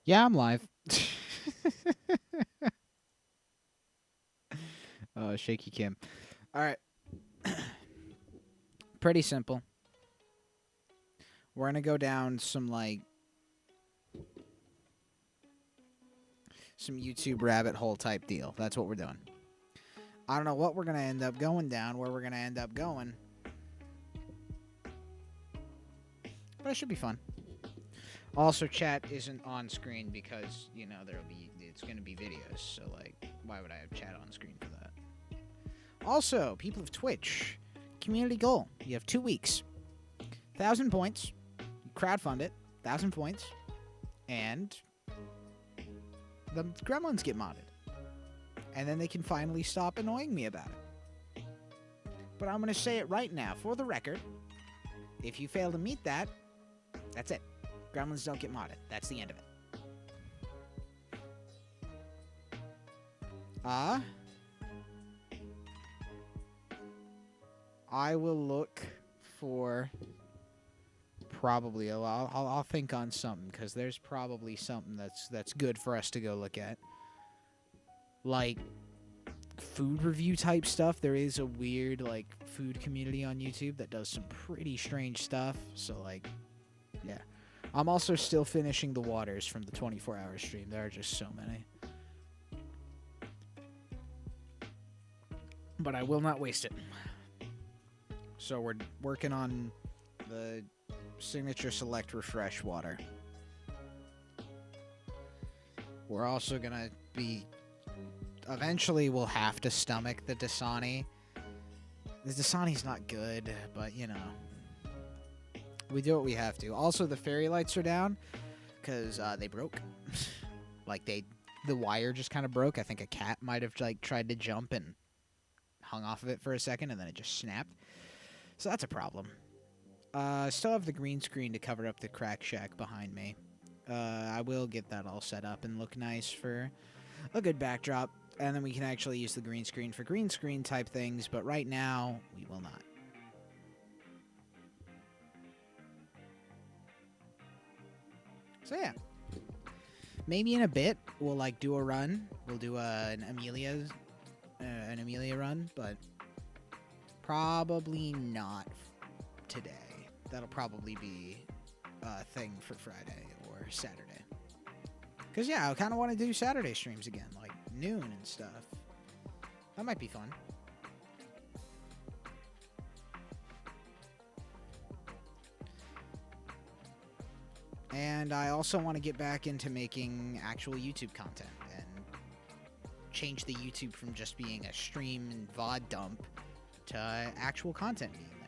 Yeah, I'm live. Shaky Kim. All right. Pretty simple. We're gonna go down some YouTube rabbit hole type deal. That's what we're doing. I don't know what we're gonna end up going down, where we're gonna end up going, but it should be fun. Also, chat isn't on screen because it's gonna be videos. So why would I have chat on screen for that? Also, people of Twitch, community goal. You have 2 weeks, 1,000 points. You crowdfund it, 1,000 points, and the gremlins get modded. And then they can finally stop annoying me about it. But I'm going to say it right now, for the record. If you fail to meet that, that's it. Gremlins don't get modded. That's the end of it. I will look for probably I'll think on something, because there's probably something that's good for us to go look at, like food review type stuff. There is a weird food community on YouTube that does some pretty strange stuff. So yeah. I'm also still finishing the waters from the 24-hour stream. There are just so many, but I will not waste it. So we're working on the Signature Select Refresh water. We're also gonna be... Eventually, we'll have to stomach the Dasani. The Dasani's not good, but, we do what we have to. Also, the fairy lights are down because they broke. The wire just kind of broke. I think a cat might have, tried to jump and hung off of it for a second, and then it just snapped. So that's a problem. I still have the green screen to cover up the crack shack behind me. I will get that all set up and look nice for a good backdrop, and then we can actually use the green screen for green screen type things, but right now, we will not. So yeah. Maybe in a bit, we'll do a run. We'll do an Amelia run, but probably not today. That'll probably be a thing for Friday or Saturday. Because, yeah, I kind of want to do Saturday streams again, like noon and stuff. That might be fun. And I also want to get back into making actual YouTube content and change the YouTube from just being a stream and VOD dump to actual content being there.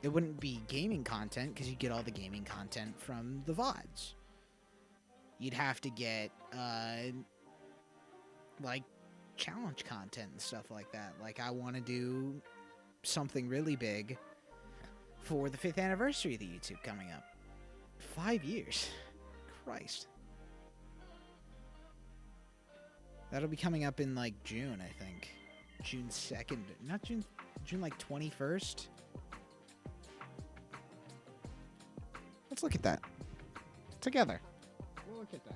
It wouldn't be gaming content because you'd get all the gaming content from the VODs. You'd have to get, challenge content and stuff like that. I want to do something really big for the 5th anniversary of the YouTube coming up. 5 years. Christ. That'll be coming up in, June, I think. June 2nd. Not June 21st. Let's look at that. Together. We'll look at that.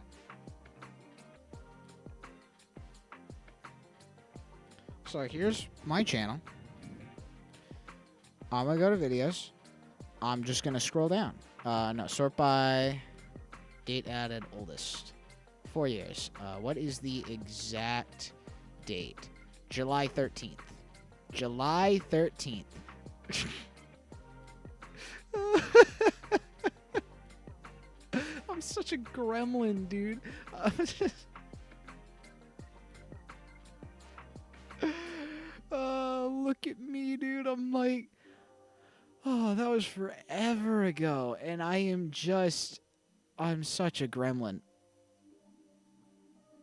So here's my channel. I'm going to go to videos. I'm just going to scroll down. No, sort by date added oldest. 4 years. What is the exact date? July 13th. July 13th. I'm such a gremlin, dude. Look at me, dude. I'm that was forever ago. And I'm such a gremlin.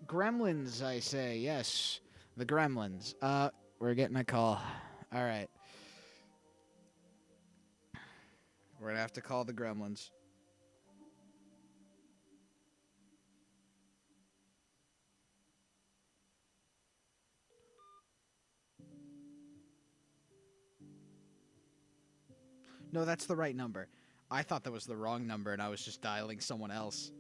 Gremlins, I say. Yes. The gremlins. We're getting a call. All right. We're going to have to call the gremlins. No, that's the right number. I thought that was the wrong number, and I was just dialing someone else.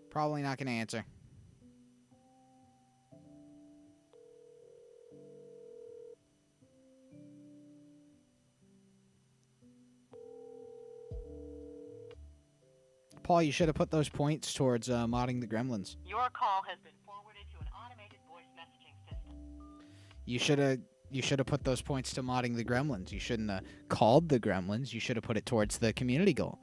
Probably not going to answer. Paul, you should have put those points towards modding the Gremlins. Your call has been forwarded to an automated voice messaging system. You should have put those points to modding the Gremlins. You shouldn't have called the Gremlins. You should have put it towards the community goal.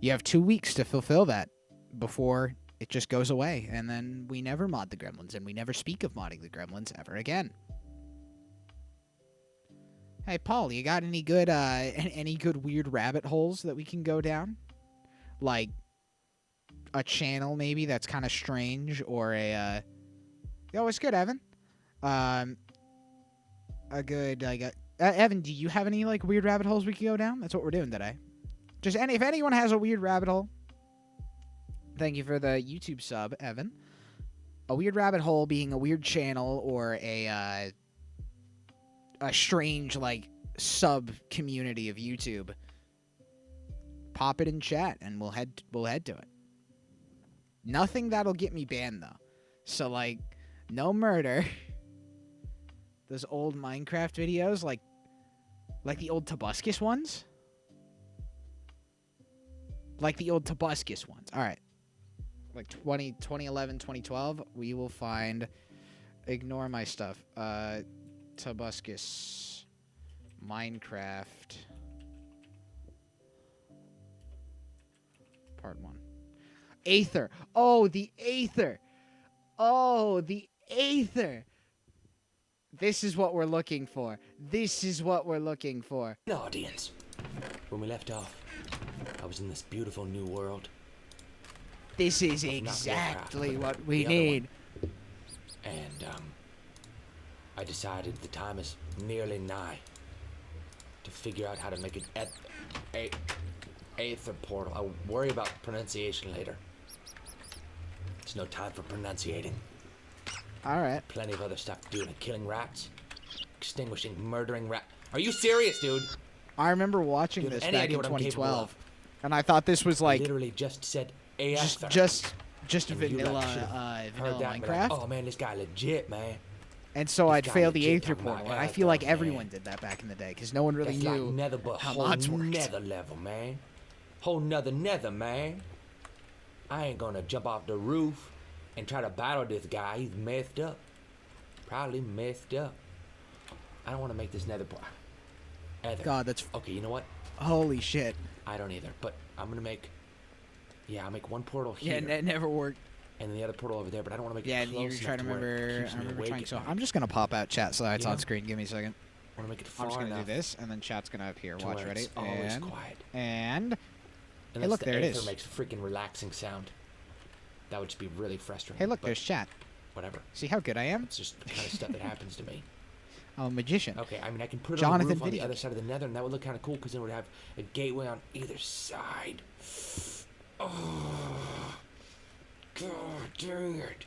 You have 2 weeks to fulfill that before it just goes away, and then we never mod the Gremlins, and we never speak of modding the Gremlins ever again. Hey, Paul, you got any good weird rabbit holes that we can go down? Like a channel maybe that's kind of strange, or a yo, it's good, Evan. Evan, do you have any like weird rabbit holes we can go down? That's what we're doing today. If anyone has a weird rabbit hole, thank you for the YouTube sub, Evan. A weird rabbit hole being a weird channel or a strange like sub community of YouTube. Pop it in chat, and we'll head to it. Nothing that'll get me banned though. So like, no murder. Those old Minecraft videos, like the old Tobuscus ones. Like the old Tobuscus ones. All right. Like 2011, 2012, we will find. Ignore my stuff. Tobuscus, Minecraft. Part 1. Aether. Oh, the Aether. Oh, the Aether. This is what we're looking for. This is what we're looking for. Audience. When we left off, I was in this beautiful new world. This is exactly what we need. And, I decided the time is nearly nigh to figure out how to make an Aether portal. I'll worry about pronunciation later. It's no time for pronunciating. Alright. Plenty of other stuff to do, like killing rats, extinguishing, murdering rats. Are you serious, dude? I remember watching this back in 2012, and I thought this was I like literally just said Aether. just And vanilla, heard that and be Minecraft. like, oh man, this guy legit, man. And so I'd guy fail the legit Aether talking about portal, and I feel like Aether, everyone man. did that back in the day, because no one really That's knew like nether, but how whole mods worked. nether level, man. Whole nether, man. I ain't gonna jump off the roof and try to battle this guy. He's messed up. Probably messed up. I don't want to make this nether portal. God, that's okay. You know what? holy shit. I don't either. But I'm gonna make. Yeah, I'll make one portal here. Yeah, it never worked. And then the other portal over there. But I don't want to make Yeah, it and close you're trying to enough where it remember. keeps I me remember awake trying. at So night. I'm just gonna pop out chat so it's Yeah. on screen. Give me a second. I want to make it I'm far just gonna enough do this, and then chat's gonna appear. to Watch, where ready? it's always And quiet. and Unless look, the there it Aether is. makes a freaking relaxing sound. That would just be really frustrating. hey, look, but there's chat. whatever. See how good I am? It's just the kind of stuff that happens to me. I'm a magician. Okay, I mean, I can put it Jonathan on the roof on the Video. other side of the nether, and that would look kind of cool, because then it would have a gateway on either side. Oh, God dang it.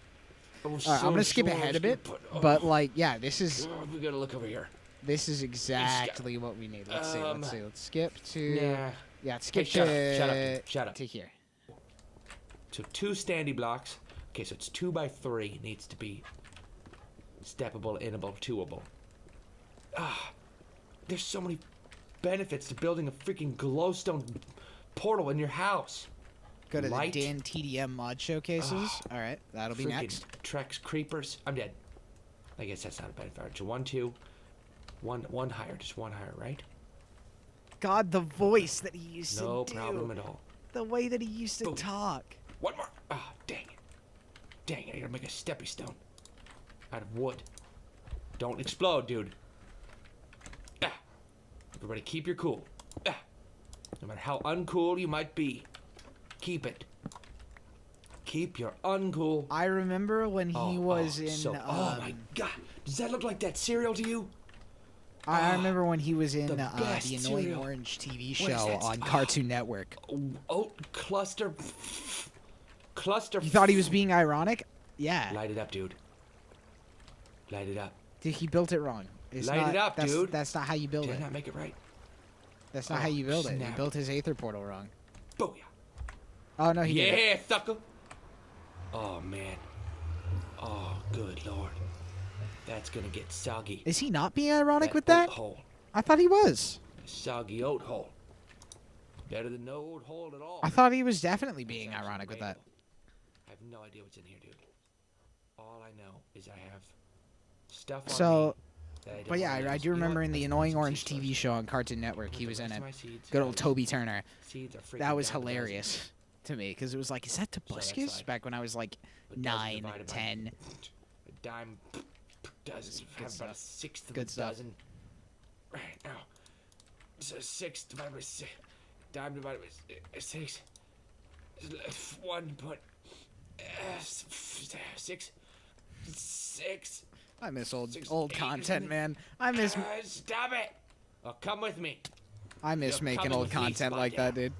I was I'm so gonna skip sure I ahead was a bit, gonna but like, yeah, this is God, we gotta look over here. exactly what we need. Let's see. Let's see. Let's skip to Nah. yeah. Let's skip shut to up, shut up, dude, shut up. to here. So 2 standy blocks. Okay, so it's 2 by 3. Needs to be steppable, innable, twoable. There's so many benefits to building a freaking glowstone portal in your house. Go to Light. the Dan TDM mod showcases. All right, that'll be Freaking next. Trex creepers. I'm dead. I guess that's not a benefit. All right, so 1, 2, 1 higher, just 1 higher, right? God, the voice that he used No to do. problem at all. The way that he used to Boom. talk. 1 more. Ah, dang it. Dang it, I gotta make a steppy stone out of wood. Don't explode, dude. Everybody keep your cool. No matter how uncool you might be, keep it. Keep your uncool. I remember when he was in. oh my God, does that look like that cereal to you? I remember when he was in the the best Annoying cereal. Orange TV What is show that? on Cartoon Network. Oat cluster. cluster. You thought he was being ironic? Yeah. Light it up, dude. Light it up. Dude, he built it wrong. It's Light it up, that's, dude. That's not how you build Did I it. not make it right? That's not Oh, how you build it. He snap. built his Aether portal wrong. Booyah. Oh, no, he didn't. Yeah, sucker. Oh, man. Oh, good lord. That's gonna get soggy. Is he not being ironic with that? Oat hole. I thought he was. Soggy oat hole. Better than no oat hole at all. I thought he was definitely being ironic with that. I have no idea what's in here, dude. All I know is I have stuff on So, me that I don't but yeah, wanna I use. do You know remember what? in the Let's Annoying put some Orange seeds TV first. show on Cartoon Network, Put he the was in rest it. of my seeds Good out old of Toby these. Turner. Seeds are freaking That was down to the hilarious to me because it was like, is that that's Tobuscus? fine. Back when I was like A dozen 9, divided by 10. A dime dozen. Good Have about a stuff. sixth of Good a stuff. dozen. Right now. So 6 divided by 6. Dime divided by 6. 1.6. 6. I miss old Six, old eight, content, isn't it? man. I miss Stop it! Oh, come with me. I miss You're making coming old with me, content like that, dude.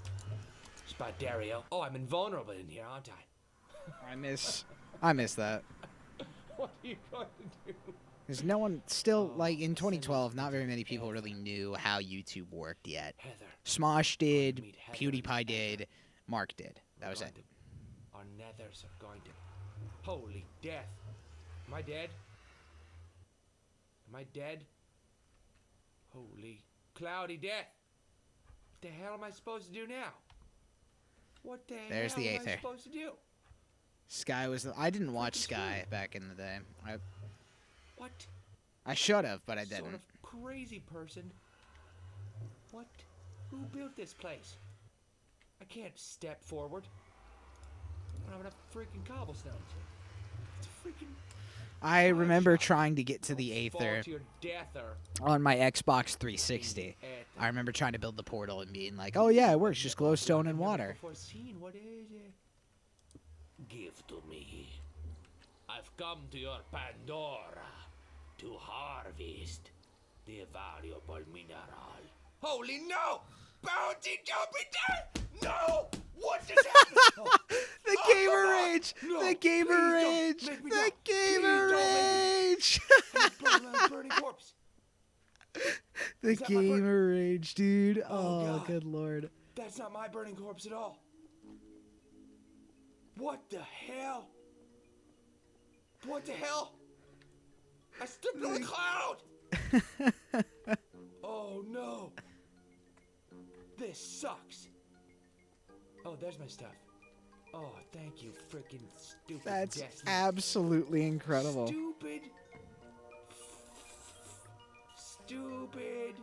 Spot Dario. Oh, I'm invulnerable in here, aren't I? I miss that. What are you going to do? Because no one still Oh, like in send me 2012, not very many people Heather. really knew how YouTube worked yet. Heather. Smosh did, meet Heather. PewDiePie did, Mark did. That was Going it. to- Our nethers are going to. Holy death. Am I dead? Am I dead? Holy cloudy death. What the hell am I supposed to do now? What the There's hell the am I Aether. supposed to do? Sky was. I didn't watch Freaking Sky screw. back in the day. What I should have, but I sort didn't. of crazy person? What? Who built this place? I can't step forward. I don't have enough freaking cobblestones. It's a freaking. I Slide remember shot. trying to get to the Fall Aether to your death or on my Xbox 360. Aether. I remember trying to build the portal and being like, "Oh yeah, it works. Just glowstone and I've never water." before seen. What is it? Give to me. I've come to your Pandora to harvest the valuable mineral. Holy no! Bounty Jupiter! No! What just happened? Oh, The oh, gamer come on! rage! No, The gamer please don't rage! make me The go. gamer Please don't rage! Burn my burning corpse. The Is that my bird? gamer rage, dude. Oh, Oh, God. good lord. That's not my burning corpse at all. What the hell? What the hell? I slipped on the cloud! Oh no! This sucks. Oh, there's my stuff. Oh, thank you, freaking stupid That's Destiny. absolutely incredible. Stupid. Stupid.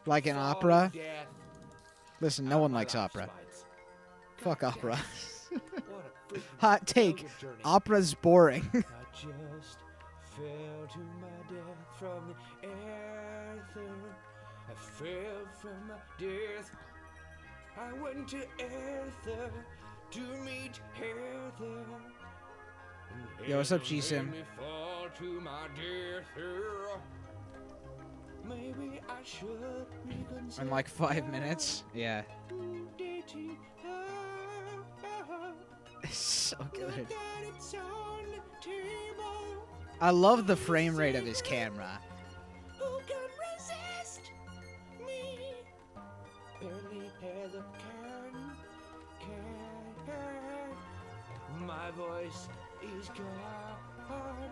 Like an falling opera? Death. Listen, no Out one my likes life, opera. Spides. Fuck God opera. damn. What a freaking Hot take. failure journey. Opera's boring. I just fell to my death from the ether. I fell from my death. I went to ether to meet Heather. And Yo, what's up, Heather G-Sim? made me fall to my death. Maybe I should reconsider. In like 5 minutes. Yeah. dating her. It's so good. That it's on the table. I love the frame rate of his camera. Who can resist me? Barely Heather can. My voice is gone.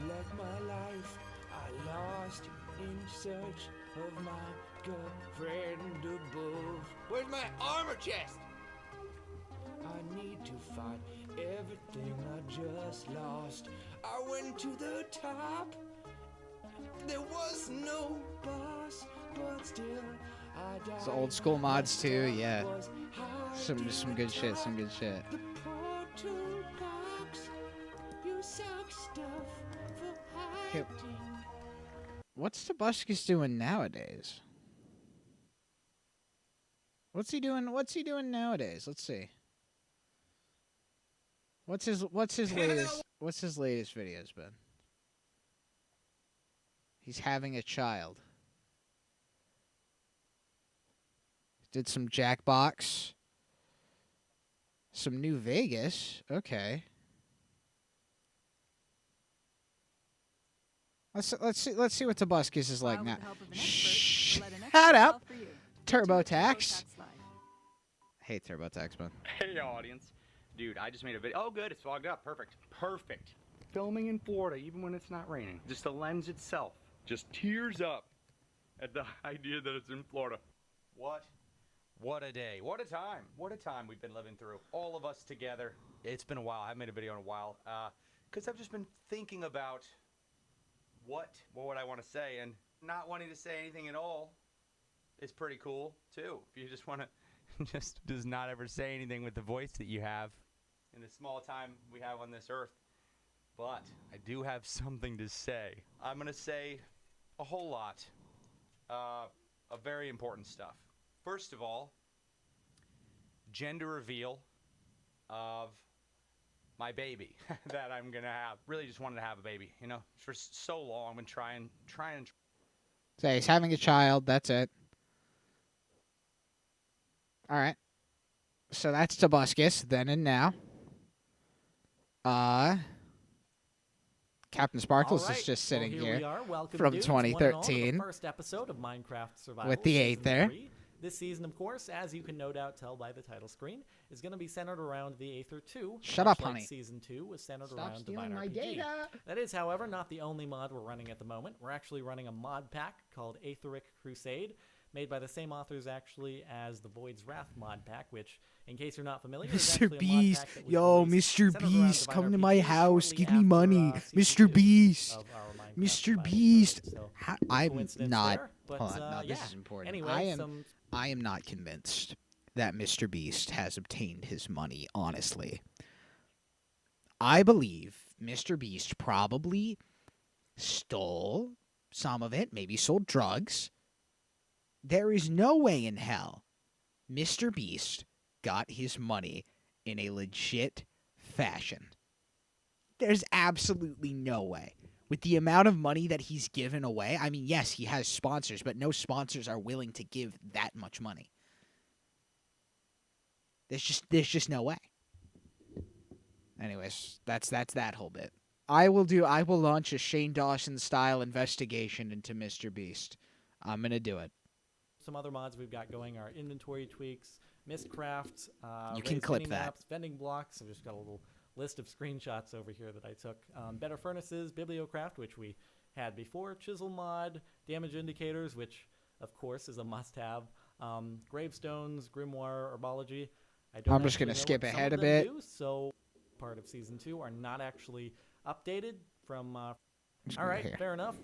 Like my life, I lost in search of my girlfriend above. Where's my armor chest? I need to find everything I just lost. I went to the top. There was no boss, but still I died. It's old school mods too, yeah. Was Some good shit, some good shit. the poor two cocks, you suck stuff for Okay. hiding. What's Tobuscus doing nowadays? What's he doing nowadays? Let's see. What's his latest videos been? He's having a child. Did some Jackbox. Some New Vegas. Okay. Let's see what Tobuscus is like now. Shut up, TurboTax. Hey, TurboTax, man. Hey, audience. Dude, I just made a video. Oh, good. It's fogged up. Perfect. Perfect. Filming in Florida, even when it's not raining. Just the lens itself just tears up at the idea that it's in Florida. What a day. What a time. What a time we've been living through. All of us together. It's been a while. I haven't made a video in a while. Because I've just been thinking about what would I want to say, and not wanting to say anything at all is pretty cool, too. If you just want to just does not ever say anything with the voice that you have in the small time we have on this earth. But I do have something to say. I'm going to say a whole lot of very important stuff. First of all, gender reveal of my baby that I'm going to have. Really just wanted to have a baby, you know. For so long I've been trying. So he's having a child. That's it. All right. So that's Tobuscus, then and now. Captain Sparkles is just sitting here from 2013 the first episode of Minecraft Survival with the Season Aether. 3. This season, of course, as you can no doubt tell by the title screen, is going to be centered around the Aether 2. Shut much up, like honey. Season 2 was centered Stop around stealing Divine my RPG. data. That is, however, not the only mod we're running at the moment. We're actually running a mod pack called Aetheric Crusade, made by the same authors actually as the Void's Wrath mod pack, which, in case you're not familiar, is Mr. actually a mod Beast, pack that was yo, released Mr. centered around Beast, Divine come to my RPG house, shortly give me after, money, Season Mr. 2 Beast, of our Minecraft Mr. Survival Beast. Mode. So, I'm coincidence not. there, but, Hold on, no, yeah. this is important. Anyway, I am not convinced that Mr. Beast has obtained his money. Honestly, I believe Mr. Beast probably stole some of it, maybe sold drugs. There is no way in hell Mr. Beast got his money in a legit fashion. There's absolutely no way. With the amount of money that he's given away, I mean, yes, he has sponsors, but no sponsors are willing to give that much money. There's just no way. Anyways, that's that whole bit. I will launch a Shane Dawson style investigation into Mr. Beast. I'm gonna do it. Some other mods we've got going are inventory tweaks, Mistcraft, You can raised clip mini that. maps, vending blocks. I've just got a little list of screenshots over here that I took. Better furnaces, Bibliocraft, which we had before, Chisel mod, damage indicators, which of course is a must-have, gravestones, grimoire, herbology. I'm just gonna skip ahead a bit. So part of season 2 are not actually updated from. Just All go right, here. fair enough.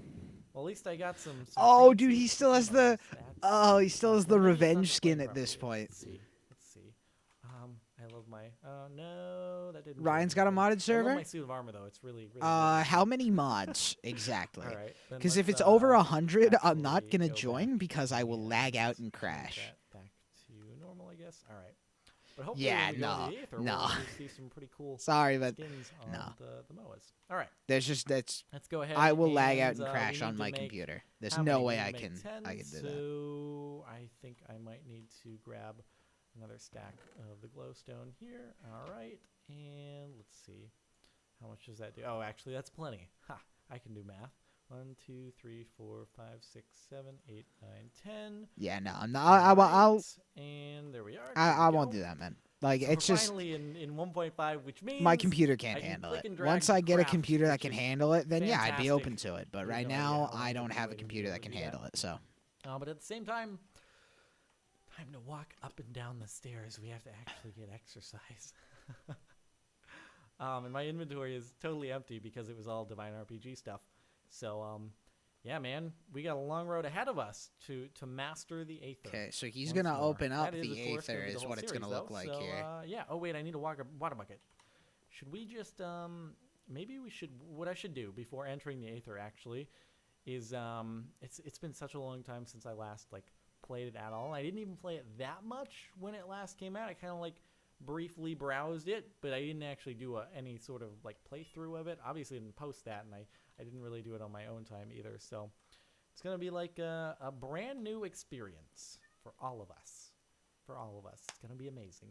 Well, at least I got some. Oh, fancy dude, he still has the. stats. Oh, he still has the Let me just revenge unplug skin at this properly. point. Let's see. I love my. No, that didn't. Ryan's work. got a modded I love server. my suit of armor though. It's really. really How many mods exactly? All right. then Because if let's, it's over 100, I'm not actually gonna go join back because I will and lag out let's and put crash. that back to normal, I guess. All right. But hopefully Yeah, when we go no, into the Aether, no. we'll see some pretty cool Sorry, but skins on no. the MOAs. All right. that's. Let's go ahead. I will lag out and, and we crash need on to my make computer. There's how no many? way We I need to can make 10, do that. So I think I might need to grab another stack of the glowstone here. All right, and let's see. How much does that do? Oh, actually, that's plenty. Ha! I can do math. 1, 2, 3, 4, 5, 6, 7, 8, 9, 10. Yeah, no, no, I'll And there we are. I There we won't go. do that, man. Like So it's we're just finally in 1.5, which means my computer I can't can handle click it. and drag Once I get a craft, computer that which can is handle it, then yeah, I'd be fantastic. open to it. But I have right no idea now, how long I I'd don't be have a waiting to computer be that able can to do that. handle it. So But at the same time to walk up and down the stairs. We have to actually get exercise. And my inventory is totally empty because it was all Divine RPG stuff. So, yeah, man, we got a long road ahead of us to master the Aether. okay, so he's once gonna more. open up That is, the of course, gonna Aether be the is whole what it's series, gonna look though. like So, here. yeah. Oh wait, I need a water bucket. Should we just maybe we should. What I should do before entering the Aether actually is it's been such a long time since I last played it at all. I didn't even play it that much when it last came out. I kind of briefly browsed it, but I didn't actually do any sort of playthrough of it. Obviously, I didn't post that, and I didn't really do it on my own time either. So it's gonna be like a brand new experience for all of us. It's gonna be amazing.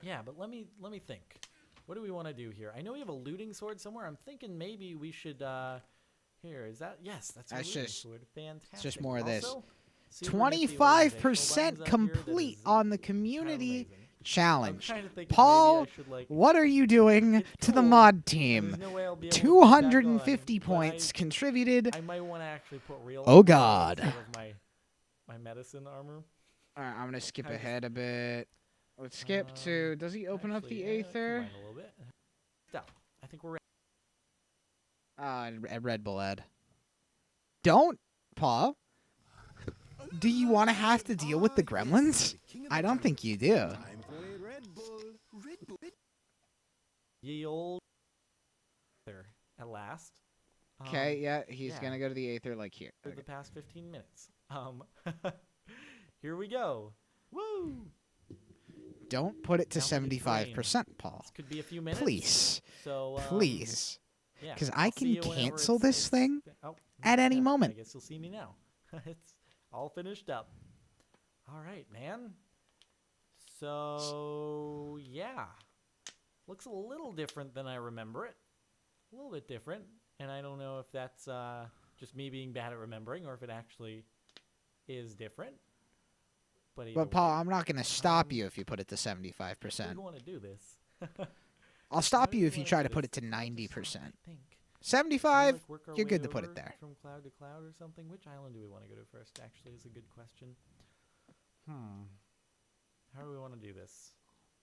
Yeah, but let me think. What do we want to do here? I know we have a looting sword somewhere. I'm thinking maybe we should. Here is that? Yes, that's a That's looting just- sword. Fantastic. It's just more of this. Also, super nifty organizational 25% buttons up here that complete is on the kinda community amazing. I'm challenge. trying to think if Paul, maybe I should, like, what are you doing it's to the cool, mod and team? there's no way I'll be able to put it back on, 250 but points contributed. I might want to actually put real. Oh, armor God. instead of my medicine armor. All right, I'm gonna skip Kind of- ahead a bit. Let's skip to. Does he open up Actually, the yeah, Aether? combine a little bit. Stop. I think we're ready. Red Bull Ed. Don't, Paul. Do you want to have to deal with the gremlins? I don't think you do. Ye old. There at last. Okay, yeah, he's yeah. gonna go to the Aether like here. For Okay. the past 15 minutes. Here we go. Woo! Don't put it to Now we can 75%, Paul. This could be a few minutes. Please, So please. yeah, 'cause I'll I see can you whenever cancel it's- this thing oh, at any yeah, moment. I guess you'll see me now. It's all finished up. All right, man. So yeah, looks a little different than I remember it. A little bit different, and I don't know if that's just me being bad at remembering or if it actually is different. But, either But Paul, way, I'm not gonna stop um, you if you put it to how 75%. do we want to do this? I'll How stop do you we if you wanna try do to put this? it to I 90%. think. 75, Like work our you're way good to put it over there. From cloud to cloud or something. Which island do we want to go to first? Actually, is a good question. How do we want to do this?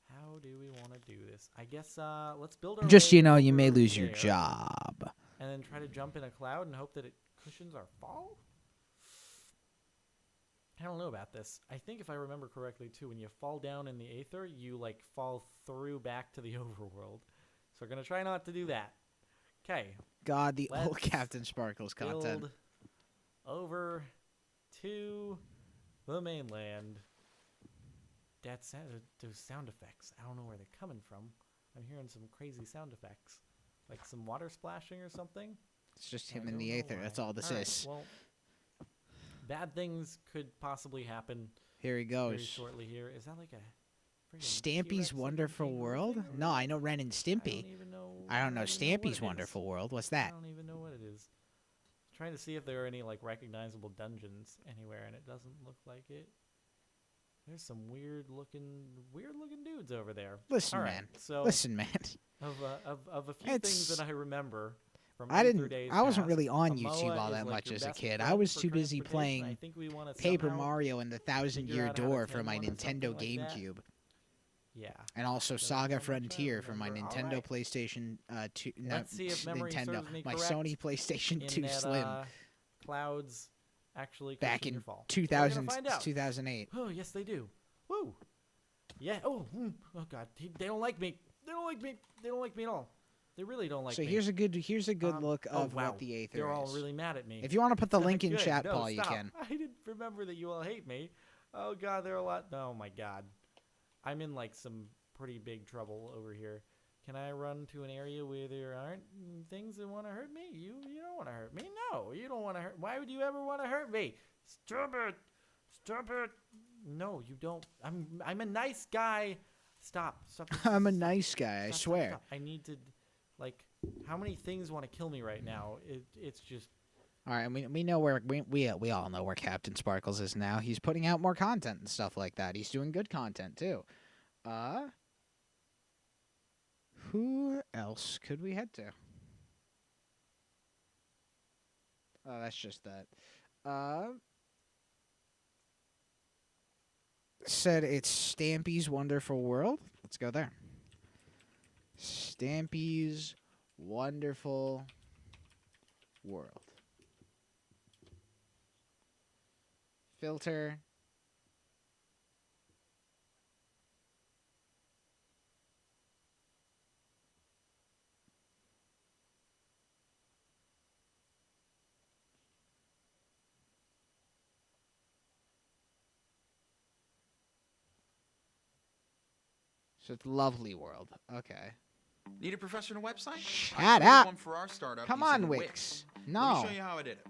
How do we want to do this? I guess let's build our. Just so way you know, you may over lose your there, job. And then try to jump in a cloud and hope that it cushions our fall. I don't know about this. I think if I remember correctly too, when you fall down in the Aether, you like fall through back to the overworld. So we're gonna try not to do that. Okay. God, the old Let's Captain Sparkles content. Build over to the mainland. That's those sound effects. I don't know where they're coming from. I'm hearing some crazy sound effects, like some water splashing or something. It's just I him in don't the know Aether. why. That's all this Alright, is. Well, bad things could possibly happen Here he very goes. shortly here. Is that like a friggin' Stampy's T-Rex looking Wonderful kangaroo World? thing or No, what? I know Ren and Stimpy. I don't know what Stampy's it is. Wonderful World. What's I that? don't even know what it is. Trying to see if there are any like recognizable dungeons anywhere, and it doesn't look like it. There's some weird looking dudes over there. Listen, All right, man. so Listen, man. of a few things It's- that I remember from I Aether didn't. days I wasn't past, really on Samoa YouTube all is, that like, much your as a best kid. I friend was for too busy transportation. I playing think we wanna Paper somehow Mario and the Thousand figure Year out how to Door for tame my one or something Nintendo like that. GameCube, Yeah. and also So Saga that's how much I Frontier for my remember. Nintendo Alright. PlayStation 2. No, Let's see if memory Nintendo. serves me My correct Sony PlayStation in 2 that, Slim clouds actually back cushion in your fall. 2000, We're gonna find out. 2008. Oh, yes, they do. Woo. Yeah. Oh, oh God. They don't like me. They don't like me. They don't like me at all. They really don't like So me. here's a good look oh, of wow. what the Aether They're is. all really mad at me. If you want to put the Not link in good. chat, No, Paul, you stop. can. I didn't remember that you all hate me. Oh God, there are a lot. Oh my God, I'm in like some pretty big trouble over here. Can I run to an area where there aren't things that want to hurt me? You don't want to hurt me. No, you don't want to hurt. Why would you ever want to hurt me? Stop it! Stop it! No, you don't. I'm a nice guy. Stop. I'm a nice guy, I Stop, swear. stop. I need to, like, how many things want to kill me right now? It's just. All right, we know where we all know where Captain Sparkles is now. He's putting out more content and stuff like that. He's doing good content too. Who else could we head to? Oh, that's just that. Said it's Stampy's Wonderful World. Let's go there. Stampy's Wonderful World. Filter. So it's Lovely World. Okay. Need a professional website? Shut I created up. One for our startup Come using on, Wix. Wix. No. Let me show you how I did it.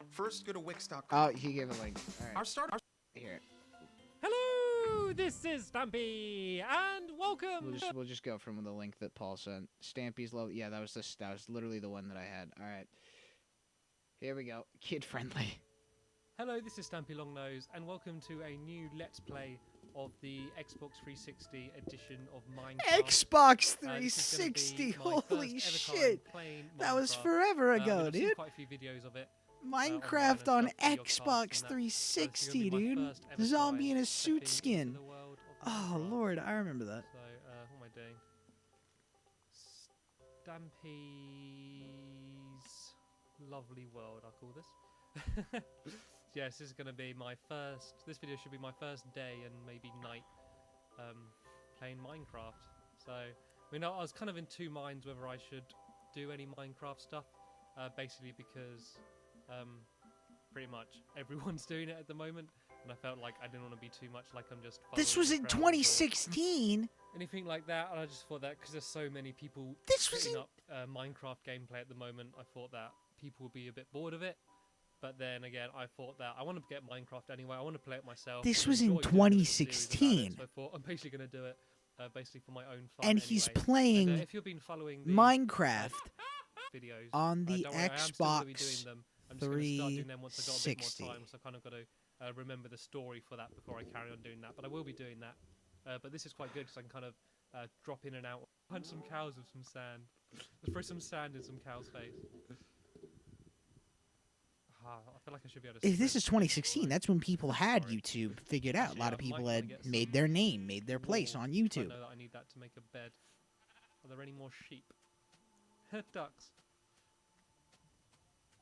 First, go to Wix.com. Oh, he gave a link. All right. Our startup. Here. Hello. Hello, this is Stampy, and welcome. We'll just go from the link that Paul sent. Stampy's low. Yeah, that was literally the one that I had. All right. Here we go. Kid friendly. Hello, this is Stampy Longnose, and welcome to a new Let's Play of the Xbox 360 edition of Minecraft. Xbox This is gonna be 360. my Holy first ever time shit. playing That was Minecraft. forever I mean, ago, I've seen dude. quite a few videos of it. Minecraft online on and stuff, Xbox and that. 360, This is gonna be my dude. first ever Zombie time in a stepping suit into skin. the world of Oh, Minecraft. Lord, I remember that. So, what am I doing? Stampy's lovely world, I'll call this. Yes, this is going to be my first. This video should be my first day and maybe night playing Minecraft. So, I mean, I was kind of in two minds whether I should do any Minecraft stuff. Basically, because pretty much everyone's doing it at the moment, and I felt like I didn't want to be too much like I'm just. This following was the in crowd or 2016. anything like that, and I just thought that because there's so many people This was putting in- up Minecraft gameplay at the moment, I thought that people would be a bit bored of it. But then again, I thought that I want to get Minecraft anyway. I want to play it myself. This I was in enjoy doing a little series about it, 2016. So I thought I'm basically going to do it basically for my own fun. And he's anyway. playing And, if you've been following the Minecraft videos on the don't worry, I am still gonna be Xbox doing them. I'm just going to start doing them once I've got a bit 360. more time, so I've kind of got to remember the story for that before I carry on doing that. But I will be doing that. But this is quite good because I can kind of drop in and out, hunt some cows with some sand. Let's throw some sand in some cow's face. I feel like I should be able to. If this sprint. is 2016, that's when people had Sorry. YouTube figured out. A Actually, lot of I might people wanna had get made some their name, made their place wool. on I YouTube. know that I need that to make a bed. Are there any more sheep? Ducks.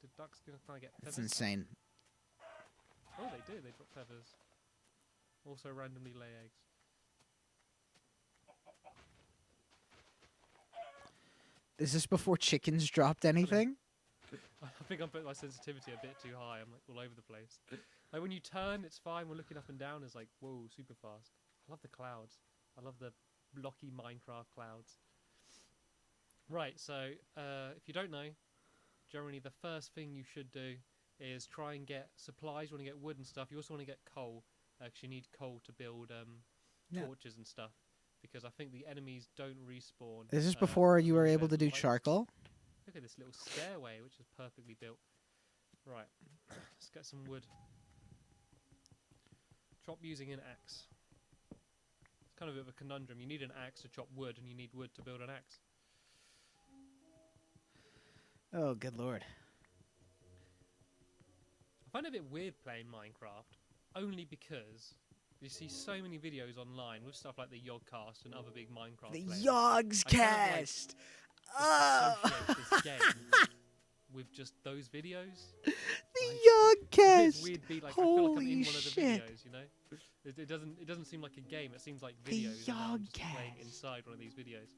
Did ducks kind of get That's feathers? insane. Oh, they do. They drop feathers. Also randomly lay eggs. Is this before chickens dropped anything? I think I'm putting my sensitivity a bit too high. I'm like all over the place. Like when you turn, it's fine. We're looking up and down. It's like whoa, super fast. I love the clouds. I love the blocky Minecraft clouds. Right. So if you don't know, generally the first thing you should do is try and get supplies. You want to get wood and stuff. You also want to get coal because you need coal to build Yeah. torches and stuff. Because I think the enemies don't respawn. Is this before you were able to do like- charcoal? Look at this little stairway, which is perfectly built. Right, let's get some wood. Chop using an axe. It's kind of a bit of a conundrum. You need an axe to chop wood, and you need wood to build an axe. Oh, good lord. I find it a bit weird playing Minecraft, only because you see so many videos online with stuff like the Yogcast and other big Minecraft The players. Yogs I kind of like cast. Oh, associate this game with just those videos. the It's Yogcast. weird beat like I feel like I'm Holy in one of the shit. videos, you know? It doesn't seem like a game, it seems like The videos and I'm just playing Yogcast. inside one of these videos.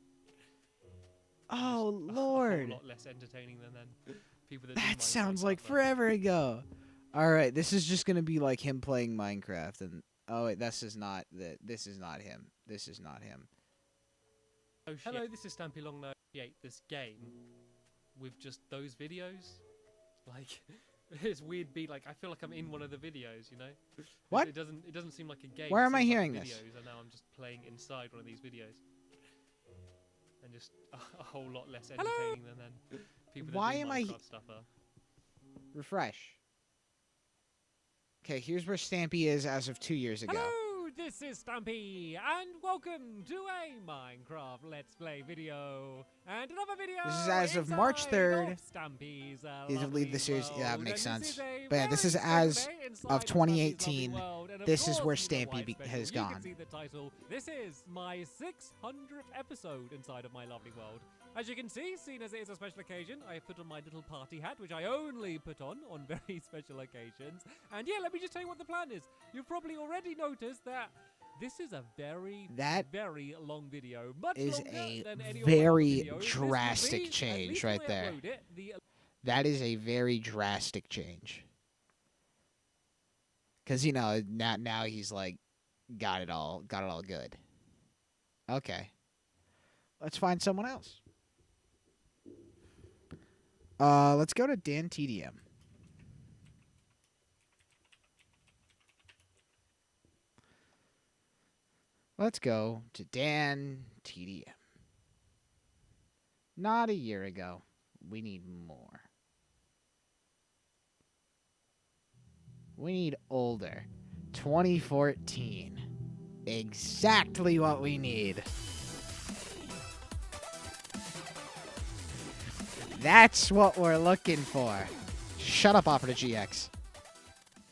Oh, A Lord. whole lot less entertaining than people that do That Minecraft sounds like stuff, though. forever ago. All right, this is just gonna be like him playing Minecraft, and oh wait, this is not him. This is not him. Oh, shit. Hello, this is Stampy Longnose. Create this game with just those videos. Like it's weird beat like I feel like I'm in one of the videos, you know? What? It doesn't seem like a game. Where it am I seems like hearing this? videos, and now I'm just playing inside one of these videos. And just a whole lot less entertaining than people that Why do am I Minecraft stuff are. Refresh. Okay, here's where Stampy is as of 2 years ago. Hello, this is Stampy, and welcome to a Minecraft Let's Play video, and another video. This is as of March inside 3rd. of Stampy's He's to leave the series. Yeah, that world, makes and this sense. is a But yeah, this is very as special day inside of Stampy's 2018. lovely world, and of This is course, where you know why Stampy it's has special. You gone. can see the title. This is my 600th episode inside of my lovely world. As you can see, seeing as it is a special occasion, I have put on my little party hat, which I only put on very special occasions. And yeah, let me just tell you what the plan is. You've probably already noticed that this is a very, That very long video. Much is longer a than any of my other very videos. This will drastic be, at change least right when I there. upload it, the That is a very drastic change. Cause you know now he's like got it all good. Okay, let's find someone else. Let's go to Dan TDM. Let's go to Dan TDM. Not a year ago. We need more. We need older. 2014. Exactly what we need. That's what we're looking for. Shut up, Opera GX.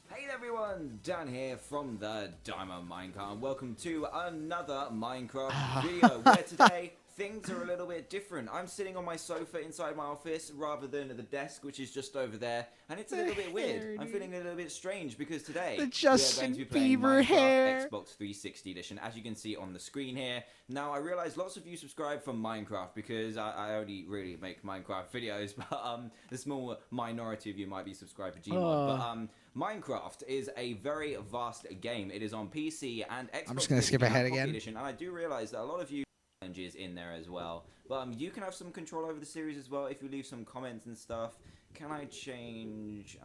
Hey everyone, Dan here from the Diamond Minecraft, and welcome to another Minecraft video, where today things are a little bit different. I'm sitting on my sofa inside my office rather than at the desk, which is just over there, and it's a little bit weird. I'm feeling a little bit strange because today The we are Justin going to be playing Bieber Minecraft hair. Xbox 360 edition, as you can see on the screen here. Now, I realize lots of you subscribe from Minecraft because I only really make Minecraft videos, but the small minority of you might be subscribed to Gmod. But Minecraft is a very vast game. It is on PC and Xbox. I'm just gonna skip ahead again. Edition, and I do realize that a lot of you challenges in there as well, but you can have some control over the series as well if you leave some comments and stuff. Can I change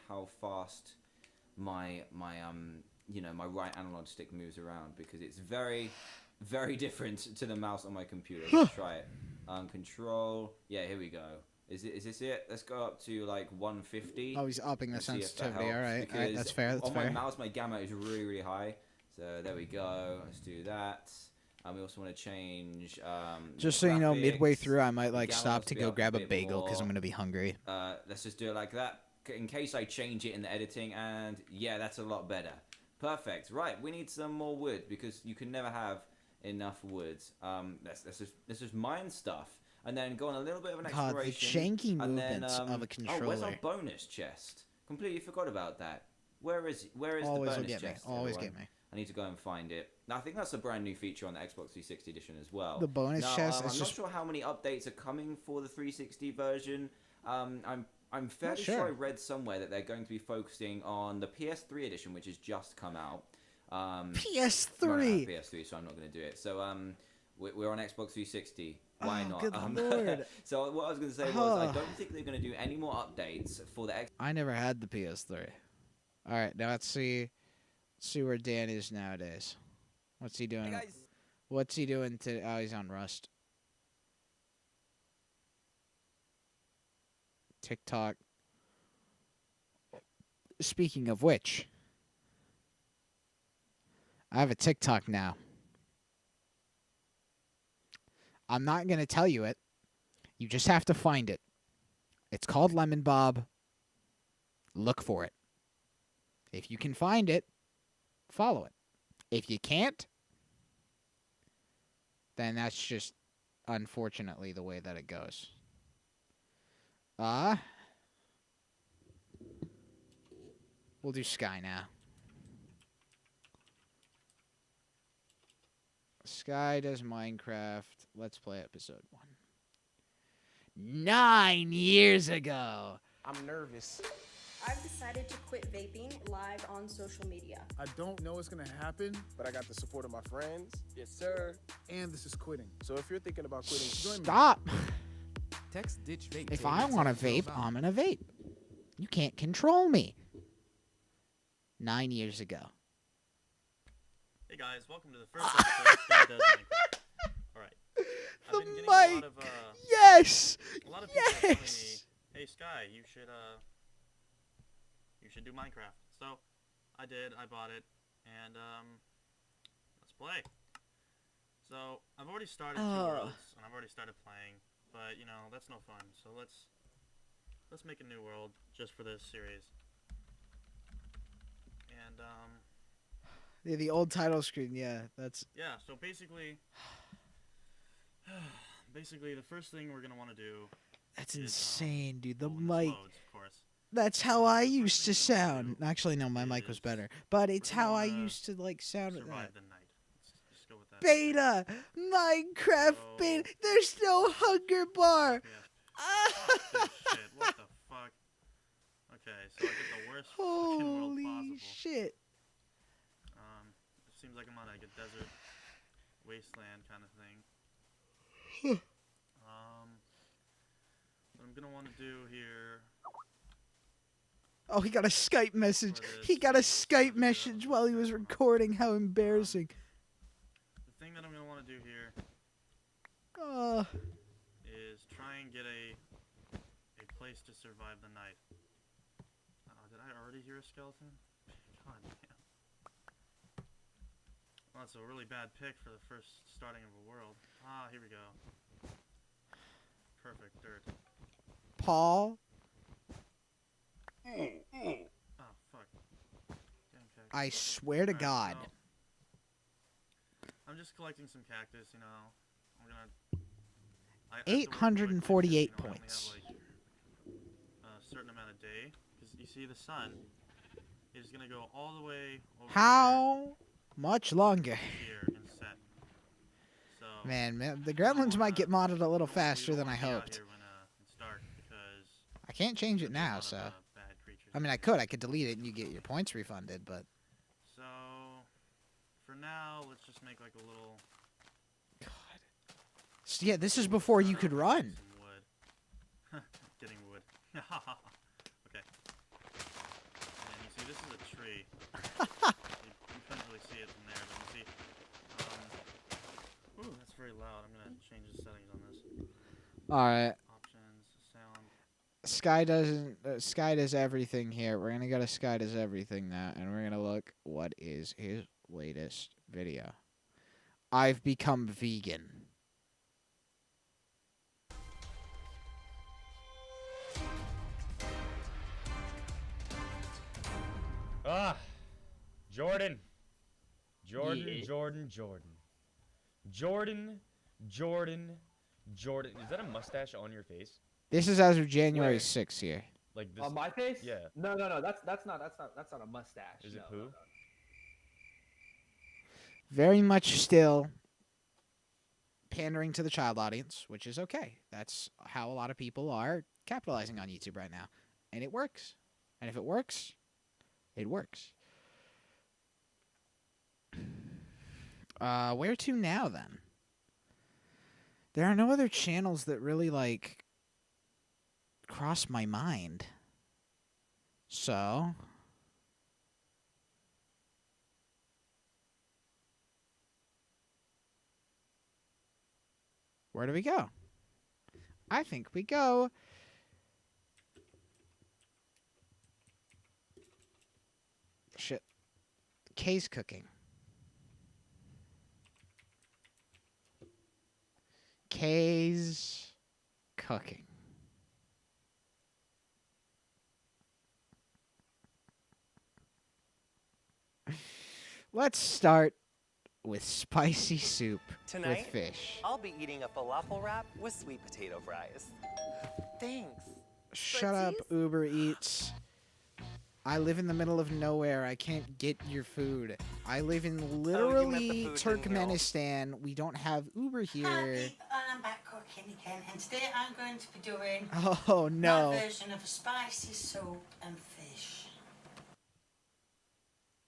how fast my my right analog stick moves around, because it's very different to the mouse on my computer. Let's try it. Control. Yeah, here we go. Is this it? Let's go up to like 150. Oh, he's upping the and see if that sensitivity. All helps, right, because that's fair. That's on fair. my mouse, my gamma is really high. So there we go. Let's do that. We also want to change. Just so you know, midway graphics. through, I might like gamma stop must to be go up grab a bit bagel because I'm more. gonna be hungry. Let's just do it like that, in case I change it in the editing, and yeah, that's a lot better. Perfect. Right, we need some more wood, because you can never have enough wood. Let's just mine stuff, and then go on a little bit of an God, the exploration. janky and then, movements of a Oh, where's our controller. bonus chest? Completely forgot about that. Where is the Always will bonus get me. chest? Always everyone? get me. I need to go and find it. Now, I think that's a brand new feature on the Xbox 360 edition as well. The bonus Now, chest is I'm just not sure how many updates are coming for the 360 version. I'm fairly sure. sure I read somewhere that they're going to be focusing on the PS3 edition, which has just come out. Well, I don't have PS3. PS3, so I'm not going to do it. So we're on Xbox 360. Why Oh, not? good lord. So what I was going to say was, I don't think they're going to do any more updates for the Xbox. I never had the PS3. All right, now let's see where Dan is nowadays. What's he doing? What's he doing to? Oh, he's on Rust. TikTok. Speaking of which, I have a TikTok now. I'm not going to tell you it. You just have to find it. It's called Lemon Bob. Look for it. If you can find it, follow it. If you can't, then that's just unfortunately the way that it goes. We'll do Sky now. Sky does Minecraft. Let's play episode 1. 9 years ago. I'm nervous. I've decided to quit vaping live on social media. I don't know what's gonna happen, but I got the support of my friends. Yes, sir. And this is quitting. So if you're thinking about quitting, join me. Stop. Text ditch vape. If I want to vape, I'm going to vape. You can't control me. 9 years ago. Hey guys, welcome to the first episode of Sky Does Minecraft. Alright. I've been getting a lot of, Yes! a lot of people are telling me, hey Sky, you should do Minecraft. So, I did, I bought it, and, let's play. So, I've already started 2 worlds, and I've already started playing, but, you know, that's no fun. So let's make a new world, just for this series. And, Yeah, the old title screen, yeah, that's... yeah, so basically, the first thing we're gonna want to do. That's is, insane, dude. The well, when this mic... loads, of course. That's how I used to sound. Actually, no, my mic was better. But it's We're gonna how I wanna used to, like, sound at Survive that. the night. Let's go with that. Beta! Minecraft So- beta! There's no hunger bar! Yeah. Oh, shit, what the fuck? Okay, so I get the worst fucking world Holy possible. shit. It seems like I'm on like a desert wasteland kind of thing. What I'm gonna want to do here. Oh, he got a Skype message. He got a Skype message while he was recording. How embarrassing. do here is try and get a place to survive the night. Did I already hear a skeleton? God damn. Well, that's a really bad pick for the first starting of a world. Ah, here we go. Perfect dirt. Paul, Oh, fuck. Damn cactus. I swear to Alright, God. so, I'm just collecting some cactus, you know. I'm gonna... I have to work quickly because, 848 I only points. have, like, a certain amount of day. Because you see, the sun is gonna go all the way over How much longer? here and set. So, Man, the gremlins might get modded a little faster than I hoped. here when it's dark because I can't change it there's a now, lot so. of, bad creatures. I mean, I could delete it and you get your points refunded, but. So, for now, let's just make like a little. So, yeah, this is before you could run. Some wood. Getting wood. Okay. And you see, this is a tree. you couldn't really see it from there, but you see. Ooh, that's very loud. I'm gonna change the settings on this. Alright. Options, sound. Sky does everything here. We're gonna go to Sky does everything now, and we're gonna look what is his latest video. I've become vegan. Ah, Jordan. Jordan, Yeah. Jordan. Is that a mustache on your face? This is as of January Where? 6th here. Like this? On my face? Yeah. No. That's not a mustache. Is it no, poo? no. Very much still pandering to the child audience, which is okay. That's how a lot of people are capitalizing on YouTube right now. And it works. And if it works, it works. Where to now, then? There are no other channels that really, like, cross my mind. So... where do we go? I think we go... shit. Kay's cooking. Kay's cooking. Let's start with spicy soup Tonight, with fish. I'll be eating a falafel wrap with sweet potato fries. Thanks. Shut up, Uber Eats. I live in the middle of nowhere. I can't get your food. I live in literally Turkmenistan. We don't have Uber here. And I'm back cooking again, and today I'm going to be doing Oh no. my version of a spicy soup and fish.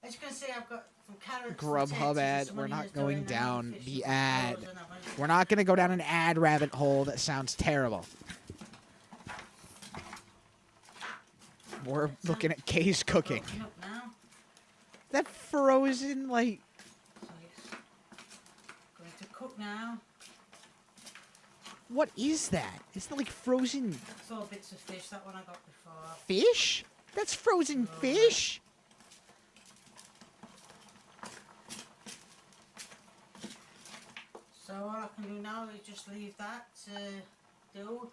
As you can see, I've got some carrots. Grubhub ad. Some We're onions not going and down fish the and ad. potatoes, and I'm gonna- We're not going to go down an ad rabbit hole. That sounds terrible. We're looking at Kay's cooking. Open up now. That frozen, like... So it's going to cook now. What is that? Is that like frozen That's all bits of fish. That one I got before. fish? That's frozen fish? So all I can do now is just leave that to do,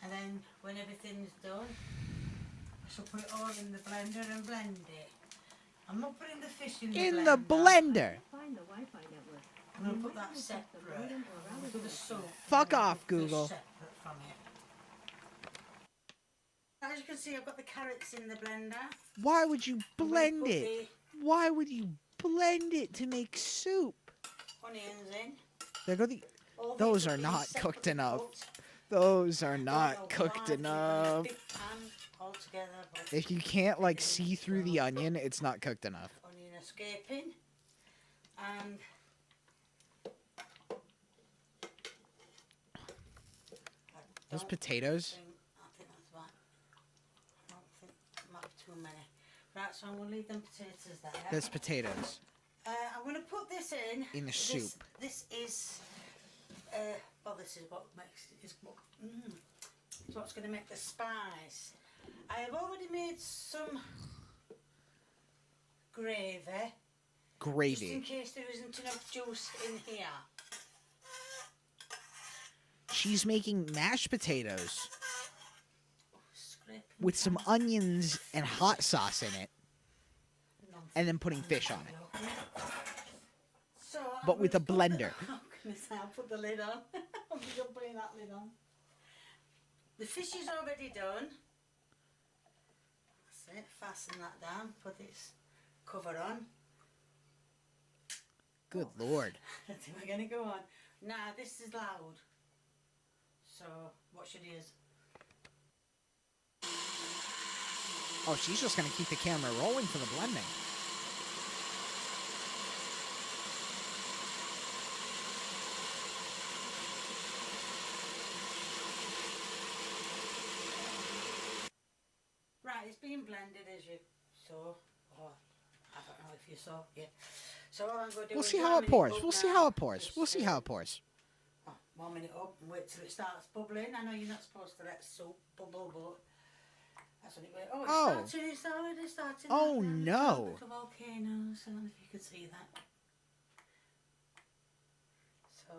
and then when everything's done, I shall put it all in the blender and blend it. I'm not putting the fish in the blender. In the blender. I'm going to put that separate. For the soup. Fuck and off, the fish Google. separate from it. As you can see, I've got the carrots in the blender. Why would you blend put it? Why would you blend it to make soup? Onions in. There go the... All Those these are are not separate cooked enough. cooked. Those are Don't not know cooked why, keep them in a enough. big pan altogether, but If you can't, like, see through the onion, it's not cooked enough. onion escaping. And Those potatoes? I think that's about. I don't think it might be too many. Right, so I'm going to leave them potatoes there. That's potatoes. I'm going to put this in. In the soup. This is. Well, this is what makes. It's what's going to make the spice. I have already made some gravy. Just in case there isn't enough juice in here. She's making mashed potatoes with some onions and hot sauce in it, and then putting fish on it. So But with a blender. Oh goodness, I'll put the lid on. I'm putting that lid on. The fish is already done. That's it. Fasten that down. Put its cover on. Good Lord. We're going to go on. Now, this is loud. So, watch your ears. Oh, she's just going to keep the camera rolling for the blending. Right, it's being blended as you saw. Or, I don't know if you saw. Yeah. So, all I'm going to do We'll is see how warm it pours. up We'll see now. how it pours. We'll see how it pours. Warming it up and wait till it starts bubbling. I know you're not supposed to let soup bubble, but that's what it went. Oh, it's already starting. Oh, down the no. tropical volcanoes. I don't know if you could see that. So.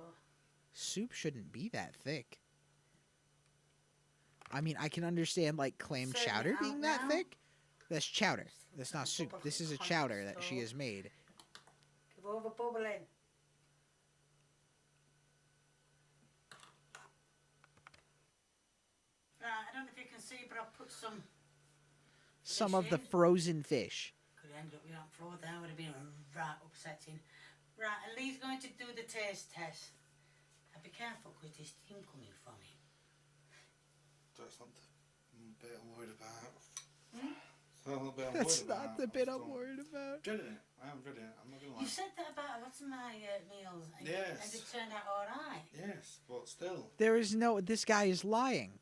Soup shouldn't be that thick. I mean, I can understand, like, clam Serving chowder out being that now. thick. That's chowder. That's not soup. This is a chowder that she has made. Give over bubbling. Right, I don't know if you can see, but I've put some Some of the frozen fish. Could end up on the floor there, would have been right upsetting. Right, and Lee's going to do the taste test. Now be careful because there's steam coming from it. That's not the bit I'm worried about. Hmm? That's not the bit I'm worried about. Dreading it. I am dreading it. I'm not going to lie. You said that about a lot of my meals, and, Yes. and it turned out all right. Yes, but still. There is no... This guy is lying.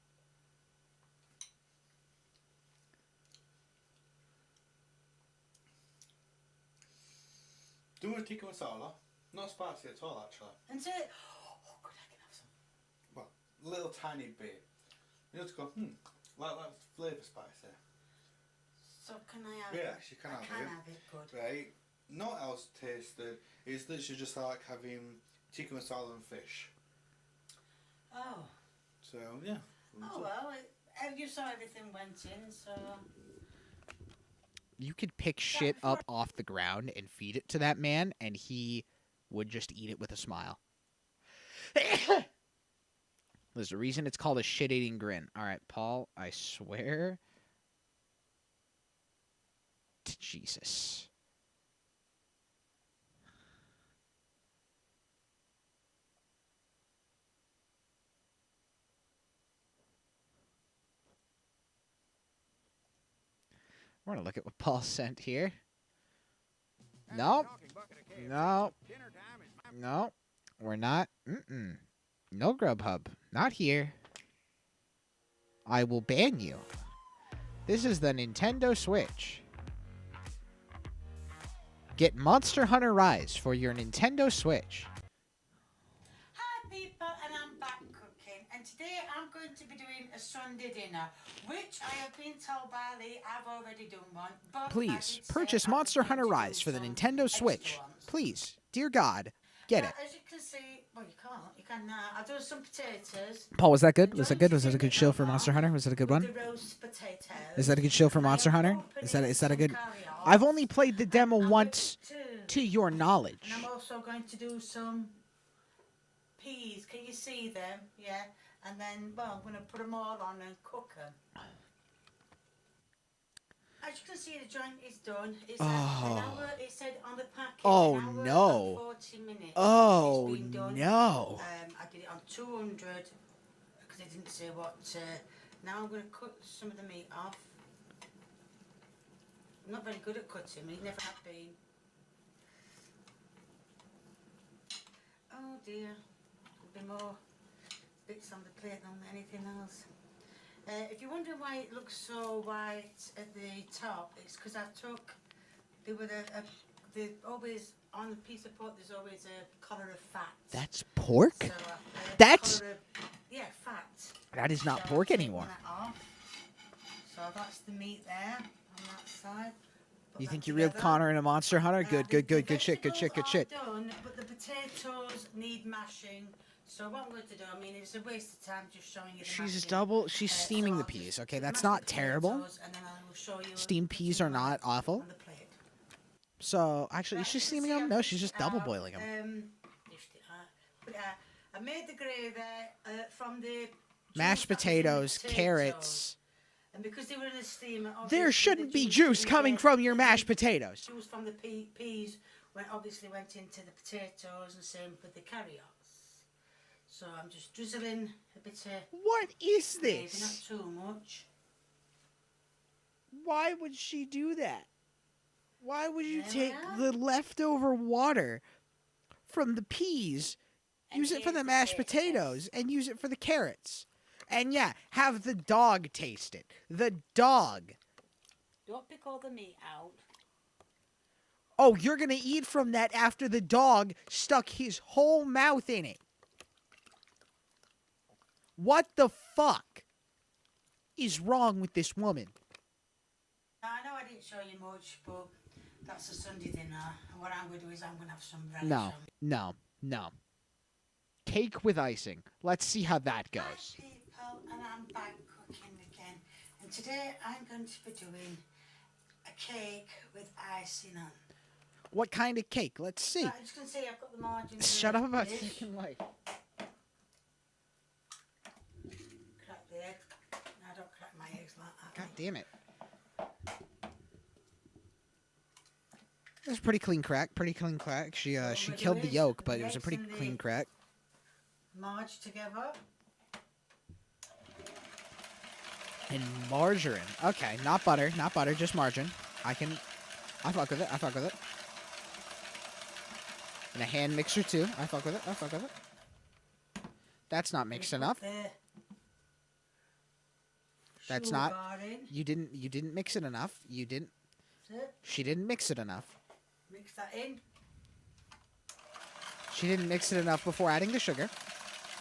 Do a tikka masala. Not spicy at all, actually. And so, oh, good, I can have some. Well, a little tiny bit. You know, to go, like flavour spicy. So can I have Yeah, it? she can I have can it. have it, good. Right. Not else tasted. It's literally just like having tikka masala and fish. Oh. So, yeah. Oh, well, you saw everything went in, so... You could pick shit up off the ground and feed it to that man, and he would just eat it with a smile. There's a reason it's called a shit-eating grin. All right, Paul, I swear to Jesus. We're going to look at what Paul sent here. No. No. No. We're not. No Grubhub. Not here. I will ban you. This is the Nintendo Switch. Get Monster Hunter Rise for your Nintendo Switch. Hi people, and I'm back cooking, and today I'm going to be doing a Sunday dinner, which I have been told by Lee I've already done one, but I Please, did say purchase I was Monster going Hunter to do Rise for the some Nintendo extra Switch. ones. Please, dear God, get Now, it. as you can see, well you can't, you can now. I've done some potatoes. Paul, was that good? Was that good? Was that a good show for Monster Hunter? Was that a good one? The roast potatoes. Is that a good show for Monster Hunter? Is that a good? I've only played the demo once, to your knowledge. And I'm also going to do some peas. Can you see them? Yeah. And then, well, I'm going to put them all on and cook them. As you can see, the joint is done. It's an hour, it said on the packet. Oh, an hour no. and 40 minutes. Oh, It's been done. no. I did it on 200 because it didn't say what. Now I'm going to cut some of the meat off. I'm not very good at cutting meat, never have been. Oh dear, there'll be more bits on the plate than anything else. If you're wondering why it looks so white at the top, it's because I took, there were a there's always on a piece of pork. There's always a collar of fat. That's pork? So, That's collar of, yeah, fat. that is not So pork I'll take anymore. that off. So that's the meat there on that side. Put You that think you're real together. Connor and a monster hunter? Good, The good shit, good shit, good vegetables shit. are done, but the potatoes need mashing. So what I'm going to do, I mean, it's a waste of time just showing you the She's mashing. she's So steaming the I'll just peas. Okay, mash that's the not terrible. potatoes, and then I will show you Steamed peas are not awful. on the plate. So actually, is she steaming them? No, she's just double boiling them. I made the gravy from the Mashed juice that was in the potatoes, potatoes. carrots. And because they were in a steamer, There obviously shouldn't the be juice in coming the- from your mashed potatoes. Juice from the peas obviously went into the potatoes, and same with the carrots. So I'm just drizzling a bit of What is gravy, this? not too much. Why would she do that? Why would you There take we are. the leftover water from the peas, use it for the mashed potatoes, and use it for the carrots? And yeah, have the dog taste it. The dog. Don't pick all the meat out. Oh, you're going to eat from that after the dog stuck his whole mouth in it. What the fuck is wrong with this woman? Now, I know I didn't show you much, but that's a Sunday dinner. And what I'm going to do is I'm going to have some relish No, on. no, no. Cake with icing. Let's see how that goes. Hi people, and I'm back cooking again. And today I'm going to be doing a cake with icing on. What kind of cake? Let's see. Right, I'm just going to say I've got the margins. Shut up about this. taking life. Crack the egg. No, I don't crack my eggs like that. God damn it. It was a pretty clean crack. Pretty clean crack. She we're killed the doing yolk, but the it was a eggs pretty and the- clean crack. Marge together. And margarine. Okay, not butter, not butter, just margarine. I fuck with it. I fuck with it. And a hand mixer too. I fuck with it. I fuck with it. That's not mixed enough. That's not. You didn't mix it enough. You didn't. She didn't mix it enough. Mix that in. She didn't mix it enough before adding the sugar.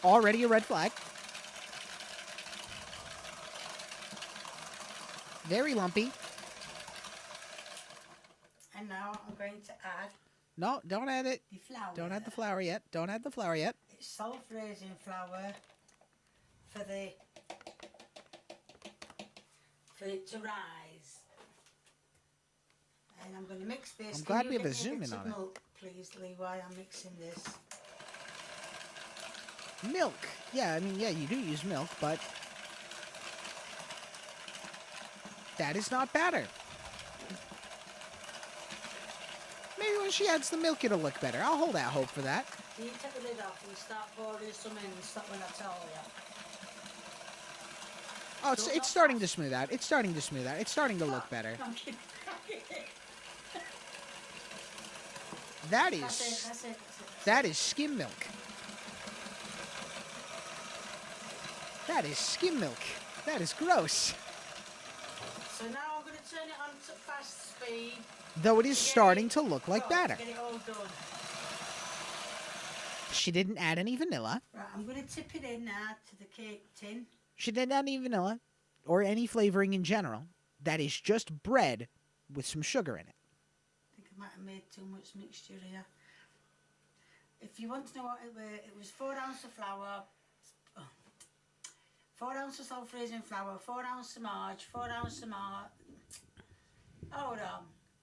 Already a red flag. Very lumpy. And now I'm going to add No, don't add it. the flour. Don't add the flour yet. Don't add the flour yet. It's self-raising flour for it to rise. And I'm going to mix this. I'm glad Can we you have a get me zoom bit in of on it. milk, please, Lee, while I'm mixing this. Milk. Yeah, I mean, yeah, you do use milk, but that is not batter. Maybe when she adds the milk, it'll look better. I'll hold out hope for that. Can you take the lid off and start pouring some in and stop when I tell you? Oh, it's starting to smooth out. It's starting to smooth out. It's starting to look better. That That's is it. that is skim milk. That is skim milk. That is gross. So now I'm going to turn it on to fast speed. Though it is starting to look like Oh, batter. Get it all done. She didn't add any vanilla. Right, I'm going to tip it in now to the cake tin. She didn't add any vanilla or any flavoring in general. That is just bread with some sugar in it. I think I might have made too much mixture here. If you want to know what it was 4 ounces of flour, 4 ounces of self-raising flour, 4 ounces of marge, 4 ounces of hold on,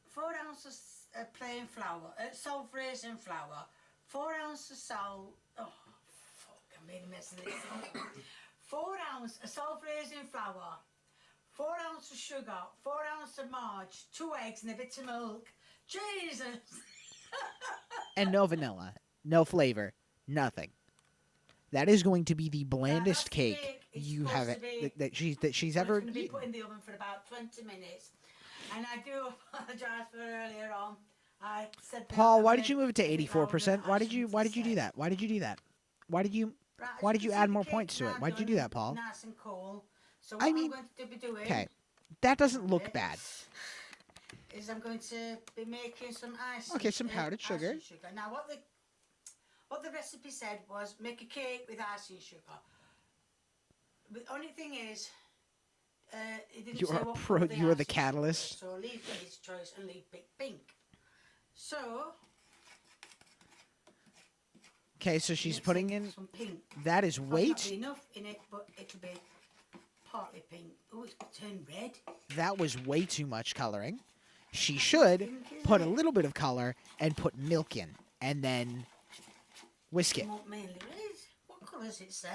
4 ounces of plain flour, self-raising flour, 4 ounces of salt, oh fuck, I made a mess of this. 4 ounces of self-raising flour, 4 ounces of sugar, 4 ounces of marge, 2 eggs and a bit of milk. Jesus! And no vanilla, no flavor, nothing. That is going to be the blandest cake you have that she's ever It's going to be eaten. put in the oven for about 20 minutes. And I do apologise for earlier on. I said that Paul, I'm why gonna did you move it to keep it louder. 84%? Why did you do that? Why did you do that? Why did you add more points to it? Why did you do that, Paul? Nice and cool. So I what mean, I'm going to be doing Okay. That doesn't look bad. is I'm going to be making some icing. Okay, some powdered sugar. Icing sugar. Now, what the recipe said was make a cake with icing sugar. The only thing is, it didn't You say are what pro. colour the You are the icing sugar catalyst. was, so leave his choice and leave pink. So. Okay, so she's mix putting in. some pink. That is way Not be too. enough in it, but it'll be partly pink. Oh, it's turned red. That was way too much coloring. She should put a little bit of color and put milk in, and then whisk it. Not mainly red. What colour does it say?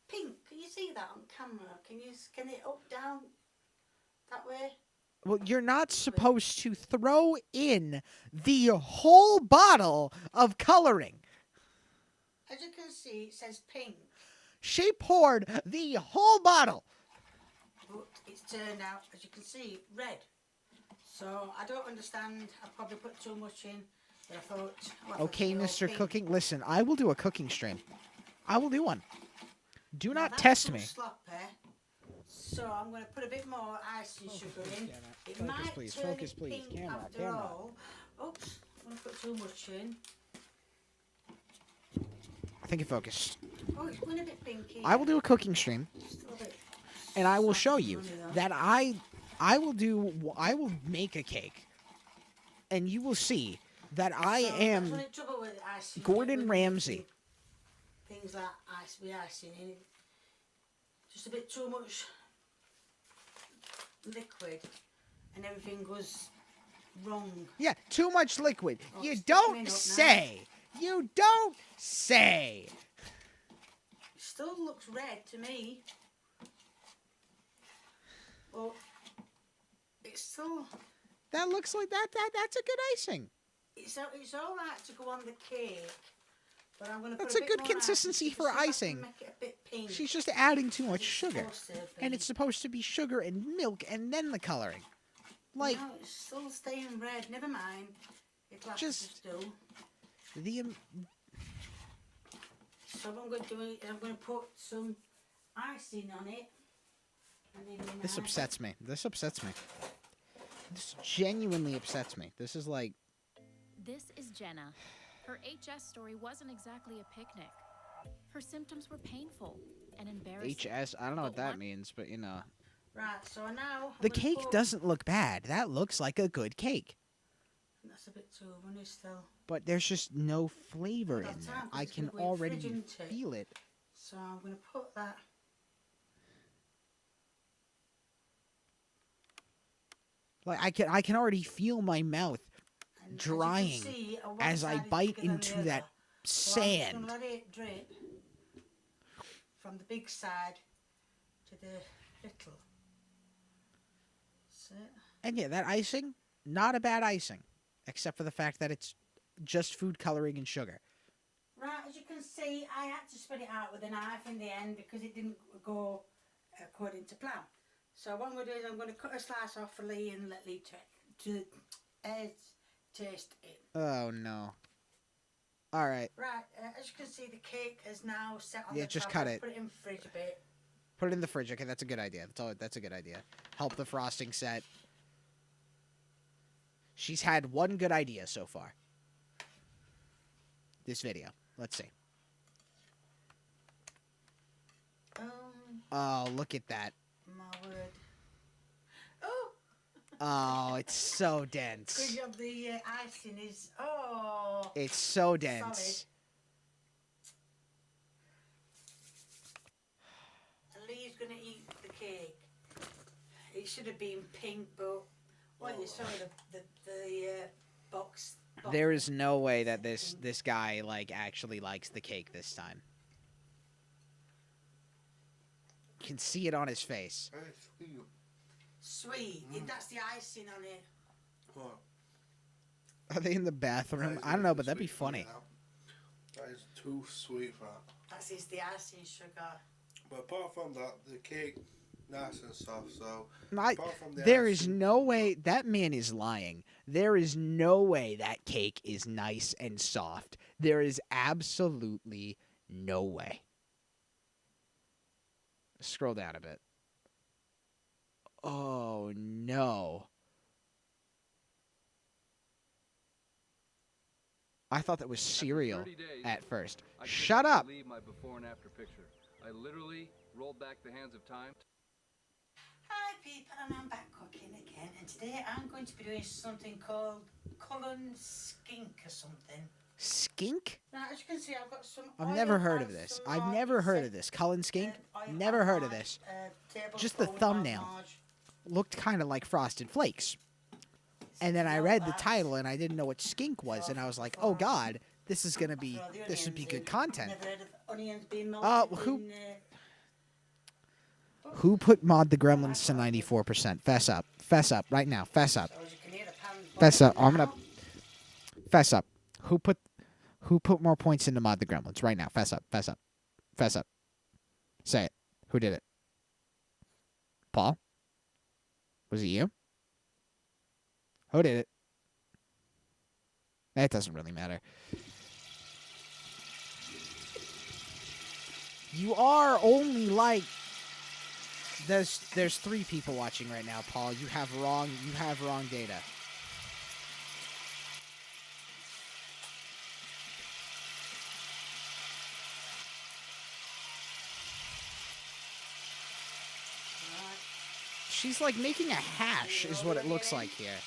Pink. Can you see that on camera? Can it up, down, that way? Well, you're not supposed to throw in the whole bottle of coloring. As you can see, it says pink, She poured the whole bottle. but it's turned out, as you can see, red. So I don't understand. I probably put too much in. But I thought. Well, Okay, it's all Mr. pink. Cooking, listen, I will do a cooking stream. I will do one. Do Now not that's test too me. sloppy. So I'm going to put a bit more icing sugar in. It Focus, might please. turn Focus, it please. pink Camera, after camera. all. Oops, I'm going to put too much in. I think it focused. Oh, it's going a bit pinky. I will do a cooking stream, Still a bit and I will soft show and you runny though. that I will make a cake, and you will see that I So that's am only trouble with icing, Gordon with Ramsay. Things like ice with icing in it. Just a bit too much liquid, and everything goes wrong. Yeah, too much liquid. Oh, You it's thickening don't up now. say. You don't say. It still looks red to me. Well, it's still. That looks like that's a good icing. It's all right to go on the cake, but I'm going to. That's put a bit good more icing consistency to for see if I can icing. Make it a bit pink. She's just adding too much It's sugar. supposed to And be. it's supposed to be sugar and milk and then the coloring. Like, No, it's still staying red. Never mind. It'll have to Just- just do. the So what I'm going to do is I'm going to put some icing on it. And then this upsets me. This upsets me. This genuinely upsets me. This is like This is Jenna. Her HS story wasn't exactly a picnic. Her symptoms were painful and embarrassing. HS. I don't know what that means, but you know. Right, so now... The I'm gonna cake put- doesn't look bad. That looks like a good cake. That's a bit too runny still. But there's just no flavor Got in there. time, 'cause I it's can gonna go in the already fridge, isn't it? feel it. So I'm going to put that... Like I can already feel my mouth and drying as you can see, one as I side is bite bigger than into the that other. So I'm just sand. going to let it drip from the big side to the little. That's it. And yeah, that icing, not a bad icing, except for the fact that it's just food coloring and sugar. Right, as you can see, I had to spread it out with a knife in the end because it didn't go according to plan. So what I'm going to do is I'm going to cut a slice off for Lee and let Lee taste it. Oh no. All right, Right, as you can see, the cake is now set on Yeah, the just top. cut Let's it. Put it in the fridge a bit. put it in the fridge. Okay, that's a good idea. That's a good idea. Help the frosting set. She's had one good idea so far. This video. Let's see. Oh, look at that. My word. Oh, it's so dense. Because of the icing is, oh. It's so dense. Solid. And Lee's going to eat the cake. It should have been pink, but what you saw the box. There is no way that this guy like actually likes the cake this time. You can see it on his face. Sweet. That's the icing on it. What? Are they in the bathroom? I don't know, but that'd be funny. That is too sweet for that. That's the icing sugar. But apart from that, the cake, nice and soft. So Not, apart from the there icing, is no way that man is lying. There is no way that cake is nice and soft. There is absolutely no way. Scroll down a bit. Oh, no. I thought that was cereal 30 days, at first. I could Shut not up. believe my before and after picture. I literally rolled back the hands of time. Hi people, and I'm back cooking again, and today I'm going to be doing something called Cullen Skink or something. Skink? Now, as you can see, I've got some I've oil never heard and of this. some I've margarine never heard set, of this. Cullen Skink? oil Never and heard of marg- this. tablespoon Just the of thumbnail marg- looked kind of like Frosted Flakes. And then I read the title and I didn't know what skink was, and I was like, "Oh God, this is gonna be this would be good content." Never heard of onions being melted Who in, who put Mod the Gremlins to 94%? Fess up, right now. Fess up, so as you can hear the pan fess up. boiling I'm gonna now. fess up. Who put more points into Mod the Gremlins right now? Fess up, fess up, fess up. Say it. Who did it? Paul? Was it you? Who did it? That doesn't really matter. You are only like there's 3 people watching right now, Paul. You have wrong data. She's like making a hash is what it looks like here.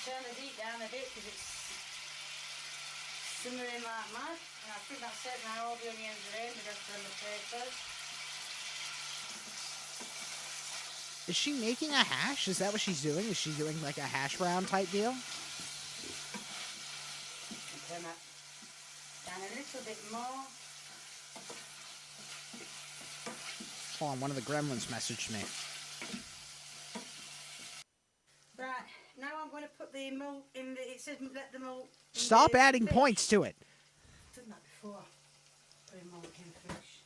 Turn the heat down a bit because it's simmering like mad, and I think that's it now. All the onions are in, the rest of the potatoes. Is she making a hash? Is that what she's doing? Is she doing like a hash brown type deal? And turn that down a little bit more. Hold on, one of the gremlins messaged me. Right, now I'm going to put the milk in the, it says let the milk in Stop the adding fish. points to it. I've done that before. Putting milk in fish.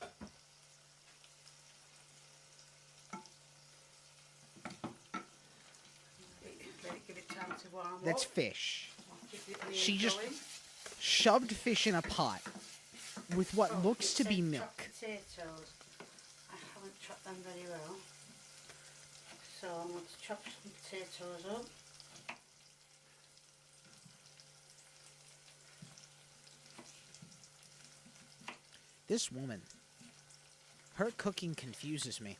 Let it give it time to warm That's up. fish. Keep the onions She just going. shoved fish in a pot with what Oh, looks it to be said milk. chopped potatoes. I haven't chopped them very well. So I'm going to chop some potatoes up. This woman, her cooking confuses me.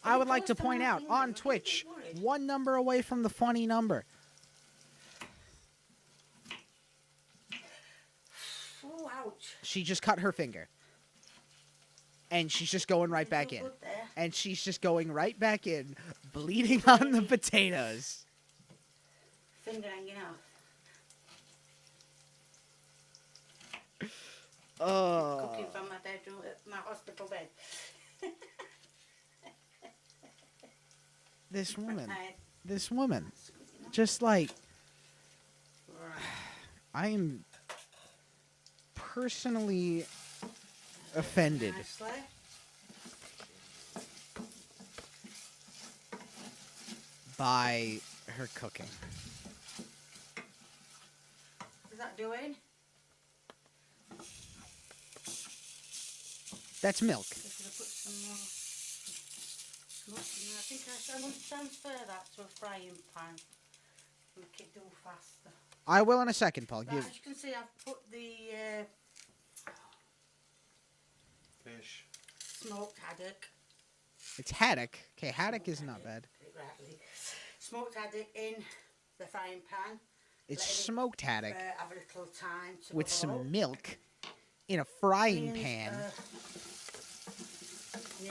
I would like to point out on Twitch, 1 number away from the funny number. Oh, ouch. She just cut her finger. And she's just going right back in. And she's just going right back in, bleeding on the potatoes. Finger hanging off. Oh. Cooking from my bedroom, my hospital bed. This woman, just like, I am personally offended. Nicely. By her cooking. Is that doing? That's milk. Just gonna put some more smoke in there. I think I'm going to transfer that to a frying pan. Make it do faster. I will in a second, Paul. Right, Give. as you can see, I've put the Fish. smoked haddock. It's haddock. Okay, haddock is not bad. Rightly. Smoked haddock in the frying pan. It's Let it, smoked haddock have a little time to with bubble up. some milk in a frying Onions pan. are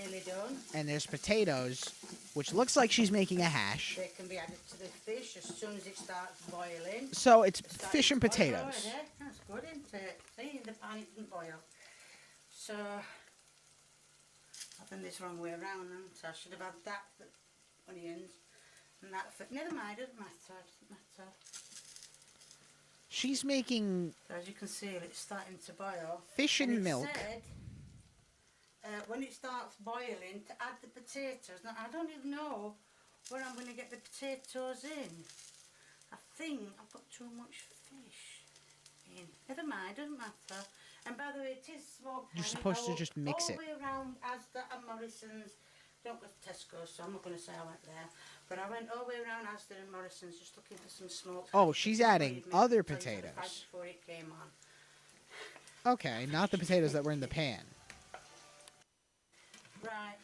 nearly done. And there's potatoes, which looks like she's making a hash. They can be added to the fish as soon as it starts boiling. So it's It's starting fish and to boil potatoes. already. That's good, isn't it? See, the pan it didn't boil. So I've done this wrong way around, and so I should have had that for onions and that for. Never mind, it doesn't matter. It doesn't matter. She's making So as you can see, it's starting to boil. Fish and it milk. Said, when it starts boiling, to add the potatoes. Now I don't even know where I'm going to get the potatoes in. I think I put too much fish in. Never mind, doesn't matter. And by the way, it is small. You're pan. supposed to I just walked mix all it. the way around Asda and Morrison's. Don't go to Tesco, so I'm not going to say I went there. But I went all the way around Asda and Morrison's just looking for some smoked. Oh, fish. she's Somebody adding had made other the potatoes potatoes. right before it came on. Okay, not the potatoes that were in the pan. Right,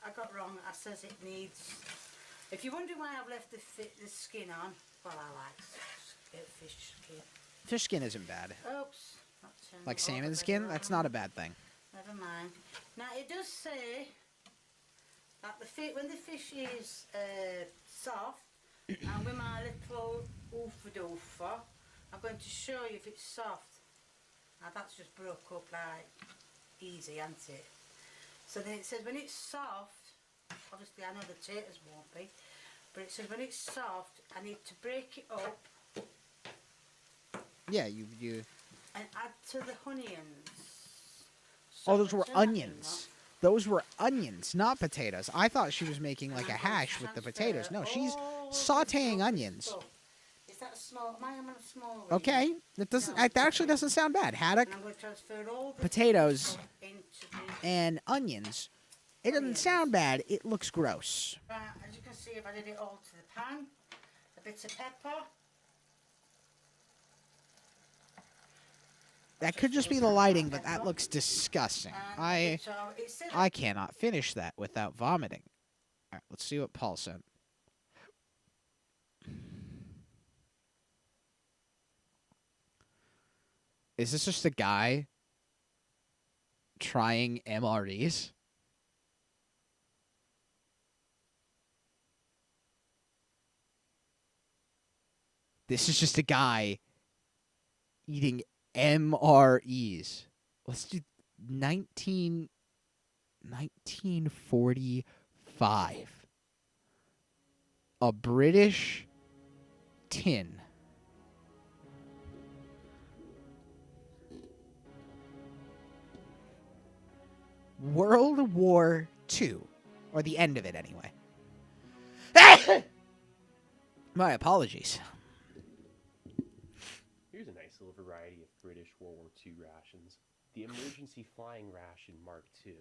I got wrong. I says it needs. If you're wondering why I've left the skin on, well, I like fish skin. Fish skin isn't bad. Oops. Not turned Like over salmon very skin, well. that's not a bad thing. Never mind. Now it does say that when the fish is soft, and with my little oofa doofa, I'm going to show you if it's soft. Now that's just broke up like easy, isn't it? So then it says when it's soft, obviously I know the potatoes won't be, but it says when it's soft, I need to break it up Yeah, you. and add to the onions. Oh, those were So much onions. Those were onions, not potatoes. I thought she was making like a hash with the potatoes. No, she's sautéing onions. Is that a small? Am I on a small read? Okay, that doesn't. That actually doesn't sound bad. Haddock, And I'm going to transfer all the potatoes, into the. and onions. It doesn't sound bad. It looks gross. Right, as you can see, I've added it all to the pan. A bit of pepper. That could just be the lighting, but that looks disgusting. I It's cannot finish that without vomiting. All right, let's see what Paul sent. Is this just a guy trying MREs? This is just a guy eating MREs. Let's do 1945. A British tin. World War II. Or the end of it, anyway. My apologies. Here's a nice little variety of British World War II rations. The Emergency Flying Ration Mark II.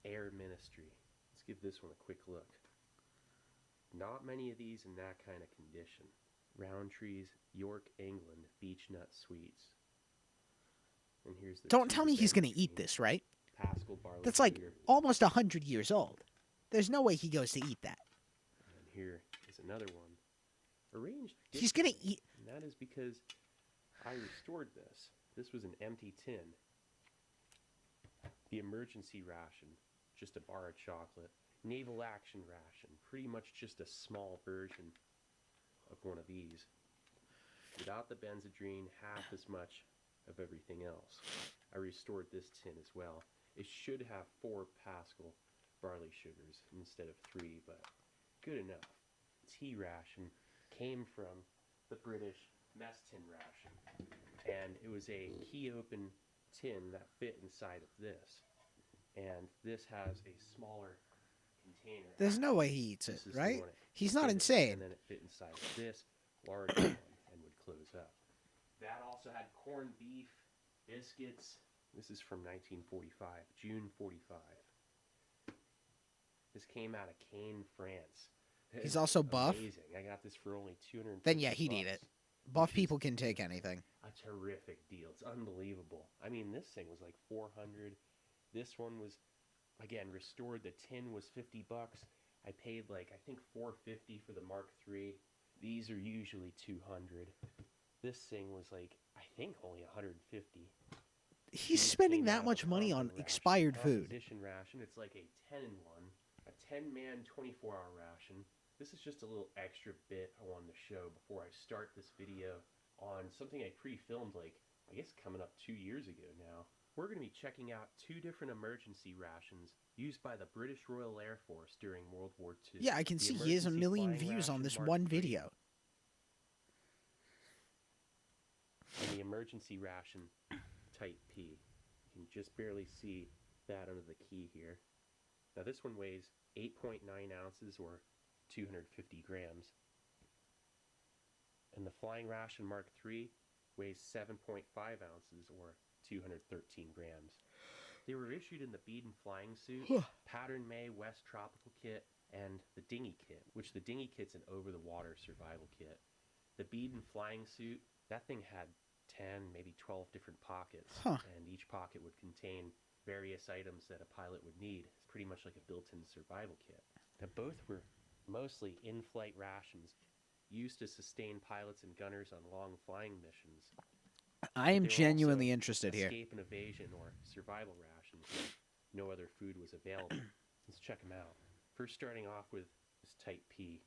Air Ministry. Let's give this one a quick look. Not many of these in that kind of condition. Roundtree's York, England Beech Nut Sweets. And here's the Don't tell me he's going to eat this, right? Pascal barley That's like sugar. almost 100 years old. There's no way he goes to eat that. And here is another one. Arranged. He's going to eat. And that is because I restored this. This was an empty tin. The emergency ration, just a bar of chocolate. Naval action ration, pretty much just a small version of one of these. Without the benzodrine, half as much of everything else. I restored this tin as well. It should have 4 Pascal barley sugars instead of 3, but good enough. Tea ration came from the British mess tin ration, and it was a key open tin that fit inside of this, and this has a smaller container. There's no way he eats it, This is the right? one it He's not fit in, insane. And then it fit inside of this larger one and would close up. That also had corned beef, biscuits. This is from 1945, June 45. This came out of Caen, France. He's also buff? Amazing. I got this for only $250. Then yeah, he'd eat it. Buff people can take anything. A terrific deal. It's unbelievable. I mean, this thing was like 400. This one was, again, restored. The tin was $50. I paid like, I think $450 for the Mark III. These are usually 200. This thing was like, I think only 150. He's spending that much money on expired food. Composition ration. It's like a 10-in-1, a 10-man 24-hour ration. This is just a little extra bit I wanted to show before I start this video on something I pre-filmed like, I guess coming up 2 years ago now. We're going to be checking out 2 different emergency rations used by the British Royal Air Force during World War II. Yeah, I can The see he has a Emergency million Flying views on Ration this Mark one III video. and the emergency ration type P. You can just barely see that under the key here. Now this one weighs 8.9 ounces or 250 grams. And the Flying Ration Mark III weighs 7.5 ounces or 213 grams. They were issued in the Beadon Flying Suit, Pattern May West Tropical Kit, and the Dinghy Kit, which the Dinghy Kit's an over-the-water survival kit. The Beadon Flying Suit, that thing had 10, maybe 12 different pockets, and each pocket would contain various items that a pilot would need. It's pretty much like a built-in survival kit. Now, both were mostly in-flight rations used to sustain pilots and gunners on long flying missions. I am They were genuinely also interested here. escape and evasion or survival rations when no other food was available. Let's check them out. First, starting off with this Type P.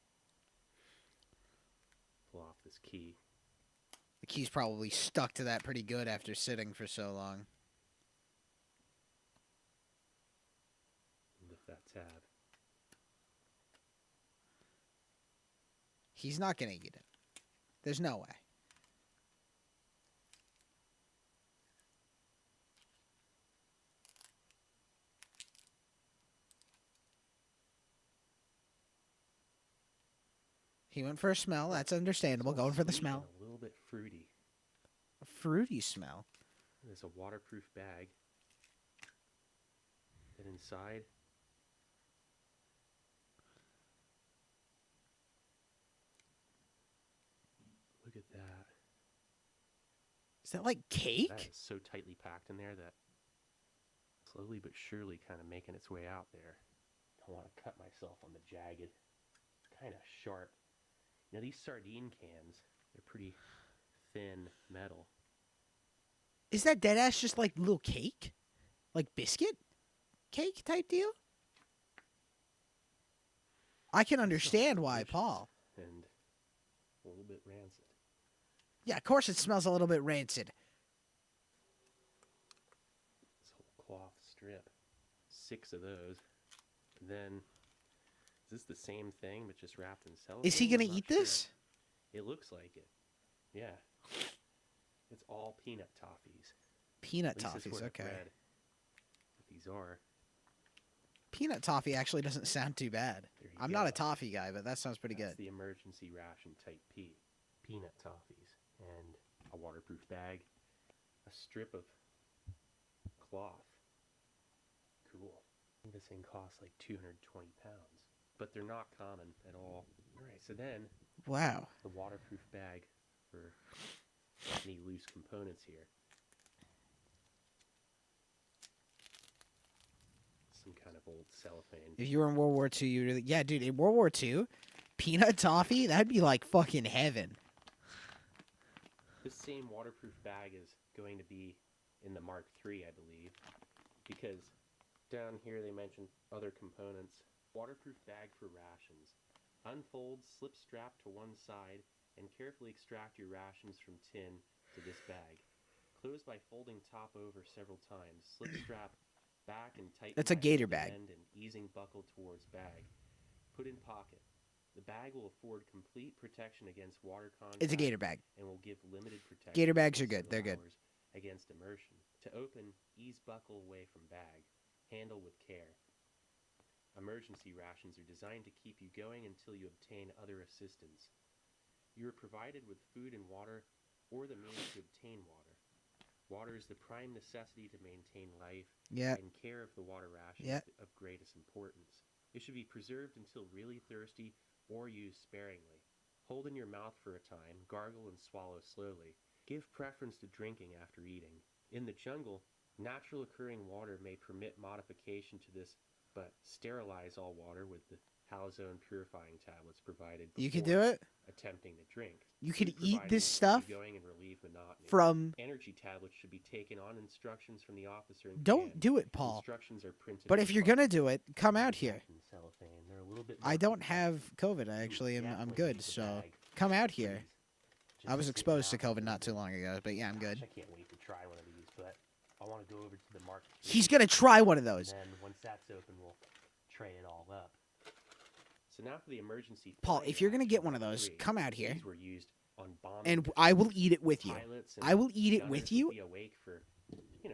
Pull off this key. The key's probably stuck to that pretty good after sitting for so long. Lift that tab. He's not going to eat it. There's no way. He went for a smell. That's understandable. Going for the Sweet and smell. A little bit fruity. A fruity smell. There's a waterproof bag. And inside, look at that. Is that like cake? That is so tightly packed in there that slowly but surely kind of making its way out there. Don't want to cut myself on the jagged. Kind of sharp. Now these sardine cans, they're pretty thin metal. Is that deadass just like little cake? Like biscuit? Cake type deal? I can understand why, Paul. And a little bit rancid. Yeah, of course it smells a little bit rancid. This whole cloth strip. 6 of those. And then, is this the same thing but just wrapped in cellophane? Is he going I'm to not eat sure. this? It looks like it. Yeah. It's all peanut toffees. Peanut At least that's toffees, what I've okay. read what these are. Peanut toffee actually doesn't sound too bad. There you I'm not go. a toffee guy, but that sounds pretty That's good. the emergency ration Type P. Peanut toffees. And a waterproof bag. A strip of cloth. Cool. I think this thing costs like 220 pounds. But they're not common at all. Alright, so then... Wow. The waterproof bag for any loose components here. Some kind of old cellophane. If you were in World War II, you really... Yeah, dude, in World War II, peanut toffee, that'd be like fucking heaven. This same waterproof bag is going to be in the Mark III, I believe, because down here they mentioned other components. Waterproof bag for rations. Unfold, slip strap to one side, and carefully extract your rations from tin to this bag. Close by folding top over several times. Slip strap back and tighten. That's a by gator holding bag. end and easing buckle towards bag. Put in pocket. The bag will afford complete protection against water contact. It's a gator bag. And will give limited protection. Gator bags for are good. several They're good. hours against immersion. To open, ease buckle away from bag. Handle with care. Emergency rations are designed to keep you going until you obtain other assistance. You are provided with food and water, or the means to obtain water. Water is the prime necessity to maintain life, Yeah. and care of the water ration Yeah. is of greatest importance. It should be preserved until really thirsty or used sparingly. Hold in your mouth for a time, gargle and swallow slowly. Give preference to drinking after eating. In the jungle, natural occurring water may permit modification to this, but sterilize all water with the halazone purifying tablets provided. You could before do it? Attempting to drink. You could Food eat provided this to keep stuff you going and relieve monotony. from- Energy tablets should be taken on instructions from the officer. In Don't command. do it, Paul. Instructions are printed. But in if you're buttons going to do it, come out here. and cellophane. They're a little bit I more don't have COVID. I actually am. I'm good. So come out here. I was exposed to COVID not too long ago, but yeah, I'm good. I can't wait to try one of these, but I want to go over to the market. He's gonna try one of those. And then once that's open, we'll tray it all up. So now for the emergency. Paul, flying if you're gonna rations get one of those, three. come out here. These were used on bombing And I will eat it with you. pilots and I will eat it gunners with would you be awake for,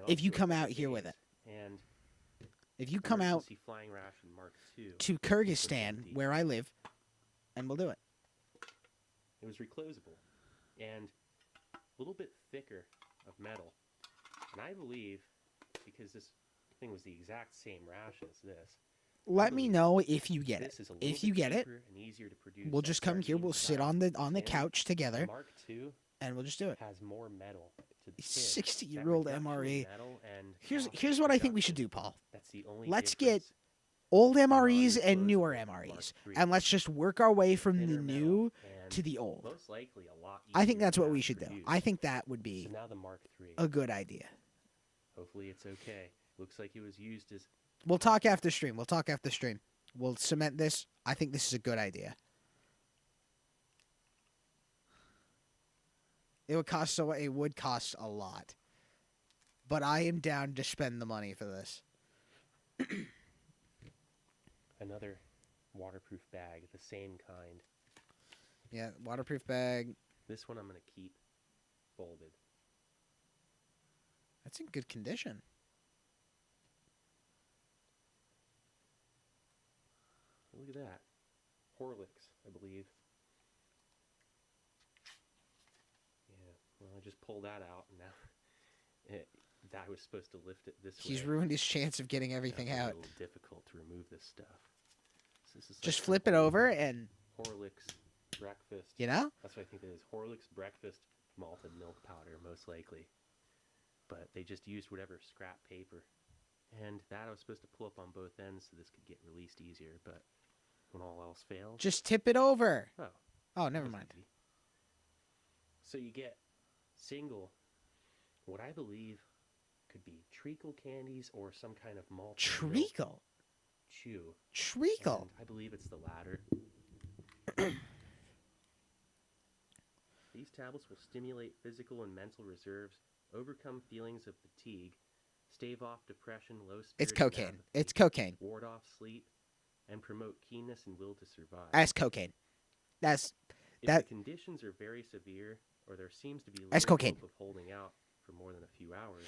if you up to come a out few here with days. it. And If you come out emergency flying ration Mark II to for Kyrgyzstan, safety. where I live, and we'll do it. It was reclosable. and a little bit thicker of metal. And I believe, because this thing was the exact same rash as this, Let me know if you get it. this is a little If you bit get it, cheaper and easier to produce. we'll than just come here. We'll sit sardine on the tin. couch together, The Mark II and we'll just do it. has more metal to the tip. 60-year-old That reduction in MRE. metal and Here's cost what I think we should reduction, do, Paul. That's the only Let's difference. get old MREs and newer MREs, and let's just work our way from the new to the old. Most likely a lot I think easier that's to what we mass should do. produce. I think that would be So now the Mark III. a good idea. Hopefully it's okay. Looks like it was used as We'll talk after stream. We'll cement this. I think this is a good idea. It would cost a lot. But I am down to spend the money for this. another waterproof bag, the same kind. Yeah, waterproof bag. This one I'm going to keep folded. That's in good condition. Look at that. Horlicks, I believe. Yeah, well, I just pulled that out, and now I was supposed to lift it this way. He's ruined his chance of getting everything That's out. a little difficult to remove this stuff. So this is Just like flip it over and... Horlicks breakfast. You know? That's what I think it is. Horlicks breakfast malted milk powder, most likely. But they just used whatever scrap paper. And that I was supposed to pull up on both ends so this could get released easier, but when all else fails... Just tip it over. Oh. Oh, never mind. Easy. So you get single, what I believe could be treacle candies or some kind of malt. Treacle? Chew. Treacle? And I believe it's the latter. These tablets will stimulate physical and mental reserves, overcome feelings of fatigue, stave off depression, low spirits. It's and cocaine. apathy, It's cocaine. Ward off sleep, and promote keenness and will to survive. That's cocaine. That's... If that. the conditions are very severe, or there seems to be That's little cocaine. hope of holding out for more than a few hours,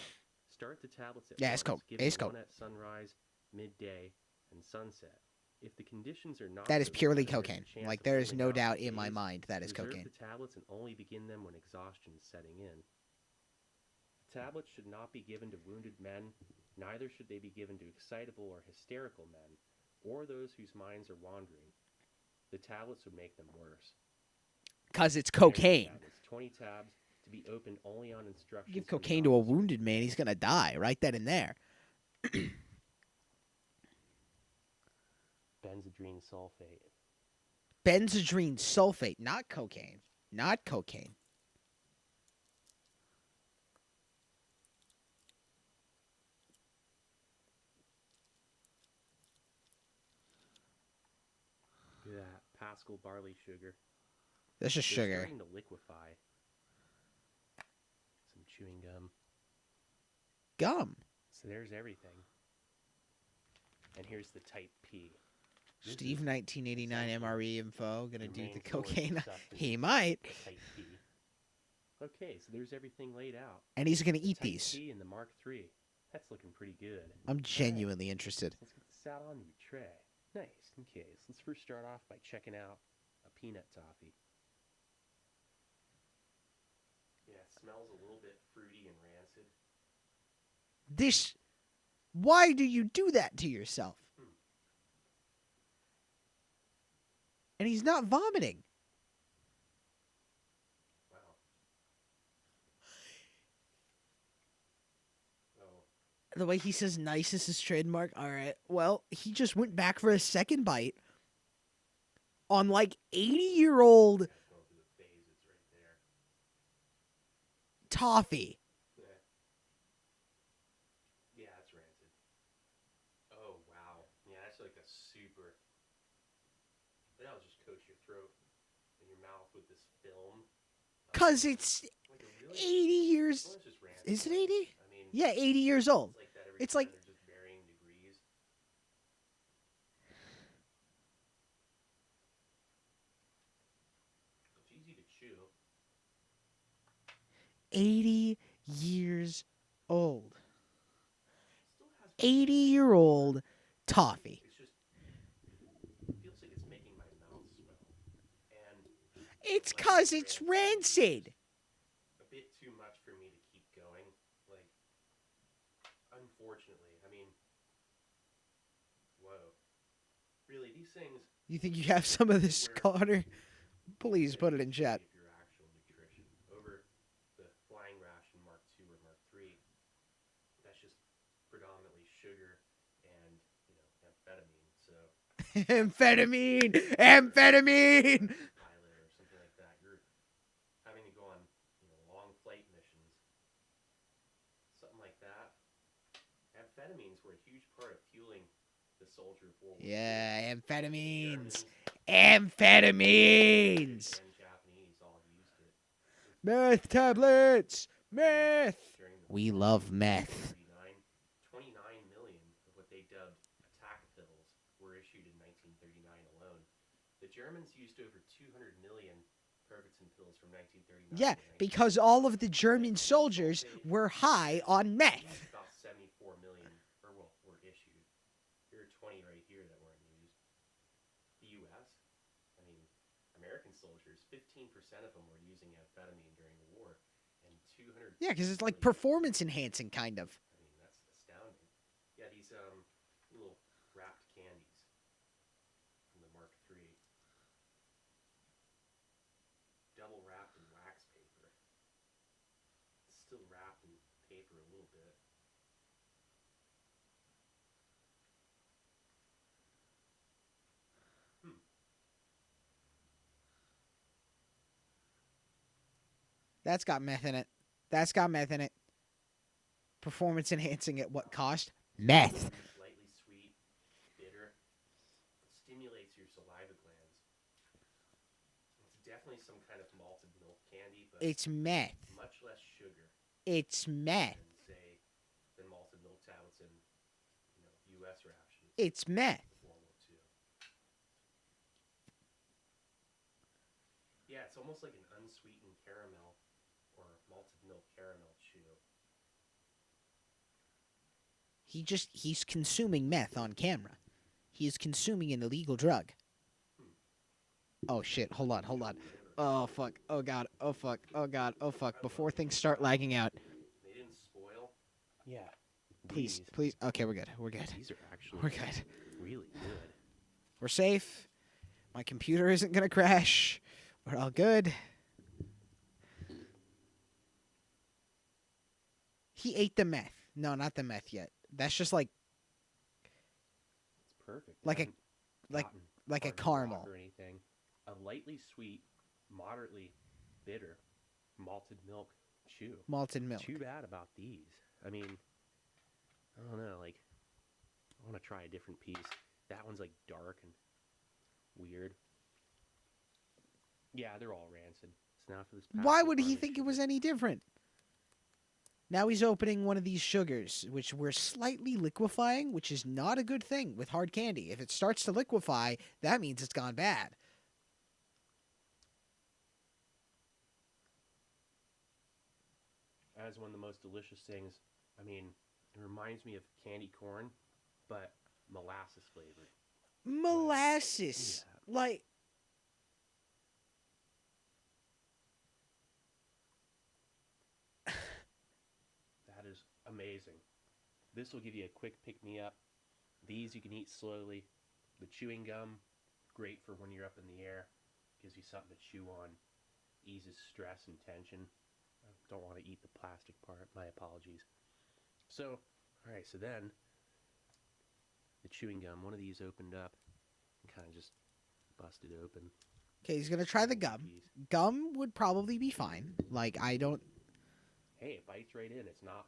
start the tablets at Yeah, once, it's coke. giving It's coke. one at sunrise, midday, and sunset. If the conditions are not That is so purely bad, there's a cocaine. chance Like, of there is holding no out for doubt in my days. mind that is Reserve cocaine. the tablets and only begin them when exhaustion is setting in. Tablets should not be given to wounded men, neither should they be given to excitable or hysterical men, or those whose minds are wandering. The tablets would make them worse. Because it's Memory cocaine. tablets, 20 tabs to be opened only on instructions. Give from the cocaine to a officer. wounded man, he's going to die right then and there. Benzodrine sulfate. Benzodrine sulfate, not cocaine. Not cocaine. Look at that. Pascal barley sugar. That's just They're sugar. starting to liquefy. Some chewing gum. Gum. So there's everything. And here's the type P. This Steve, is 1989 MRE info, gonna your do main the storage cocaine. stuff is He might. the type P. Okay, so there's everything laid out. And he's gonna The eat type these. P and the Mark III. That's looking pretty good. I'm genuinely interested. Let's get this out on your tray. Nice. Okay, so let's first start off by checking out a peanut toffee. Yeah, it smells a little bit fruity and rancid. This. Why do you do that to yourself? And he's not vomiting. Wow. Oh, The way he says nice is his trademark. All right. Well, he just went back for a second bite on like 80-year-old going through the phases right there. toffee. Yeah, that's rancid. Oh, wow. Yeah, that's like a super... That'll just coat your throat and your mouth with this film. 'Cause it's Like a really... 80 years. Well, it's just rancid. Is it 80? I mean, Yeah, 80 years old. it's like that every It's time. like They're just varying degrees. It's easy to chew. 80 years old. 80-year-old toffee. It's just... It feels like it's making my mouth swell. And... It's 'cause it's rancid. things. You think you have some of this, Connor? Please put it in chat. Your actual nutrition over the flying ration Mark II or Mark III. That's just predominantly sugar and amphetamine. So Amphetamine! Amphetamine! pilot or something like that, you're having to go on long flight missions, something like that. Amphetamines were a huge part of fueling the soldier of World War II. Yeah, amphetamines. Amphetamines! And Japanese all used it. Meth tablets! Meth! We love meth. 29 million of what they dubbed attack pills were issued in 1939 alone. The Germans used over 200 million Pervitin pills from 1939. Yeah, because all of the German soldiers were high on meth. About 74 million, were issued. Here are 20 right here that weren't used. The U.S., American soldiers, 15% of them were using amphetamine during the war, and 200. Yeah, because it's like performance enhancing, kind of. That's astounding. Yeah, these little wrapped candies from the Mark III, double wrapped in wax paper. It's still wrapped in paper a little bit. That's got meth in it. That's got meth in it. Performance enhancing at what cost? Meth. Lightly sweet, bitter. It stimulates your saliva glands. It's definitely some kind of malted milk candy, but It's meth. much less sugar It's meth. than malted milk tablets in U.S. rations. It's meth. World War II. Yeah, it's almost like an unsweetened caramel or malted milk caramel chew. He's consuming meth on camera. He is consuming an illegal drug. Oh shit, hold on. Oh fuck, oh god, oh fuck, oh god, oh fuck. Before things start lagging out. They didn't spoil. Yeah. Please, please. Okay, we're good. We're good. These are actually We're good. really good. We're safe. My computer isn't gonna crash. We're all good. He ate the meth. No, not the meth yet. That's just like It's perfect. Like a- It hasn't like a gotten caramel. rock or anything. A lightly sweet, moderately bitter malted milk chew. Malted milk. Too bad about these. I don't know. I want to try a different piece. That one's like dark and weird. Yeah, they're all rancid. So now for this. Why plastic would he varnish think it was any different? Now he's opening one of these sugars, which we're slightly liquefying, which is not a good thing with hard candy. If it starts to liquefy, that means it's gone bad. That is one of the most delicious things. It reminds me of candy corn, but molasses flavored. Molasses. Like, That is amazing. This will give you a quick pick-me-up. These you can eat slowly. The chewing gum, great for when you're up in the air. Gives you something to chew on. Eases stress and tension. I don't want to eat the plastic part. My apologies. So, alright, so then the chewing gum, one of these opened up and kind of just busted open. okay, he's going to try the gum. Gum would probably be fine. Like, I don't... Hey, it bites right in. It's not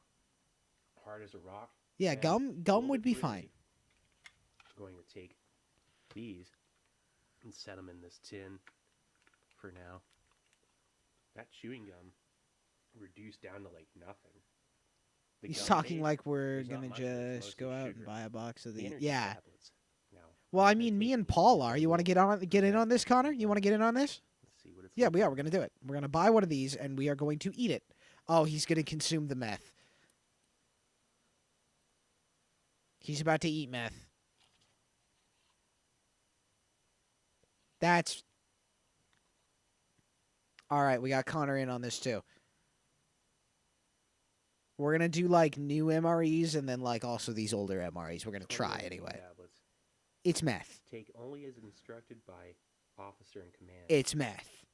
hard as a rock. Yeah, And gum would be fine. I'm going to take these and set them in this tin for now. That chewing gum reduced down to like nothing. The He's gum talking base, like we're there's not going to much of it, it's just go mostly out and sugar. buy a box of The the... energy Yeah. tablets. Now, Well, I mean, me and Paul are. You want to get in on this, Connor? You want to get in on this? let's see what it's Yeah, like. we are. We're going to do it. We're going to buy one of these, and we are going to eat it. Oh, he's going to consume the meth. He's about to eat meth. That's... All right, we got Connor in on this, too. We're going to do, like, new MREs and then, like, also these older MREs. We're going to try, anyway. Tablets. It's meth. Take only as instructed by officer in command. It's meth.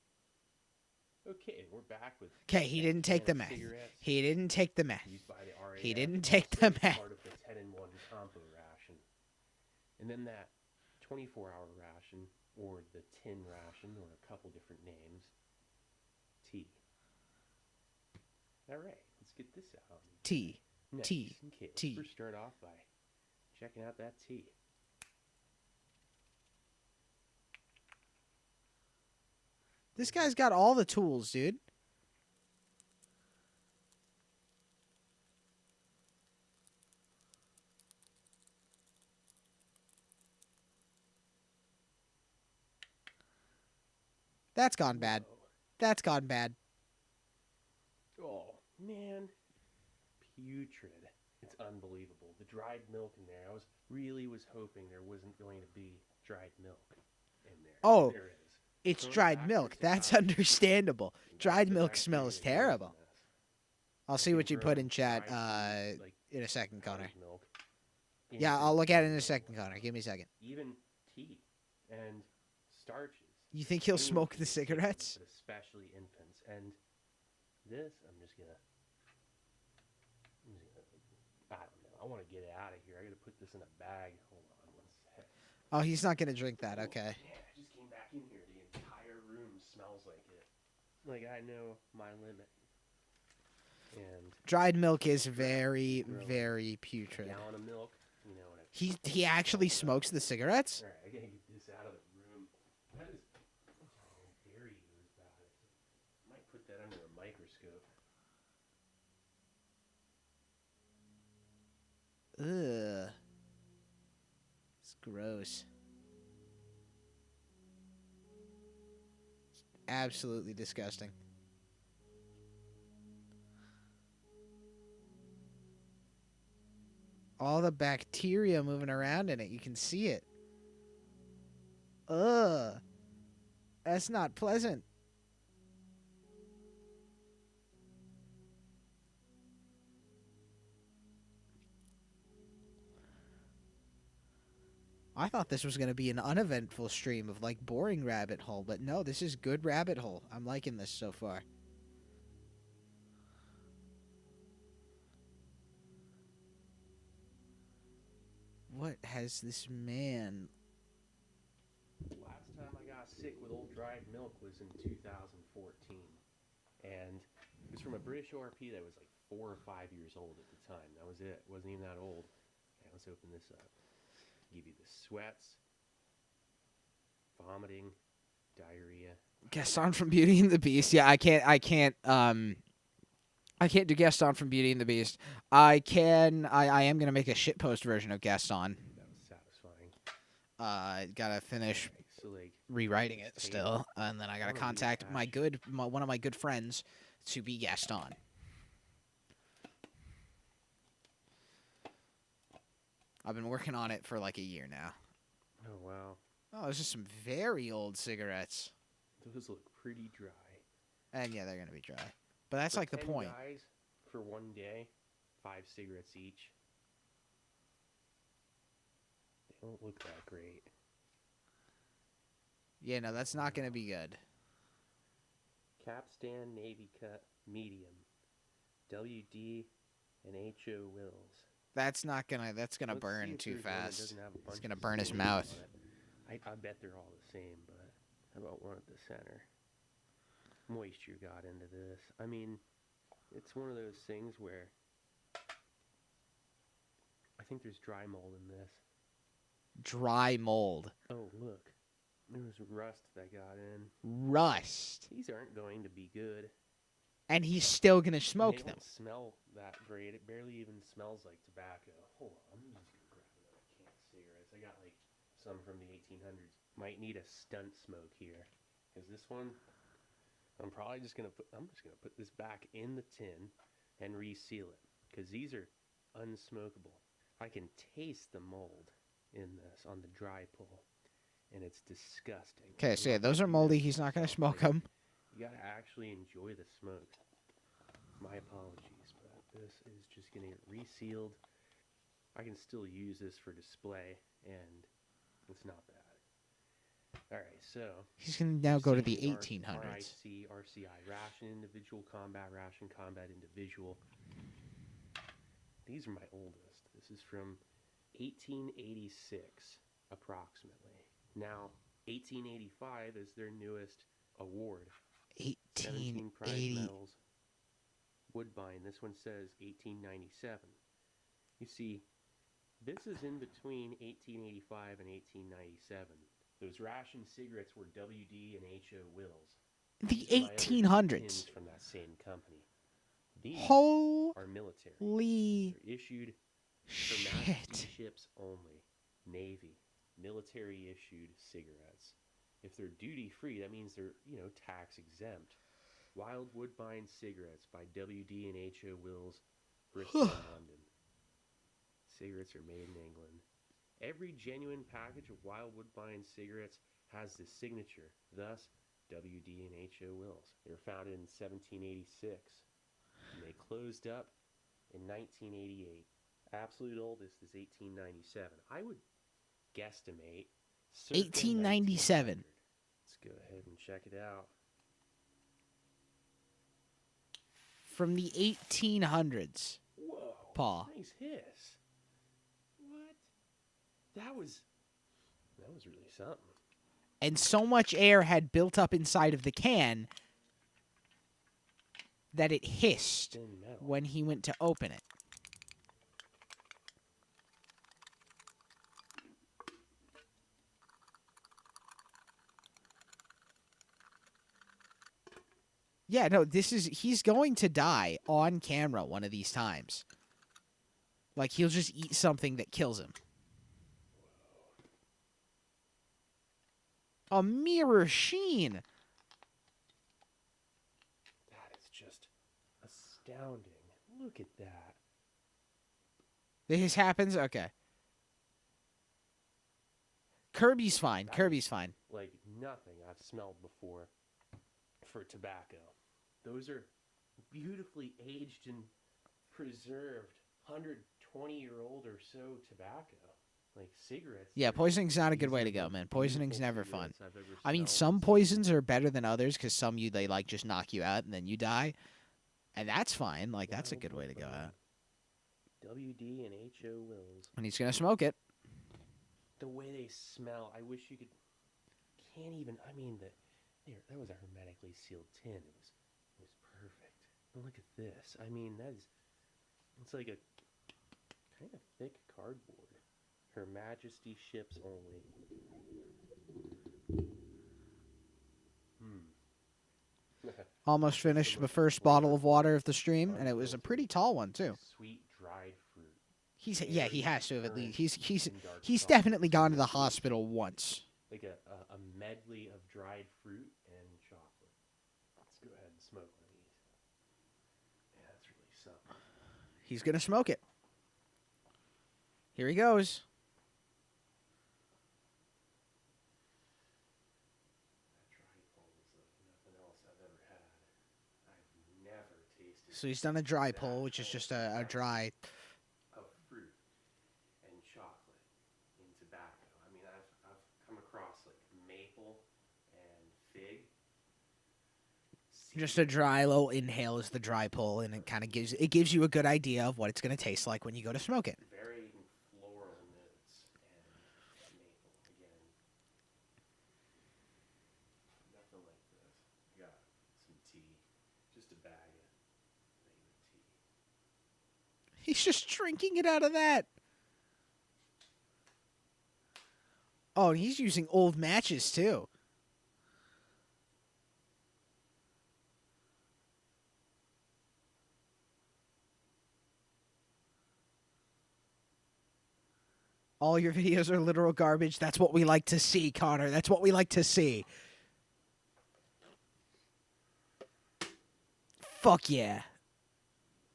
Okay, we're back with. Okay, he didn't take the meth. Cigarettes He didn't take the meth. used by the RAF, He didn't take the also meth. Part of the 10-in-1 combo ration, and then that 24-hour ration, or the tin ration, or a couple different names. Tea. All right, let's get this out. Tea. Next, Tea. okay, let's Tea. first start off by checking out that tea. This guy's got all the tools, dude. That's gone bad. That's gone bad. Oh, man. Putrid. It's unbelievable. The dried milk in there. I was hoping there wasn't going to be dried milk in there. Oh, There is. it's Going dried backwards milk. and That's backwards. understandable. Dried the milk bacteria smells that goes in terrible. this. I'll see can what you put grow in chat dried food, like in a second, Connor. powdered milk, Yeah, into I'll look at it in a second, Connor. Give me a second. even tea and starches. You think he'll Anything smoke the to keep them, cigarettes? but especially infants. And this, I'm just gonna. I don't know. I want to get it out of here. I gotta put this in a bag. Hold on one sec. Oh, he's not gonna drink that. Okay. Yeah, I just came back in here. The entire room smells like it. Like I know my limit. And Dried milk is very, very putrid. gallon of milk, you know. And He actually smokes the cigarettes? all right, I gotta get this out of the room. That is very ooze about it. Might put that under a microscope. Ugh. It's gross. It's absolutely disgusting. All the bacteria moving around in it. You can see it. Ugh. That's not pleasant. I thought this was going to be an uneventful stream of like boring rabbit hole, but no, this is good rabbit hole. I'm liking this so far. What has this man... Last time I got sick with old dried milk was in 2014. And it was from a British ORP that was like 4 or 5 years old at the time. That was it. It wasn't even that old. Okay, let's open this up. Give you the sweats, vomiting, diarrhea. Gaston from Beauty and the Beast. Yeah, I can't do Gaston from Beauty and the Beast. I am gonna make a shitpost version of Gaston. That was satisfying. Gotta finish So like rewriting it let's take still, and then I gotta one of these contact batch. one of my good friends to be Gaston. I've been working on it for like a year now. Oh wow. Oh, those are some very old cigarettes. Those look pretty dry. And yeah, they're gonna be dry. But that's For like the 10 point. guys for one day, 5 cigarettes each. They don't look that great. Yeah, no, that's not gonna be good. Capstan Navy Cut Medium. WD and HO Wills. That's gonna Let's see burn if too there's one that fast. doesn't have a It's bunch gonna of burn his sodium mouth. on it. I bet they're all the same, but how about one at the center? Moisture got into this. I mean, it's one of those things where I think there's dry mold in this. Dry mold. Oh, look. There was rust that got in. Rust. These aren't going to be good. And he's still gonna And smoke they them. don't smell that great. It barely even smells like tobacco. Hold on, I'm just gonna grab another can of cigarettes. I got like some from the 1800s. Might need a stunt smoke here, because this one, I'm probably just gonna put. I'm just gonna put this back in the tin and reseal it, because these are unsmokable. I can taste the mold in this on the dry pull, and it's disgusting. Okay, so yeah, those are moldy. He's not gonna smoke them. You gotta actually enjoy the smoke. My apologies, but this is just gonna get resealed. I can still use this for display, and It's not bad. All right, so He's gonna now go to the These are 1800s. RIC, RCI, ration, individual, combat, ration, combat, individual. These are my oldest. This is from 1886, approximately. Now, 1885 is their newest award. 17 prize 1880. medals. Woodbine. This one says 1897. You see, this is in between 1885 and 1897. Those ration cigarettes were WD and H.O. Wills. The These are my other 1800s. pins from that same company. These are military. Holy They're issued for majesty ships only. Navy, military issued cigarettes. If they're duty free, that means they're, tax exempt. Wild Woodbine cigarettes by WD and H.O. Wills, Bristol, and London. Cigarettes are made in England. Every genuine package of Wild Woodbine cigarettes has this signature, thus WD and H.O. Wills. They were founded in 1786, and they closed up in 1988. Absolute oldest is 1897. I would guesstimate circa 1897. Let's go ahead and check it out. From the 1800s. Whoa. Paul. Nice hiss. What? That was really something. And so much air had built up inside of the can that it hissed Thin metal. when he went to open it. Yeah, no, he's going to die on camera one of these times. Like, he'll just eat something that kills him. A mirror sheen. That is just astounding. Look at that. This happens? Okay. Kirby's fine. Kirby's fine. Like nothing I've smelled before for tobacco. Those are beautifully aged and preserved 120-year-old or so tobacco. Like cigarettes. Yeah, they're poisoning's not a good way to easily go, the man. Poisoning's beautiful never fun. cigarettes I've ever I mean, smelled. some poisons are better than others because some they like just knock you out and then you die. And that's fine. Like, that's a good way to go out. WD and H.O. Wills. And he's going to smoke it. The way they smell, I wish you could. Can't even. I mean, that was a hermetically sealed tin. It was perfect. And look at this. I mean, it's like a kind of thick cardboard. Her Majesty ships only. Almost finished the first bottle of water of the stream, and it was a pretty tall one, too. Sweet dried fruit. He has to have at least. He's definitely gone to the hospital once. Like a medley of dried fruit and chocolate. Let's go ahead and smoke one of these. Yeah, that's really something. He's going to smoke it. Here he goes. So he's done a dry pull, which is just a dry. Of fruit and chocolate in tobacco. I mean, I've come across like maple and fig. Just a dry little inhale is the dry pull, and it kind of gives you a good idea of what it's going to taste like when you go to smoke it. Very floral notes and maple again. Nothing like this. I got some tea, just a bag of tea. He's just drinking it out of that. Oh, and he's using old matches too. All your videos are literal garbage. That's what we like to see, Connor. That's what we like to see. Fuck yeah.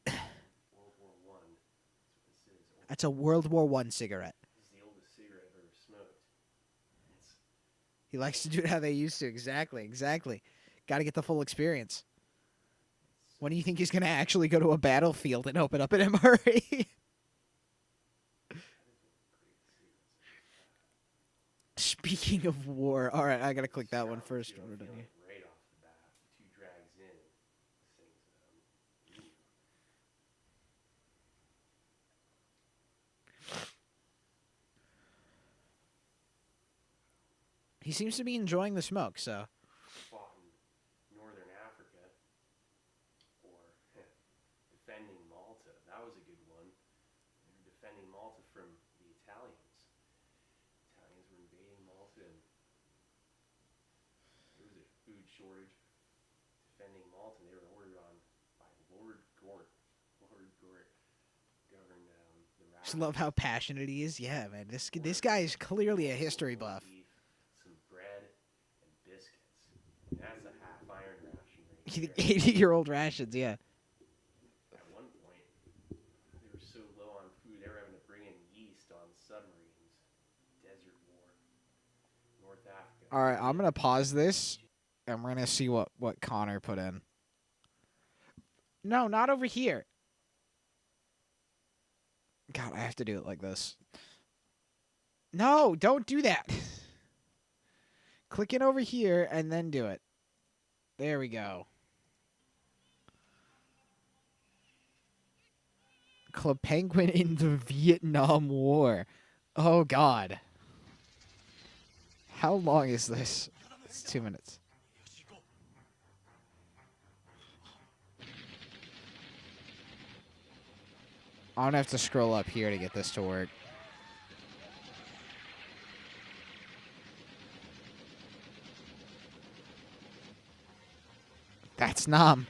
World War I. That's what this is. That's a World War I cigarette. This is the oldest cigarette I've ever smoked. He likes to do it how they used to. Exactly. Got to get the full experience. When do you think he's going to actually go to a battlefield and open up an MRE? Speaking of war, all right, I gotta click that one first. Right off the bat, 2 drags in. This thing's He seems to be enjoying the smoke, so. fought in Northern Africa, or defending Malta. That was a good one. They were defending Malta from the Italians. Italians were invading Malta, and there was a food shortage. Defending Malta, they were ordered on by Lord Gort. Lord Gort governed the Just love how passionate he is. Yeah, man, this guy is clearly a history buff. some bread and biscuits. And that's a half iron ration right there. 80-year-old rations, yeah. At one point, they were so low on food, they were having to bring in yeast on submarines. Desert war. North Africa. All right, I'm gonna pause this, and we're gonna see what Connor put in. No, not over here. God, I have to do it like this. No, don't do that. Click it over here and then do it. There we go. Club Penguin in the Vietnam War. Oh, God. How long is this? It's 2 minutes. I'm gonna have to scroll up here to get this to work. That's Nam.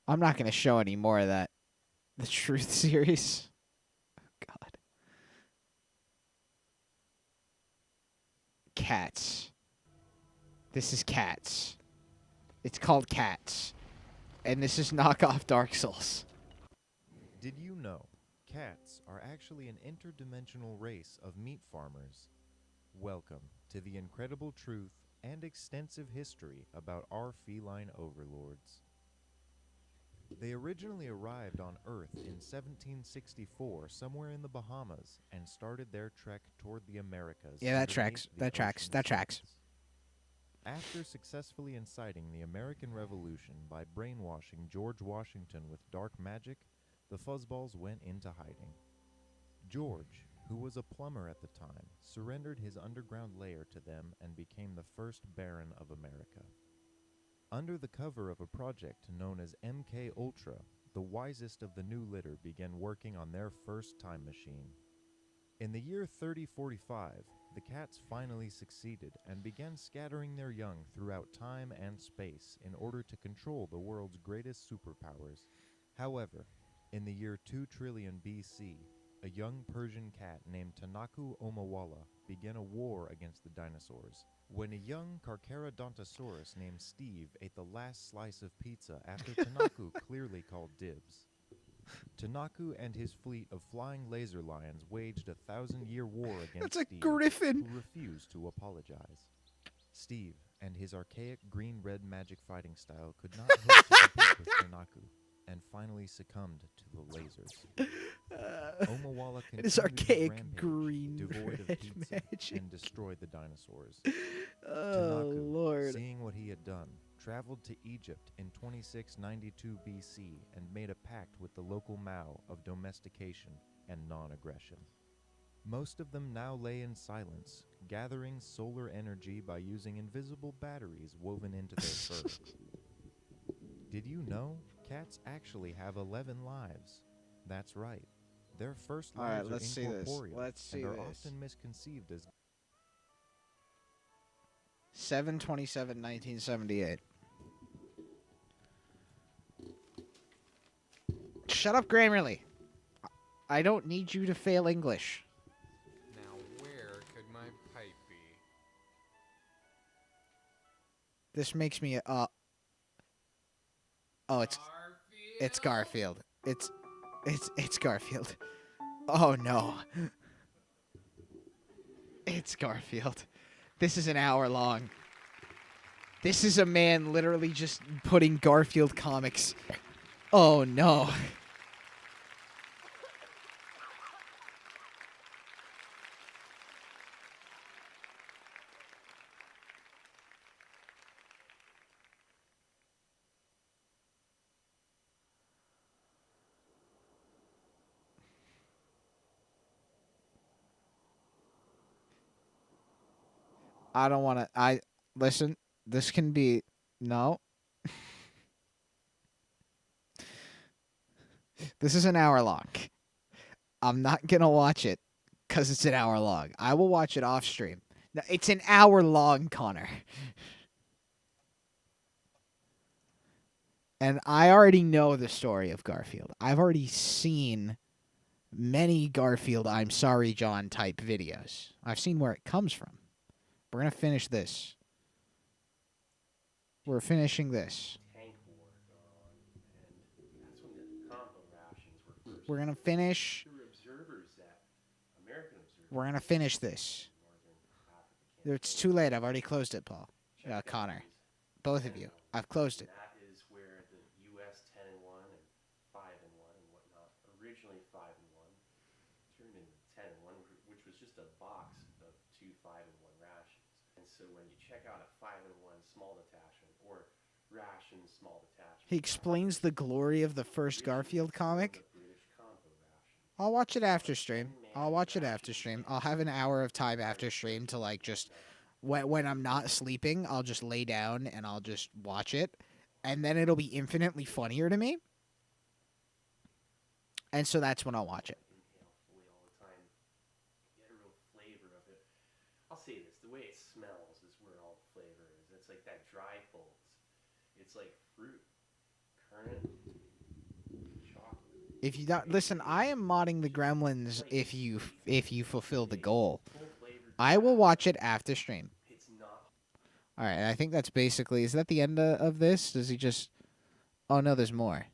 I'm not gonna show any more of that. The Truth series. Oh, God. Cats. This is Cats. It's called Cats. And this is knockoff Dark Souls. Did you know cats are actually an interdimensional race of meat farmers? Welcome to the incredible truth and extensive history about our feline overlords. They originally arrived on Earth in 1764 somewhere in the Bahamas and started their trek toward the Americas. Yeah, that tracks. underneath the That tracks. ocean's That tracks. surface. After successfully inciting the American Revolution by brainwashing George Washington with dark magic, the Fuzzballs went into hiding. George, who was a plumber at the time, surrendered his underground lair to them and became the first Baron of America. Under the cover of a project known as MK Ultra, the wisest of the new litter began working on their first time machine. In the year 3045, the cats finally succeeded and began scattering their young throughout time and space in order to control the world's greatest superpowers. However, in the year 2 trillion BC, a young Persian cat named Tanaku Omawala began a war against the dinosaurs. When a young Carcharodontosaurus named Steve ate the last slice of pizza after Tanaku clearly called dibs. Tanaku and his fleet of flying laser lions waged a 1,000-year war against That's a Steve, griffin. who refused to apologize. Steve and his archaic green-red magic fighting style could not hope to compete with Tanaku, and finally succumbed to the lasers. Omawala It is continued his archaic rampage, green devoid of red pizza, magic. and destroyed the dinosaurs. Oh, Tanaku, Lord. seeing what he had done, traveled to Egypt in 2692 BC and made a pact with the local Mao of domestication and non-aggression. Most of them now lay in silence, gathering solar energy by using invisible batteries woven into their fur. Did you know cats actually have 11 lives? That's right. Their first All right, lives let's are see this. incorporeal Let's see and are this. often misconceived as 7/27/1978. Shut up, Grammarly. I don't need you to fail English. Now, where could my pipe be? This makes me oh, it's Garfield. It's Garfield. Oh no. It's Garfield. This is an hour long. This is a man literally just putting Garfield comics. Oh no. I don't want to. Listen. This can be no. This is an hour long. I'm not gonna watch it because it's an hour long. I will watch it off stream. No, it's an hour long, Connor. And I already know the story of Garfield. I've already seen many Garfield I'm sorry John type videos. I've seen where it comes from. We're going to finish this. We're finishing this. Tank war going on, and that's when the combo rations were first. We're going to finish. There were observers that American observers. We're going to finish this. It's too late. I've already closed it, Paul. Connor. Both of you. I've closed it. That is where the U.S. 10-1 and 5-1 and whatnot. Originally 5-1 turned into 10-1, which was just a box of 2 5-1 rations. And so when you check out a 5-1 small detachment or ration small detachment, He explains the glory of the first Garfield comic. I'll watch it after stream. I'll have an hour of time after stream to like just when I'm not sleeping, I'll just lay down and I'll just watch it, and then it'll be infinitely funnier to me. And so that's when I'll watch it. inhale fully all the time. Get a real flavor of it. I'll say this: the way it smells is where all the flavor is. It's like that dry folds. It's like fruit, currant, chocolate. If you don't listen, I am modding the Gremlins. If you fulfill the goal, I will watch it after stream. It's not. All right, I think that's basically. Is that the end of this? Does he just? Oh no, there's more.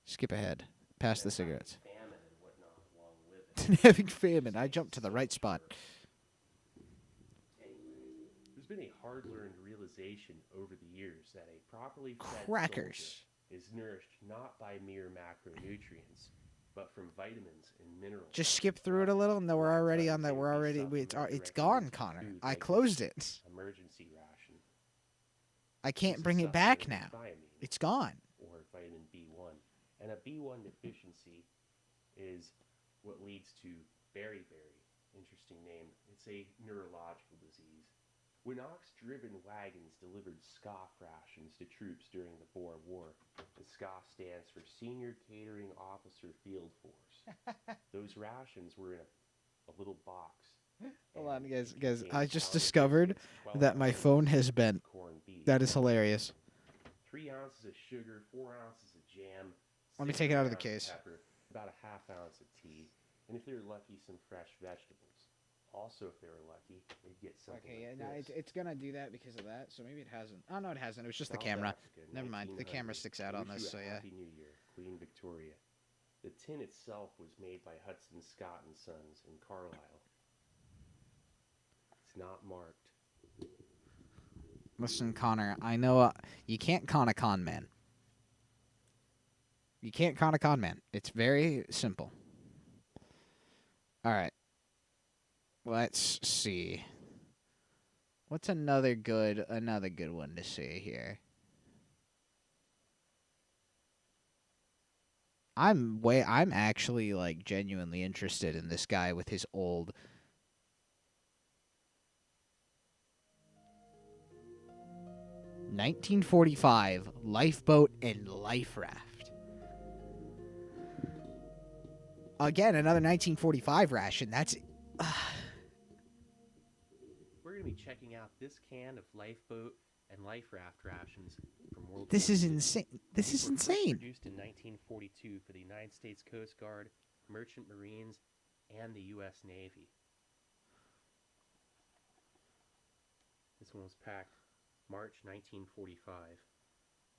Skip ahead. Past the cigarettes. Famine and whatnot along with it. Having famine. I jumped to the right spot. Anyway, there's been a hard-learned realization over the years that a properly fed Crackers. soldier is nourished not by mere macronutrients, but from vitamins and minerals. Just skip through it a little, and then we're already on that. We're already. It's gone, Connor. I closed it. Emergency ration. I can't This is bring it back supplemented now. thiamine, It's gone. or vitamin B1. And a B1 deficiency is what leads to beriberi. Interesting name. It's a neurological disease. When ox-driven wagons delivered SCOF rations to troops during the Boer War, the SCOF stands for Senior Catering Officer Field Force. Those rations were in a little box. Hold on, guys. I just discovered that my phone has bent. That is hilarious. 3 ounces of sugar, 4 ounces of jam. Let me 6 take it out of the grams case. Pepper, about a half ounce of tea, and if they're lucky, some fresh vegetables. Also, if they were lucky, they'd get something Okay, yeah, like no, this. it's gonna do that because of that. So maybe it hasn't. Oh no, it hasn't. It was just the South camera. Africa, Never mind. The camera 1900. sticks out on Wish this. you So a yeah. Happy New Year, Queen Victoria. The tin itself was made by Hudson Scott and Sons in Carlisle. It's not marked. Listen, Connor. I know you can't con a con man. You can't con a con man. It's very simple. All right. Let's see. What's another good one to see here? I'm actually like genuinely interested in this guy with his old 1945 lifeboat and life raft. Again, another 1945 ration. That's We're going to be checking out this can of lifeboat and life raft rations from World This War is II. insane. This These is were first insane. Produced in 1942 for the United States Coast Guard, Merchant Marines, and the U.S. Navy. This one was packed March 1945.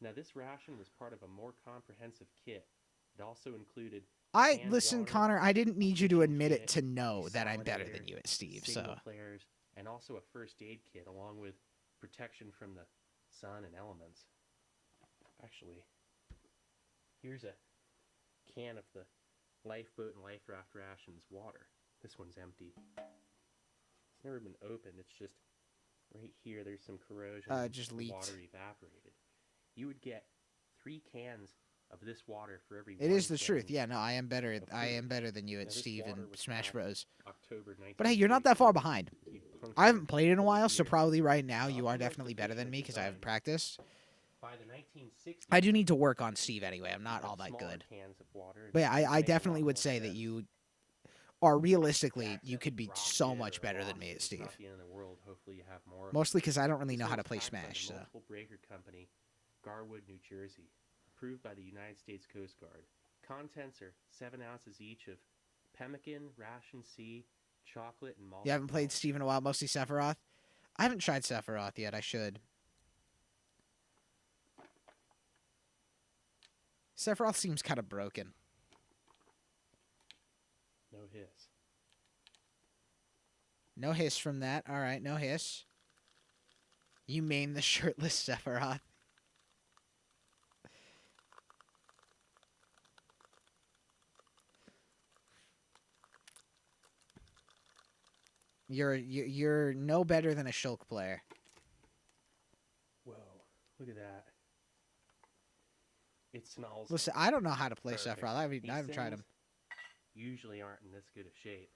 Now, this ration was part of a more comprehensive kit. It also included Listen, water, Connor, I didn't need you to admit it kit, to know that I'm better than consolidator, you at Steve, so. signal flares, and also a first aid kit along with protection from the sun and elements. Actually, here's a can of the lifeboat and life raft rations water. This one's empty. It's never been opened. It's just right here. There's some corrosion. Just the leaked. water evaporated. You would get 3 cans of this water for every. It one is the truth. can Yeah, no, I am better. I approved. am better than you Now, at this Steve water and was Smash back Bros. October But hey, you're not that far 1942. behind. He punctured I haven't played in a while, so year. probably right now you are Off the definitely better than me because I haven't design. practiced. By the 1960s, I do need to work on Steve anyway. I'm not you all have that smaller good. cans of water and But yeah, it I makes a definitely lot would more say that sense. you are realistically, you Access could be rock so bid much or better than lost, me at it's Steve. not the end of the world. Hopefully you have more. Mostly because I don't really This know how to one's play packed by the Smash, so. Multiple Breaker Company, Garwood, New Jersey. Approved by the United States Coast Guard. Contents are 7 ounces each of pemmican, ration C, chocolate, and malt. You haven't played Steve in a while, mostly Sephiroth? I haven't tried Sephiroth yet. I should. Sephiroth seems kind of broken. No hiss. No hiss from that. All right, no hiss. You main the shirtless Sephiroth. You're no better than a Shulk player. Whoa, look at that. It smells. Listen, I don't know how to play perfect. Sephiroth. I These haven't tried him. things usually aren't in this good of shape.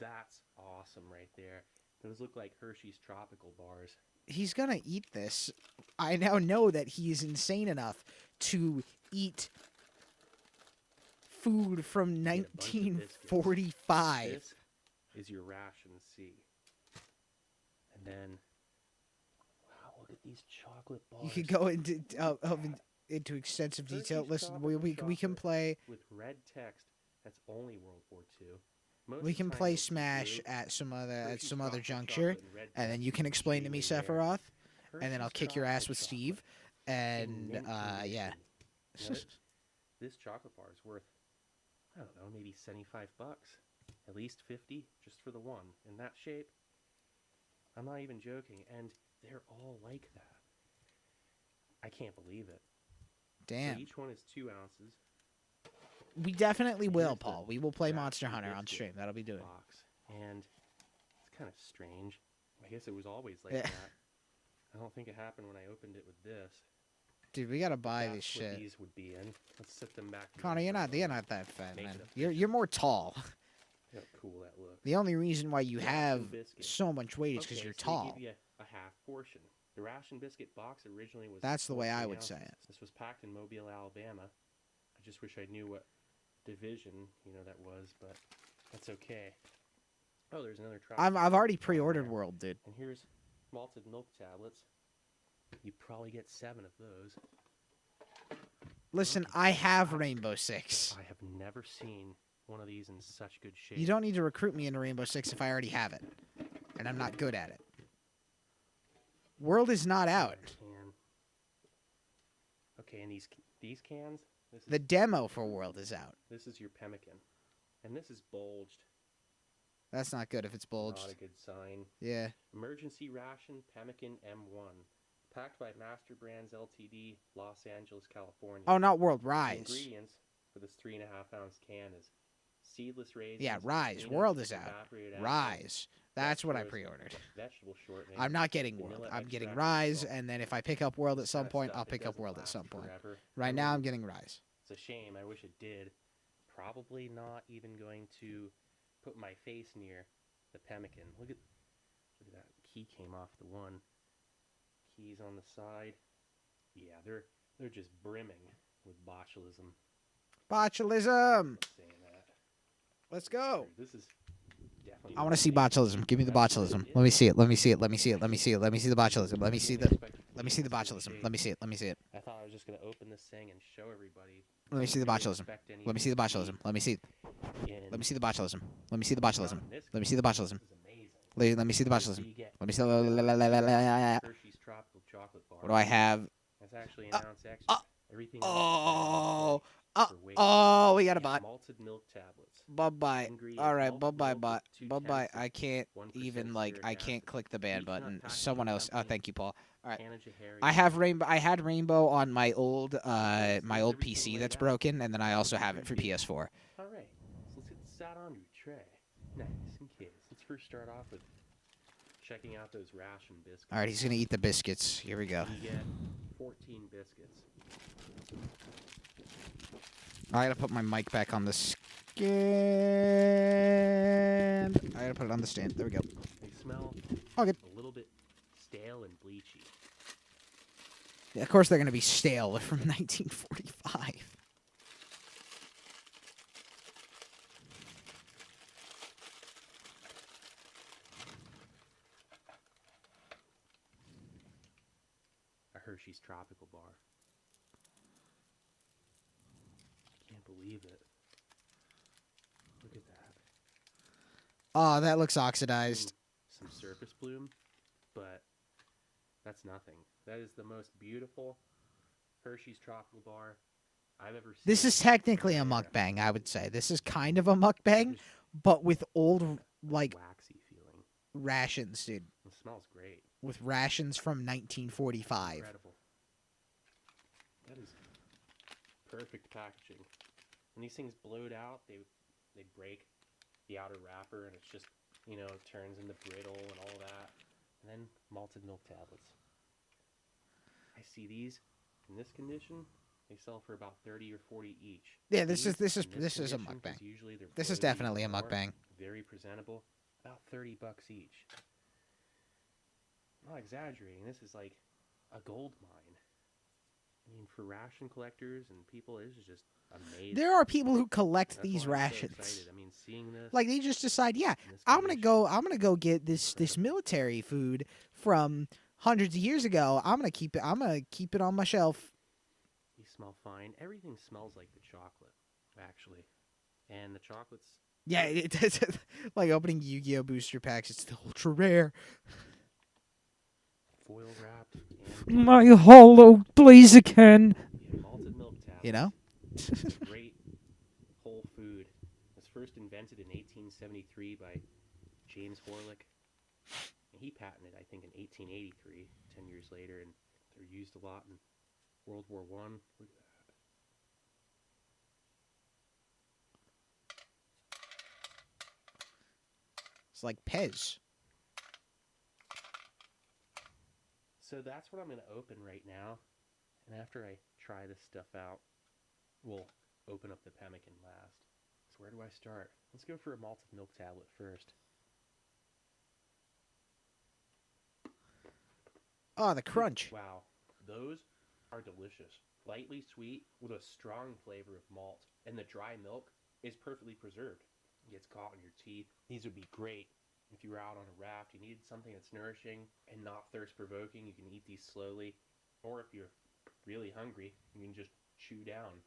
That's awesome right there. Those look like Hershey's tropical bars. He's gonna eat this. I now know that he is insane enough to eat food from Get a bunch of biscuits. 1945. This is your ration C. And then, wow, look at these chocolate bars. You could go into extensive detail. Hershey's Listen, tropical we can chocolate play with red text. That's only World War II. Most we of the can time play you'll see Smash blue, at some other Hershey's juncture, chocolate and red and then text you can is explain to me extremely rare. Sephiroth, and then I'll Hershey's kick your ass tropical with chocolate Steve, in and mint yeah. condition. Now, this chocolate bar is worth, I don't know, maybe $75. At least 50 just for the one. In that shape, I'm not even joking. And they're all like that. I can't believe it. Damn. So each one is 2 ounces. We definitely will, Here's the Paul. We will play Raspberry Monster Hunter on biscuit stream. That'll be doing. box. And it's kind of strange. I guess it was always like Yeah. that. I don't think it happened when I opened it with this. Dude, we gotta buy That's this what shit. these would be in. Let's set them back. Connor, together. you're not that fat, Make man. it a You're more tall. Look how cool that looks. The only reason why you Ration have biscuit. so much weight is because Okay, you're so they tall. give you a half portion. The ration biscuit box originally was. That's the way I 14 would say ounces. it. This was packed in Mobile, Alabama. I just wish I knew what division that was, but that's okay. Oh, there's another. I've already pre-ordered World, dude. And here's malted milk tablets. You probably get 7 of those. Listen, I have Rainbow Six. I have never seen one of these in such good shape. You don't need to recruit me into Rainbow Six if I already have it, and I'm not good at it. World is not out. Can. Okay, and these cans. The demo for World is out. This is your pemmican, and this is bulged. That's not good if it's bulged. Not a good sign. Yeah. Emergency ration pemmican M1, packed by Master Brands Ltd, Los Angeles, California. Oh, not World, The Rise. ingredients for this 3.5-ounce can is seedless raisins. Yeah, Rise. peanuts, World is out. evaporated apples, Rise. That's what I dextrose, pre-ordered. Vegetable shortening. I'm not getting World. vanilla I'm getting extract, Rise, salt. and then if I pick up World at This some kind of point, stuff, I'll it pick up doesn't World at last some point. forever. Right now, I'm getting Rise. It's a shame. I wish it did. Probably not even going to put my face near the pemmican. Look at that key came off the one. Keys on the side. Yeah, they're just brimming with botulism. Botulism. Saying that. Let's go. This is definitely. I want to see botulism. Give me the botulism. Let me see it. Let me see it. Let me see it. Let me see it. Let me see the botulism. Let me see the. Let me see the botulism. Let me see it. Let me see it. I thought I was just gonna open this thing and show everybody. Let me see the Didn't botulism. expect any Let me see the botulism. Let me see. Let me see the botulism. Let me see the botulism. Let me see the botulism. Let me see the botulism. Let me see. Hershey's tropical chocolate bar. What do I have? That's actually an ounce extra. Everything else Oh, we got a bot. Malted milk tablets. Bye-bye. Ingredients, All right, malt, bye-bye, milk bot. with 2 Bye-bye. tenths of I can't 1% even, stearic I can't acid. click the ban Peanut button. packaging Someone else. Oh, company, thank you, Paul. All right. Anna Jahari. I have Rainbow. I had Rainbow on my old PC that's broken, and then I also have it for PS4. All right, so let's get this out on your tray. Nice and kids. Let's first start off with checking out those ration biscuits. All right, he's gonna eat the biscuits. Here we go. You get 14 biscuits. I gotta put my mic back on the stand. I gotta put it on the stand. There we go. They smell Okay. a little bit stale and bleachy. Yeah, of course they're gonna be stale. They're from 1945. A Hershey's Tropical Bar. Can't believe it. Look at that. Oh, that looks oxidized. Some surface bloom, but that's nothing. That is the most beautiful Hershey's Tropical Bar I've ever seen. This is technically a mukbang, I would say. This is kind of a mukbang, but with old, like, waxy feeling. rations, dude. It smells great. With rations from 1945. Incredible. That is perfect packaging. When these things blowed out, they break the outer wrapper, and it's just, you know, turns into brittle and all that. And then malted milk tablets. I see these in this condition. They sell for about 30 or 40 each. Yeah, this is These in a condition, 'cause mukbang. usually they're This is bloated definitely a more, mukbang. Very presentable. About $30 each. I'm not exaggerating. This is like a gold mine. I mean, for ration collectors and people, this is just amazing. There are people who collect That's these why I'm so rations. excited. I mean, seeing this. Like they just decide, yeah, I'm gonna go get this military food from hundreds of years ago. I'm gonna keep it on my shelf. These smell fine. Everything smells like the chocolate, actually. And the chocolate's Yeah, it does. Like opening Yu-Gi-Oh booster packs. It's the ultra rare. foil wrapped. And My hollow Blaziken. yeah, malted milk tablets. You know? Great whole food. It was first invented in 1873 by James Horlick. And he patented, I think, in 1883, 10 years later, and they're used a lot in World War I. Look at that. It's like Pez. So that's what I'm going to open right now. And after I try this stuff out, we'll open up the pemmican last. So where do I start? Let's go for a malted milk tablet first. Oh, the crunch. Wow. Those are delicious. Lightly sweet with a strong flavor of malt. And the dry milk is perfectly preserved. It gets caught in your teeth. These would be great if you were out on a raft. You needed something that's nourishing and not thirst-provoking. You can eat these slowly. Or if you're really hungry, you can just chew down.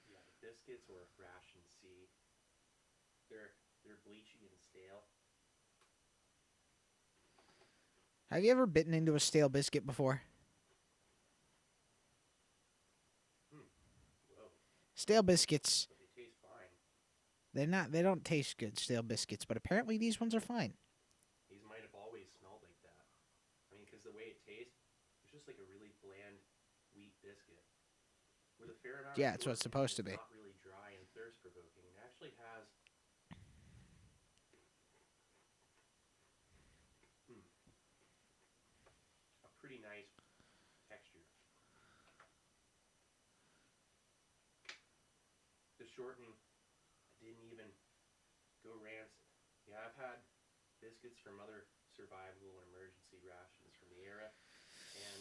Yeah, the biscuits or ration C. They're bleachy and stale. Have you ever bitten into a stale biscuit before? Whoa. Stale biscuits, They taste fine. they don't taste good, stale biscuits, but apparently these ones are fine. These might have always smelled like that. I mean, because the way it tastes, it's just like a really bland wheat biscuit. With a fair amount Yeah, of it's what it's flavor, supposed to it's be. not really dry and thirst-provoking. It actually has a pretty nice texture. The shortening didn't even go rancid. Yeah, I've had biscuits from other survival and emergency rations from the era, and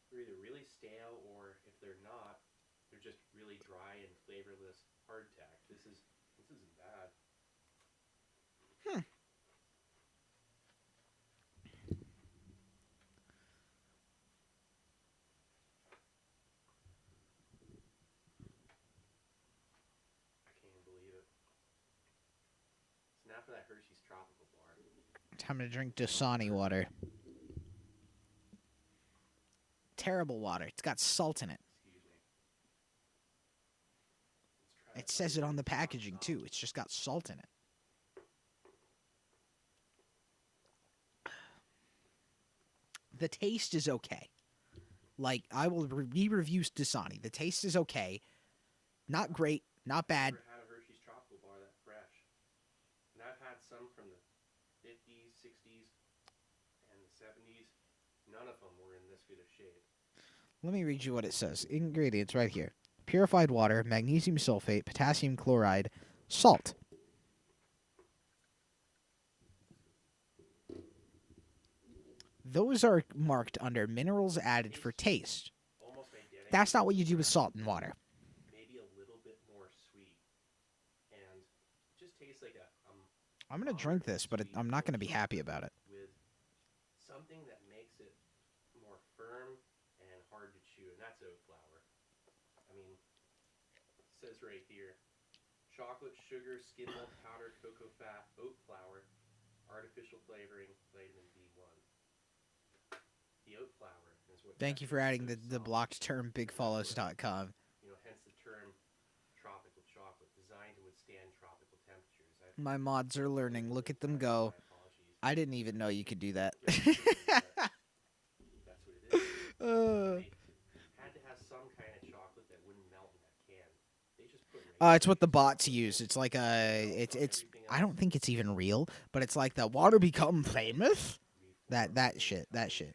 they're either really stale or if they're not, they're just really dry and flavorless hardtack. This isn't bad. I can't believe it. So now for that Hershey's Tropical Bar. Time to drink Dasani water. Terrible water. It's got salt in it. Excuse me. Let's try It says it on the packaging too. It's just got salt in it. The taste is okay. Like, I will re-review Dasani. The taste is okay. Not great, not bad. I've never had a Hershey's Tropical Bar that fresh. And I've had some from the 50s, 60s, and the 70s. None of them were in this good of shape. Let me read you what it says. Ingredients right here. purified water, magnesium sulfate, potassium chloride, salt. Those are marked under minerals added for taste. That's not what you do with salt and water. Maybe a little bit more sweet, and it just tastes like a I'm going to drink this, but I'm not going to be happy about it. with something that makes it more firm and hard to chew, and that's oat flour. I mean, it says right here, chocolate, sugar, skim milk powder, cocoa fat, oat flour, artificial flavoring, vitamin B1. The oat flour is what. Thank you for adding the blocked term bigfollows.com. You know, hence the term tropical chocolate, designed to withstand tropical temperatures. My mods are learning. Look at them go. I didn't even know you could do that. That's what it is. Had to have some kind of chocolate that wouldn't melt in that can. They just put It's what the bots use. It's like it's I don't think it's even real, but it's like the water become famous. That shit. And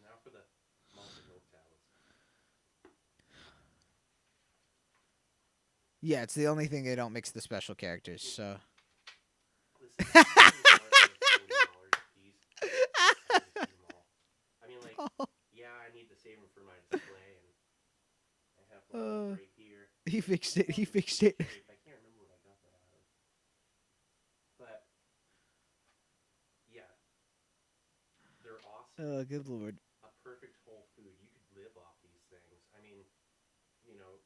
now for the malted milk tablets. Yeah, it's the only thing they don't mix the special characters, so. I mean, like, yeah, I need to save them for my display, and I have one right here. He fixed it. He fixed it. I can't remember what I got that out of. But, yeah. They're awesome. Oh, good lord. A perfect whole food. You could live off these things. I mean, you know,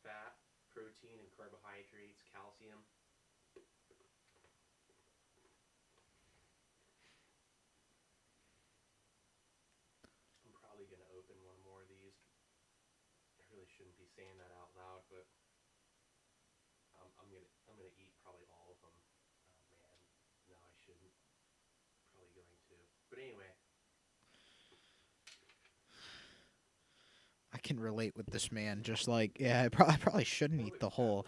fat, protein, and carbohydrates, calcium. I'm probably going to open one more of these. I really shouldn't be saying that out loud, but I'm gonna eat probably all of them. Oh man, no, I shouldn't. Probably going to. But anyway. I can relate with this man. Just like, yeah, I probably shouldn't eat the whole.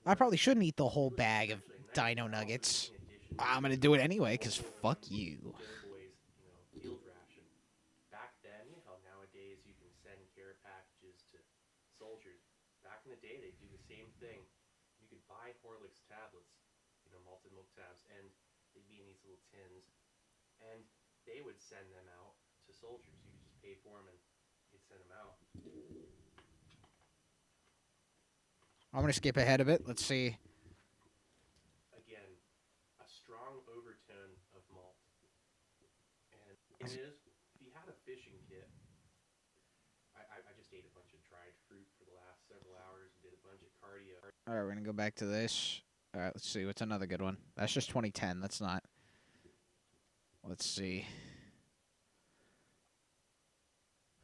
I probably shouldn't eat the whole bag of Dino Nuggets. I'm gonna do it anyway, cause fuck you. Field ration. Back then, you know, nowadays you can send care packages to soldiers. Back in the day, they do the same thing. You could buy Horlicks tablets, you know, malted milk tabs, and they'd be in these little tins, and they would send them out to soldiers. You could just pay for them, and they'd send them out. I'm gonna skip ahead a bit. Let's see. Again, a strong overtone of malt. And it is, if you had a fishing kit, I just ate a bunch of dried fruit for the last several hours and did a bunch of cardio. All right, we're gonna go back to this. All right, let's see. What's another good one? That's just 2010. That's not. Let's see.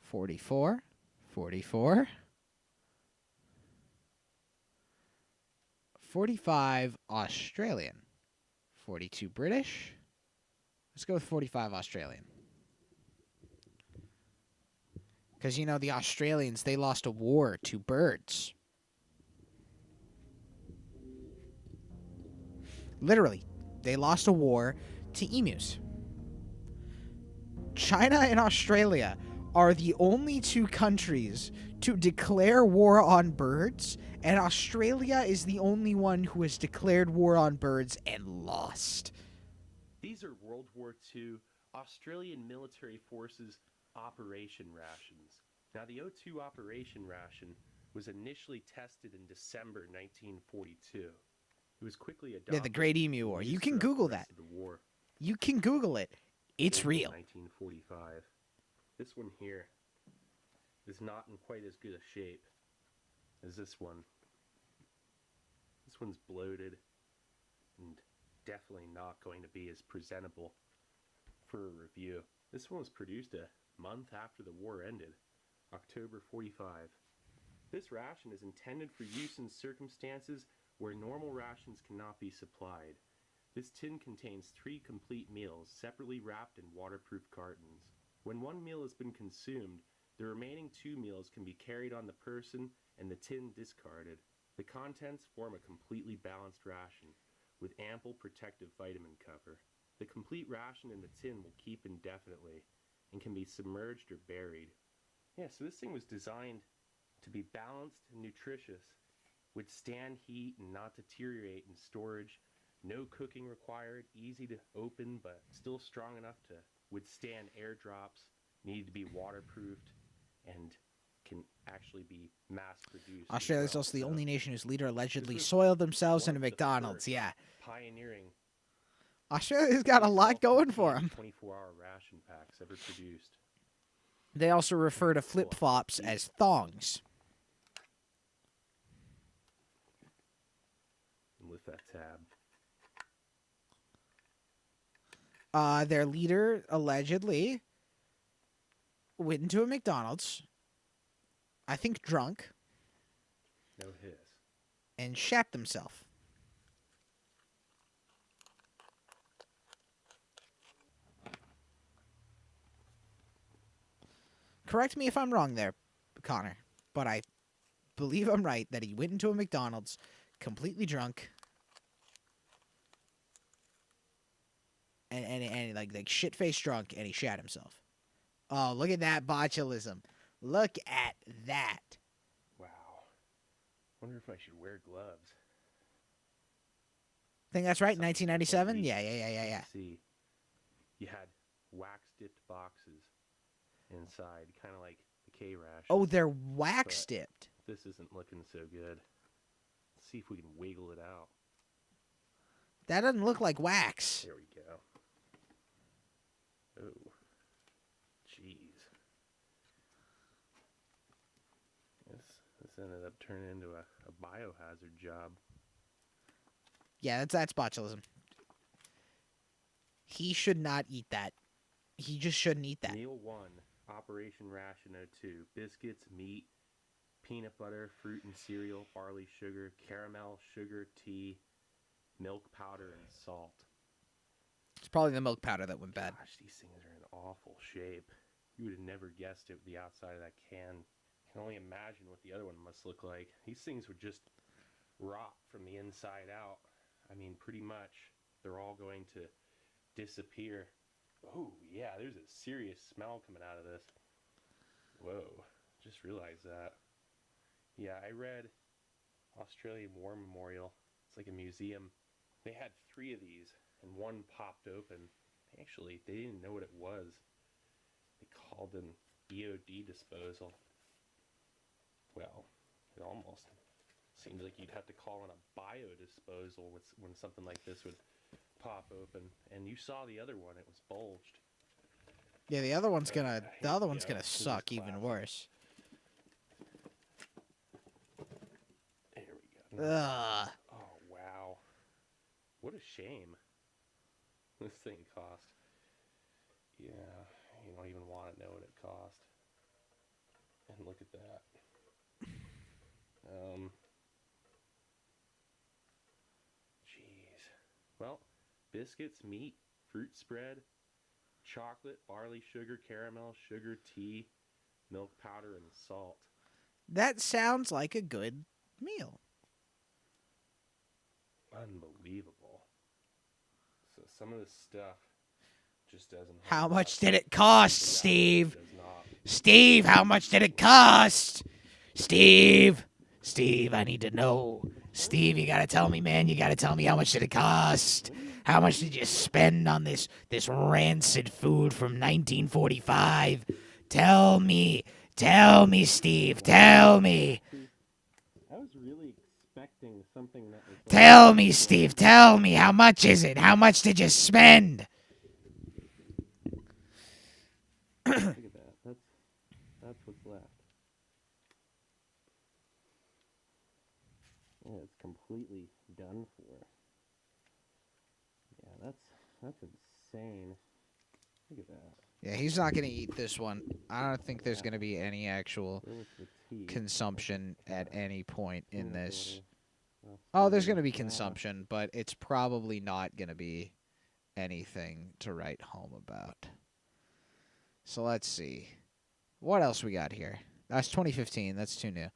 44. 44. 45 Australian. 42 British. Let's go with 45 Australian. Because, you know, the Australians, they lost a war to birds. Literally, they lost a war to emus. China and Australia are the only two countries to declare war on birds, and Australia is the only one who has declared war on birds and lost. These are World War II Australian military forces operation rations. Now, the O2 operation ration was initially tested in December 1942. It was quickly adopted. Yeah, the Great Emu War. You can Google that. You can Google it. It's real. 1945. This one here is not in quite as good a shape as this one. This one's bloated and definitely not going to be as presentable for a review. This one was produced a month after the war ended, October 45. This ration is intended for use in circumstances where normal rations cannot be supplied. This tin contains 3 complete meals, separately wrapped in waterproof cartons. When one meal has been consumed, the remaining 2 meals can be carried on the person and the tin discarded. The contents form a completely balanced ration. with ample protective vitamin cover. The complete ration in the tin will keep indefinitely and can be submerged or buried. Yeah, so this thing was designed to be balanced and nutritious, withstand heat and not deteriorate in storage, no cooking required, easy to open but still strong enough to withstand airdrops, needed to be waterproofed, and can actually be mass-produced. Australia's also the So only nation whose leader allegedly was soiled themselves one in a of the McDonald's. first Yeah. pioneering Australia's got a lot going for them. 24-hour ration packs ever produced. They also refer to flip-flops as thongs. And lift that tab. Their leader allegedly went into a McDonald's, I think drunk, No hiss. and shat himself. Correct me if I'm wrong there, Connor, but I believe I'm right that he went into a McDonald's completely drunk and like shit-faced drunk, and he shat himself. Oh, look at that botulism. Look at that. Wow. Wonder if I should wear gloves. Think that's right, 1997? Yeah. See, you had wax-dipped boxes inside, kind of like the K-Ration. Oh, they're wax but dipped. This isn't looking so good. Let's see if we can wiggle it out. That doesn't look like wax. There we go. Oh, jeez. This ended up turning into a biohazard job. Yeah, that's botulism. He should not eat that. He just shouldn't eat that. Meal 1, Operation Ration 02. Biscuits, meat, peanut butter, fruit and cereal, barley sugar, caramel, sugar, tea, milk powder, and salt. It's probably the milk powder that went bad. Gosh, these things are in awful shape. You would have never guessed it with the outside of that can. I can only imagine what the other one must look like. These things would just rot from the inside out. I mean, pretty much. They're all going to disappear. Oh, yeah, there's a serious smell coming out of this. Whoa, just realized that. Yeah, I read Australian War Memorial. It's like a museum. They had 3 of these, and one popped open. Actually, they didn't know what it was. They called an EOD disposal. Well, it almost seems like you'd have to call in a biodisposal when something like this would pop open. And you saw the other one; it was bulged. Yeah, the other one's gonna This is suck even classic. worse. There we go. Ugh. Oh wow, what a shame. This thing cost. Yeah, you don't even want to know what it cost. And look at that. Jeez. Well, biscuits, meat, fruit spread, chocolate, barley sugar, caramel, sugar, tea, milk powder, and salt. That sounds like a good meal. Unbelievable. So some of this stuff just doesn't. How hold much up. did it cost, Some of that Steve? does not. Steve, how much did it cost? Steve, I need to know. Steve, you gotta tell me, man. You gotta tell me how much did it cost? How much did you spend on this rancid food from 1945? Tell me, Steve. Tell me. I was really expecting something that was. Tell me, Steve. Tell me. How much is it? How much did you spend? Look at that. That's what's left. Yeah, it's completely done for. Yeah, that's insane. Look at that. Yeah, he's not gonna eat this one. I don't think there's gonna be any actual There's the tea. consumption at any point in this. Well, Oh, there's gonna be consumption, but it's probably not gonna be anything to write home about. So let's see. What else we got here? That's 2015. That's too new.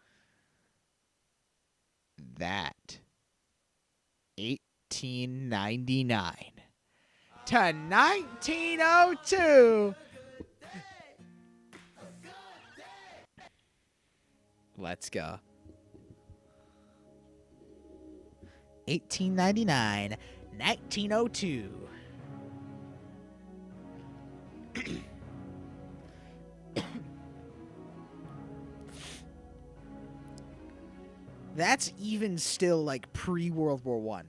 That. 1899 to 1902. Let's go. 1899, 1902. That's even still like pre-World War One.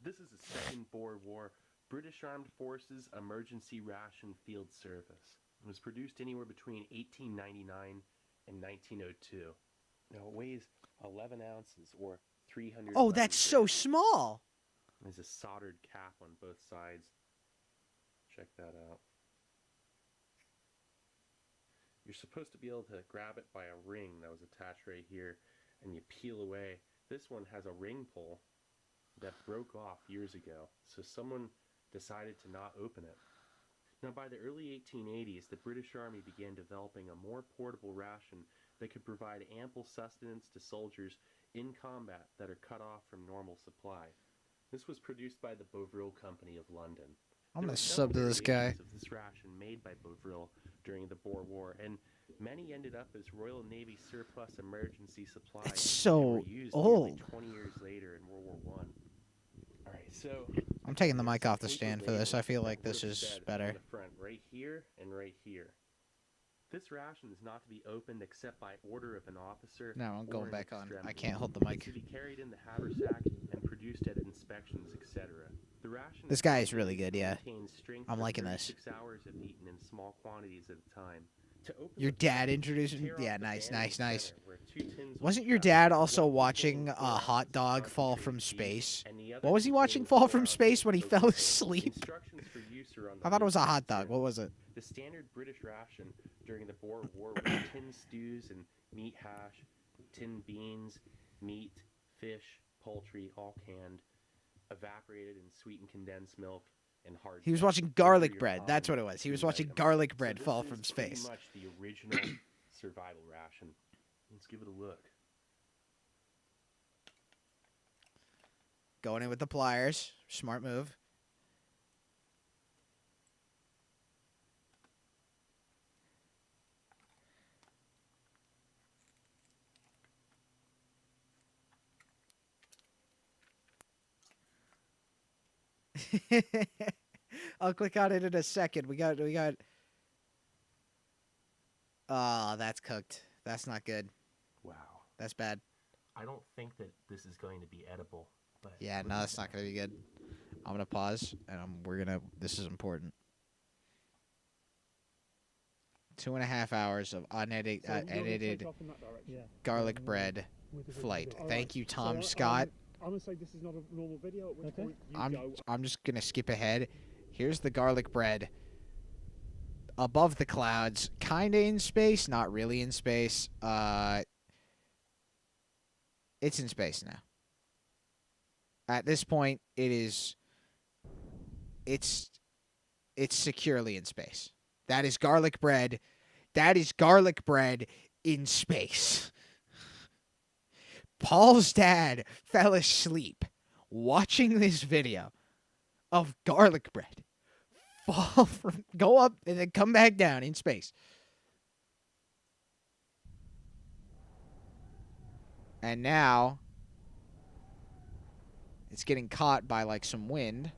This is the Second Boer War British Armed Forces Emergency Ration Field Service. It was produced anywhere between 1899 and 1902. Now it weighs 11 ounces or 300. Oh, that's so small. There's a soldered cap on both sides. Check that out. You're supposed to be able to grab it by a ring that was attached right here, and you peel away. This one has a ring pull that broke off years ago, so someone decided to not open it. Now, by the early 1880s, the British Army began developing a more portable ration that could provide ample sustenance to soldiers in combat that are cut off from normal supply. This was produced by the Bovril Company of London. I'm gonna sub to this guy. Of this ration made by Bovril during the Boer War, and many ended up as Royal Navy surplus emergency supplies. It's so that were used old. nearly 20 years later in World War One. All right, so I'm taking the mic off the stand for this. I feel like this is better. on the front, right here and right here. This ration is not to be opened except by order of an officer. No, I'm or going an back on. I extremity. can't hold the mic. It's to be carried in the haversack and produced at inspections, etc. The ration This guy is really good, yeah. contains strength I'm for liking this. 36 hours if eaten in small quantities at a time. To open Your the dad package, introduced me? tear Yeah, off the nice, band in nice, the nice. center, where 2 tins of Wasn't your stuff dad with also 1 watching full a hot dog fall concentrated from beef, space? and the other What was he 2 watching tins fall were from ounces space when he of fell cocaine. asleep? Instructions for use are on the I thought it was a loose hot dog. end. What was it? The standard British ration during the Boer War was tin stews and meat hash, tin beans, meat, fish, poultry, all canned, evaporated and sweetened condensed milk, and hard. He was bread. watching Those garlic are your bread. That's what common it was. He was food watching items. garlic So bread this fall is from pretty space. much the original survival ration. Let's give it a look. Going in with the pliers. Smart move. I'll click on it in a second. We got. Oh, that's cooked. That's not good. Wow. That's bad. I don't think that this is going to be edible. But Yeah, look no, at that's not gonna be good. I'm gonna pause, and we're gonna. This is important. 2.5 hours of unedited, edited garlic bread flight. Thank you, Tom Scott. I'm gonna say this is not a normal video. At which point you go. I'm just gonna skip ahead. Here's the garlic bread. Above the clouds, kinda in space, not really in space. It's in space now. At this point, it's securely in space. That is garlic bread. That is garlic bread in space. Paul's dad fell asleep watching this video of garlic bread go up and then come back down in space. And now it's getting caught by like some wind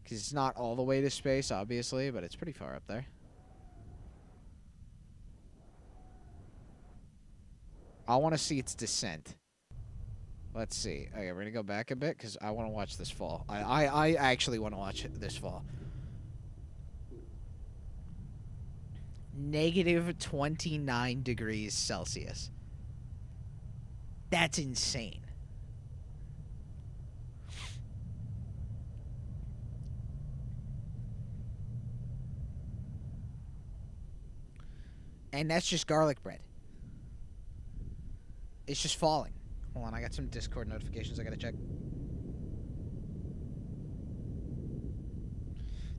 because it's not all the way to space, obviously, but it's pretty far up there. I want to see its descent. Let's see. Okay, we're going to go back a bit because I want to watch this fall. I actually want to watch this fall. Negative 29 degrees Celsius. That's insane. And that's just garlic bread. It's just falling. Hold on, I got some Discord notifications I gotta check.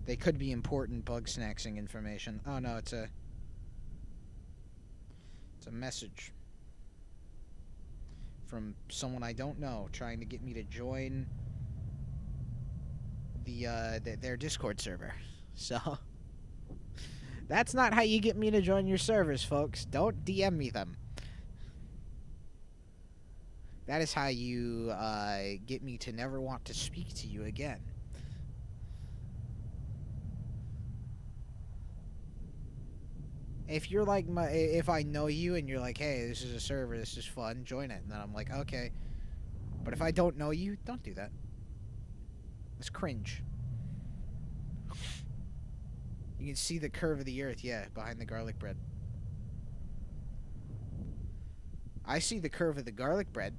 They could be important bug snacksing information. Oh no, it's a message from someone I don't know trying to get me to join their Discord server. So that's not how you get me to join your servers, folks. Don't DM me them. That is how you get me to never want to speak to you again. If you're like if I know you and you're like, hey, this is a server, this is fun, join it, and then I'm like, okay. But if I don't know you, don't do that. It's cringe. You can see the curve of the earth, yeah, behind the garlic bread. I see the curve of the garlic bread.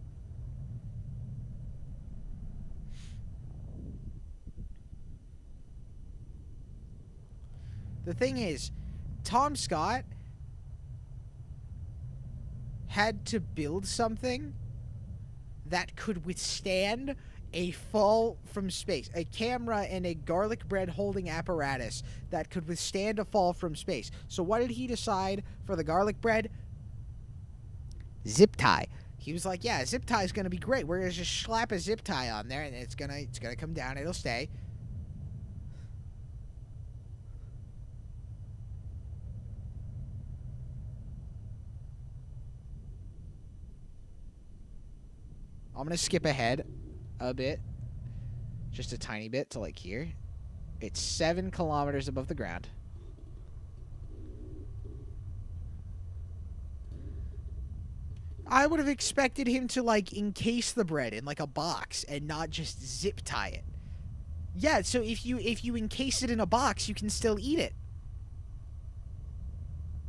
The thing is, Tom Scott had to build something that could withstand a fall from space. A camera and a garlic bread holding apparatus that could withstand a fall from space. So what did he decide for the garlic bread? Zip tie. He was like, yeah, zip tie is going to be great. We're going to just slap a zip tie on there and it's going to come down. It'll stay. I'm going to skip ahead a bit. Just a tiny bit to like here. It's 7 kilometers above the ground. I would have expected him to like encase the bread in like a box and not just zip tie it. Yeah, so if you encase it in a box, you can still eat it.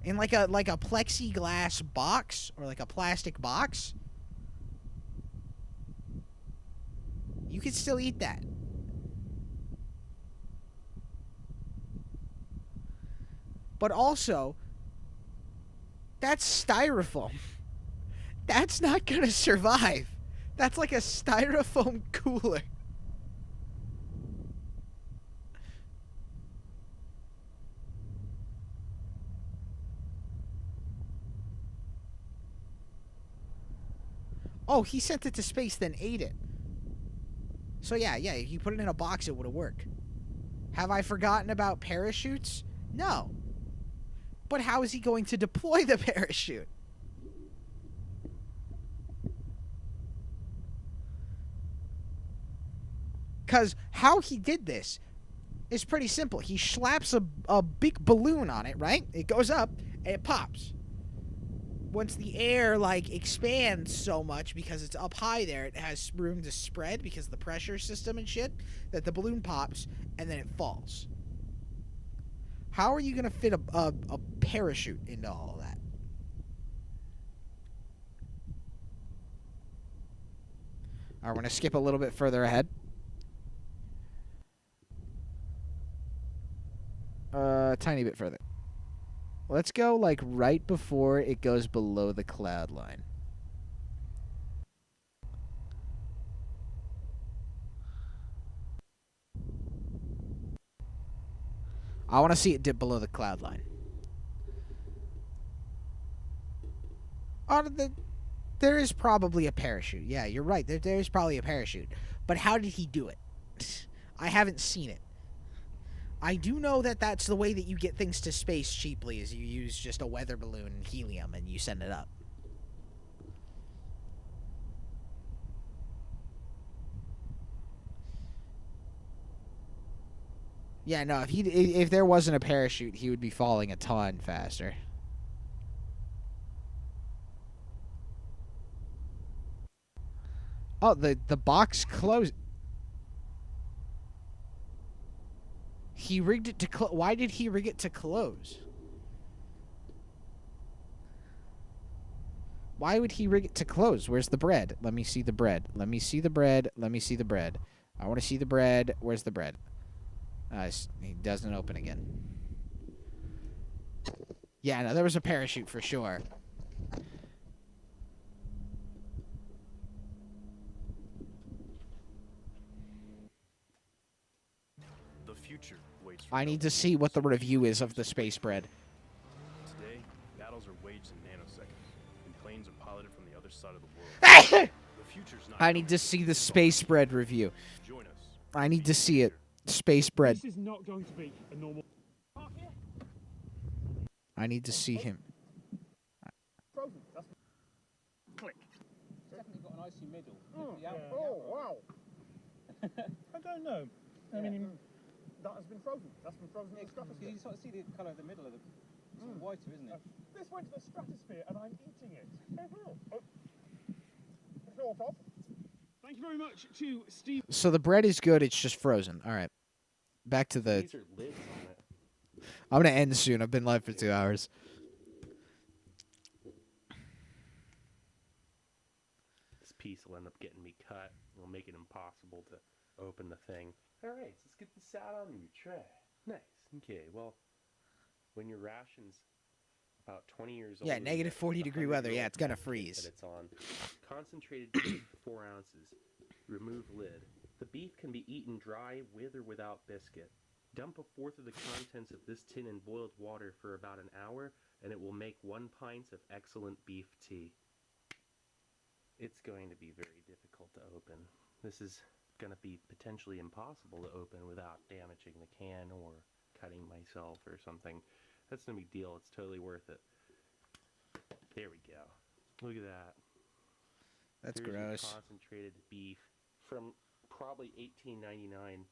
In like a plexiglass box or like a plastic box. You can still eat that. But also, that's styrofoam. That's not gonna survive. That's like a styrofoam cooler. Oh, he sent it to space, then ate it. So yeah, if you put it in a box, it would have worked. Have I forgotten about parachutes? No. But how is he going to deploy the parachute? Because how he did this is pretty simple. He slaps a big balloon on it, right? It goes up, and it pops. Once the air, like, expands so much because it's up high there, it has room to spread because of the pressure system and shit, that the balloon pops, and then it falls. How are you going to fit a parachute into all of that? All right, we're going to skip a little bit further ahead. A tiny bit further. Let's go, like, right before it goes below the cloud line. I want to see it dip below the cloud line. There is probably a parachute. Yeah, you're right. There is probably a parachute. But how did he do it? I haven't seen it. I do know that that's the way that you get things to space cheaply, is you use just a weather balloon and helium and you send it up. Yeah, no, if there wasn't a parachute, he would be falling a ton faster. Oh, the box closed. He rigged it to close. Why did he rig it to close? Why would he rig it to close? Where's the bread? Let me see the bread. Let me see the bread. Let me see the bread. I want to see the bread. Where's the bread? He doesn't open again. Yeah, no, there was a parachute for sure. The future waits for I need to see what the review is of the space bread. Today, battles are waged in nanoseconds, and planes are piloted from the other side of the world. The future's not I need to see the space bread review. Join us. I need to see it. Space bread. This is not going to be a normal. I need to see him. Frozen. That's click. It's definitely got an icy middle. Wow. I don't know. I mean, that has been frozen. That's been frozen in the stratosphere. You sort of see the colour of the middle of the. It's whiter, isn't it? This went to the stratosphere, and I'm eating it. Oh. Sort of. Thank you very much to Steve. So the bread is good. It's just frozen. All right. Back to the. These are lids on it. I'm gonna end soon. I've been live for 2 hours. This piece will end up getting me cut. It'll make it impossible to open the thing. All right, so let's get this out on your tray. Nice. Okay. Well, when your ration's about 20 years old. Yeah, negative 40-degree weather. Yeah, it's gonna freeze. That it's on. Concentrated beef, 4 ounces. Remove lid. The beef can be eaten dry with or without biscuit. Dump a fourth of the contents of this tin in boiled water for about an hour, and it will make 1 pint of excellent beef tea. It's going to be very difficult to open. This is going to be potentially impossible to open without damaging the can or cutting myself or something. That's no big deal. It's totally worth it. There we go. Look at that. That's Here's your gross. concentrated beef from probably 1899.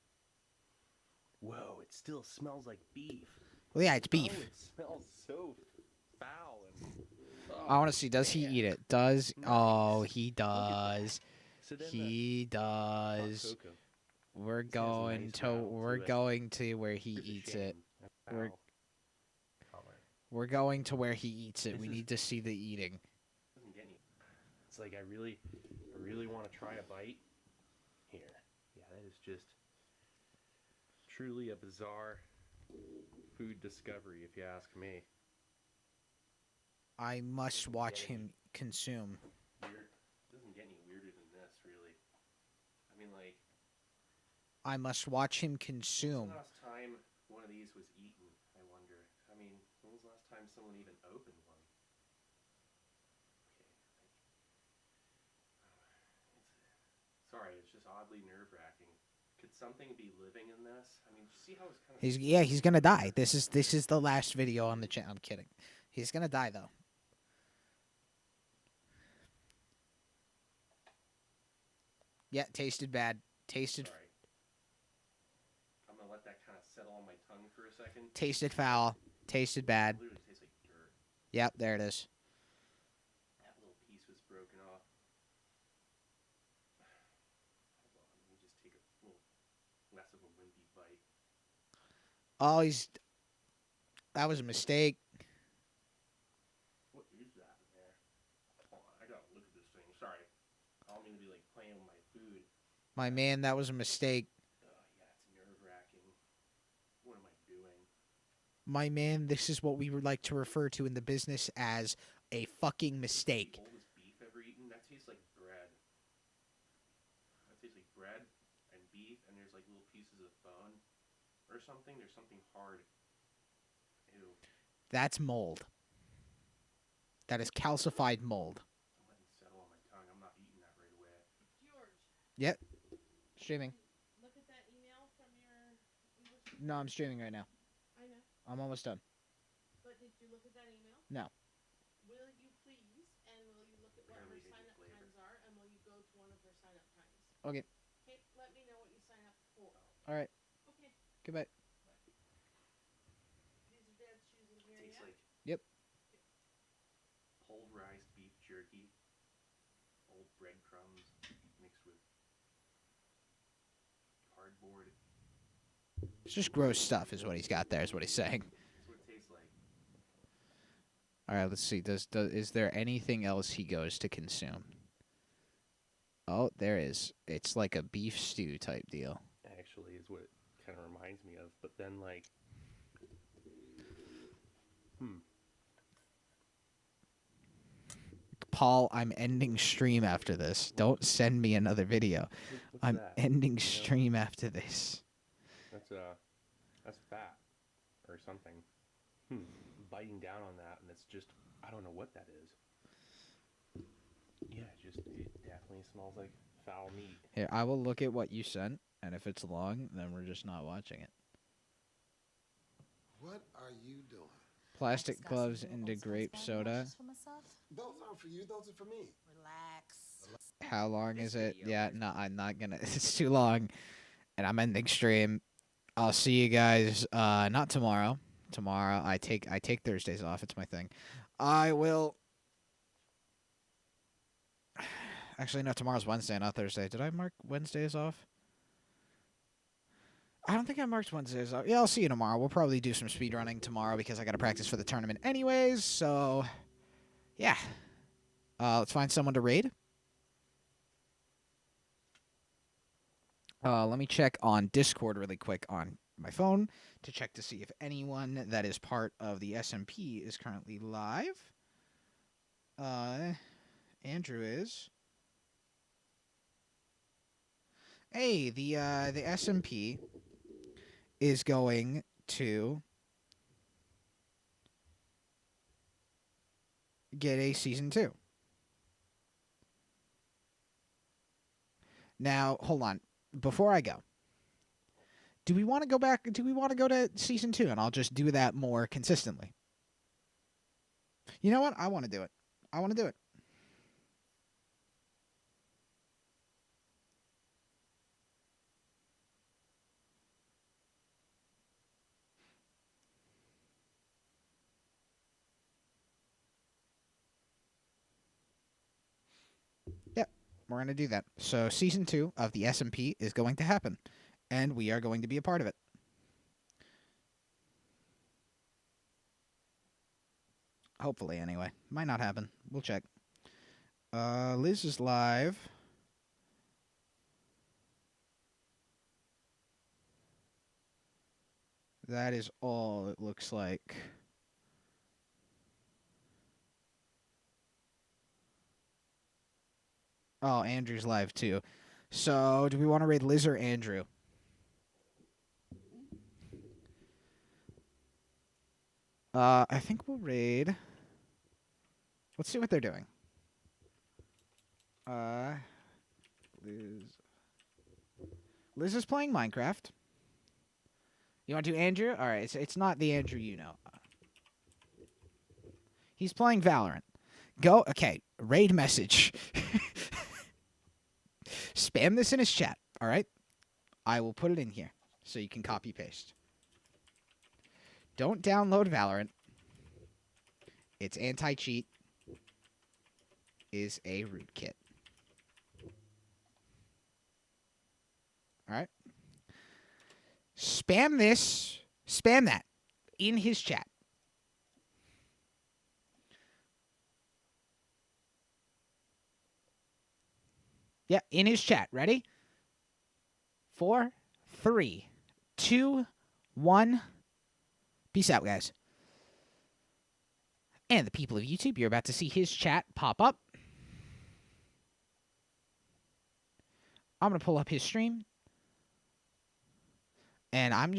Whoa, it still smells like beef. Well, yeah, it's beef. Oh, it smells so foul. And, I want to see. Does he eat it? Does? Oh, he does. So then He does. cocoa. We're This has a going nice to. rattle We're to it. going to where he Here's a eats shame. it. A We're. foul color. We're going to where he eats it. This We is- need to see the eating. Doesn't get any. It's like I really want to try a bite. Here, yeah, that is just truly a bizarre food discovery, if you ask me. I must watch him consume. Weird. Doesn't get any weirder than this, really. I mean, like. I must watch him When's consume. the last time one of these was eaten? I wonder. I mean, when was the last time someone even opened one? Sorry, it's just oddly nerve-wracking. Could something be living in this? I mean, see how it's kind of. He's gonna die. This is the last video on the channel. I'm kidding. He's gonna die though. Yeah, tasted bad. Tasted Sorry. I'm gonna let that kind of settle on my tongue for a second. tasted foul. Tasted bad. Literally tastes like dirt. Yep, there it is. That little piece was broken off. Hold on, let me just take a little less of a wimpy bite. Oh, that was a mistake. What is that in there? Hold on, I gotta look at this thing. Sorry. I don't mean to be like playing with my food. My man, that was a mistake. Yeah, it's nerve-wracking. What am I doing? My man, this is what we would like to refer to in the business as a fucking mistake. The oldest beef ever eaten? That tastes like bread. That tastes like bread and beef, and there's like little pieces of bone or something. There's something hard. Ew. That's mold. That is calcified mold. I'm letting it settle on my tongue. I'm not eating that right away. George, Yep. Streaming. look at that email from your English. No, I'm streaming right now. I know. I'm almost done. But did you look at that email? No. Will you please, and will you look at what her Apparently they sign-up just labor. times are, and will you go to one of her sign-up times? Okay. Okay, let me know what you sign up for. All right. Okay. Goodbye. These are Dad's shoes in here, Tastes yeah? like Yep. pulverized beef jerky, old breadcrumbs mixed with cardboard. It's just gross stuff, is what he's got there. Is what he's saying. That's what it tastes like. All right. Let's see. Is there anything else he goes to consume? Oh, there is. It's like a beef stew type deal. Actually, is what it kind of reminds me of. But then, like, Paul, I'm ending stream after this. Don't send me another video. What's I'm that? ending stream after this. That's fat or something. Biting down on that, and it's just, I don't know what that is. Yeah, it definitely smells like foul meat. Here, I will look at what you sent, And if it's long, then we're just not watching it. What are you doing? Plastic gloves into grape soda. Those aren't for you. Those are for me. Relax. How long is it? Yeah, no, I'm not gonna. It's too long, and I'm ending stream. I'll see you guys. Not tomorrow. Tomorrow I take Thursdays off. It's my thing. I will. Actually, no. Tomorrow's Wednesday, not Thursday. Did I mark Wednesdays off? I don't think I marked Wednesdays off. Yeah, I'll see you tomorrow. We'll probably do some speedrunning tomorrow because I got to practice for the tournament anyways. So, yeah. Let's find someone to raid. Let me check on Discord really quick on my phone to check to see if anyone that is part of the SMP is currently live. Andrew is. Hey, the SMP is going to get a season 2. Now, hold on. Before I go, do we want to go back? Do we want to go to season 2? And I'll just do that more consistently. You know what? I want to do it. I want to do it. Yep, we're going to do that. So season 2 of the SMP is going to happen, and we are going to be a part of it. Hopefully, anyway. Might not happen. We'll check. Liz is live. That is all it looks like. Oh, Andrew's live too. So, do we want to raid Liz or Andrew? I think we'll raid. Let's see what they're doing. Liz is playing Minecraft. You want to do Andrew? All right, it's not the Andrew you know. He's playing Valorant. Go. Okay, raid message. Spam this in his chat. All right, I will put it in here so you can copy paste. Don't download Valorant. Its anti-cheat is a rootkit. All right. Spam this. Spam that in his chat. Yeah, in his chat. Ready? 4, 3, 2, 1. Peace out, guys. And the people of YouTube, you're about to see his chat pop up. I'm going to pull up his stream. And I'm just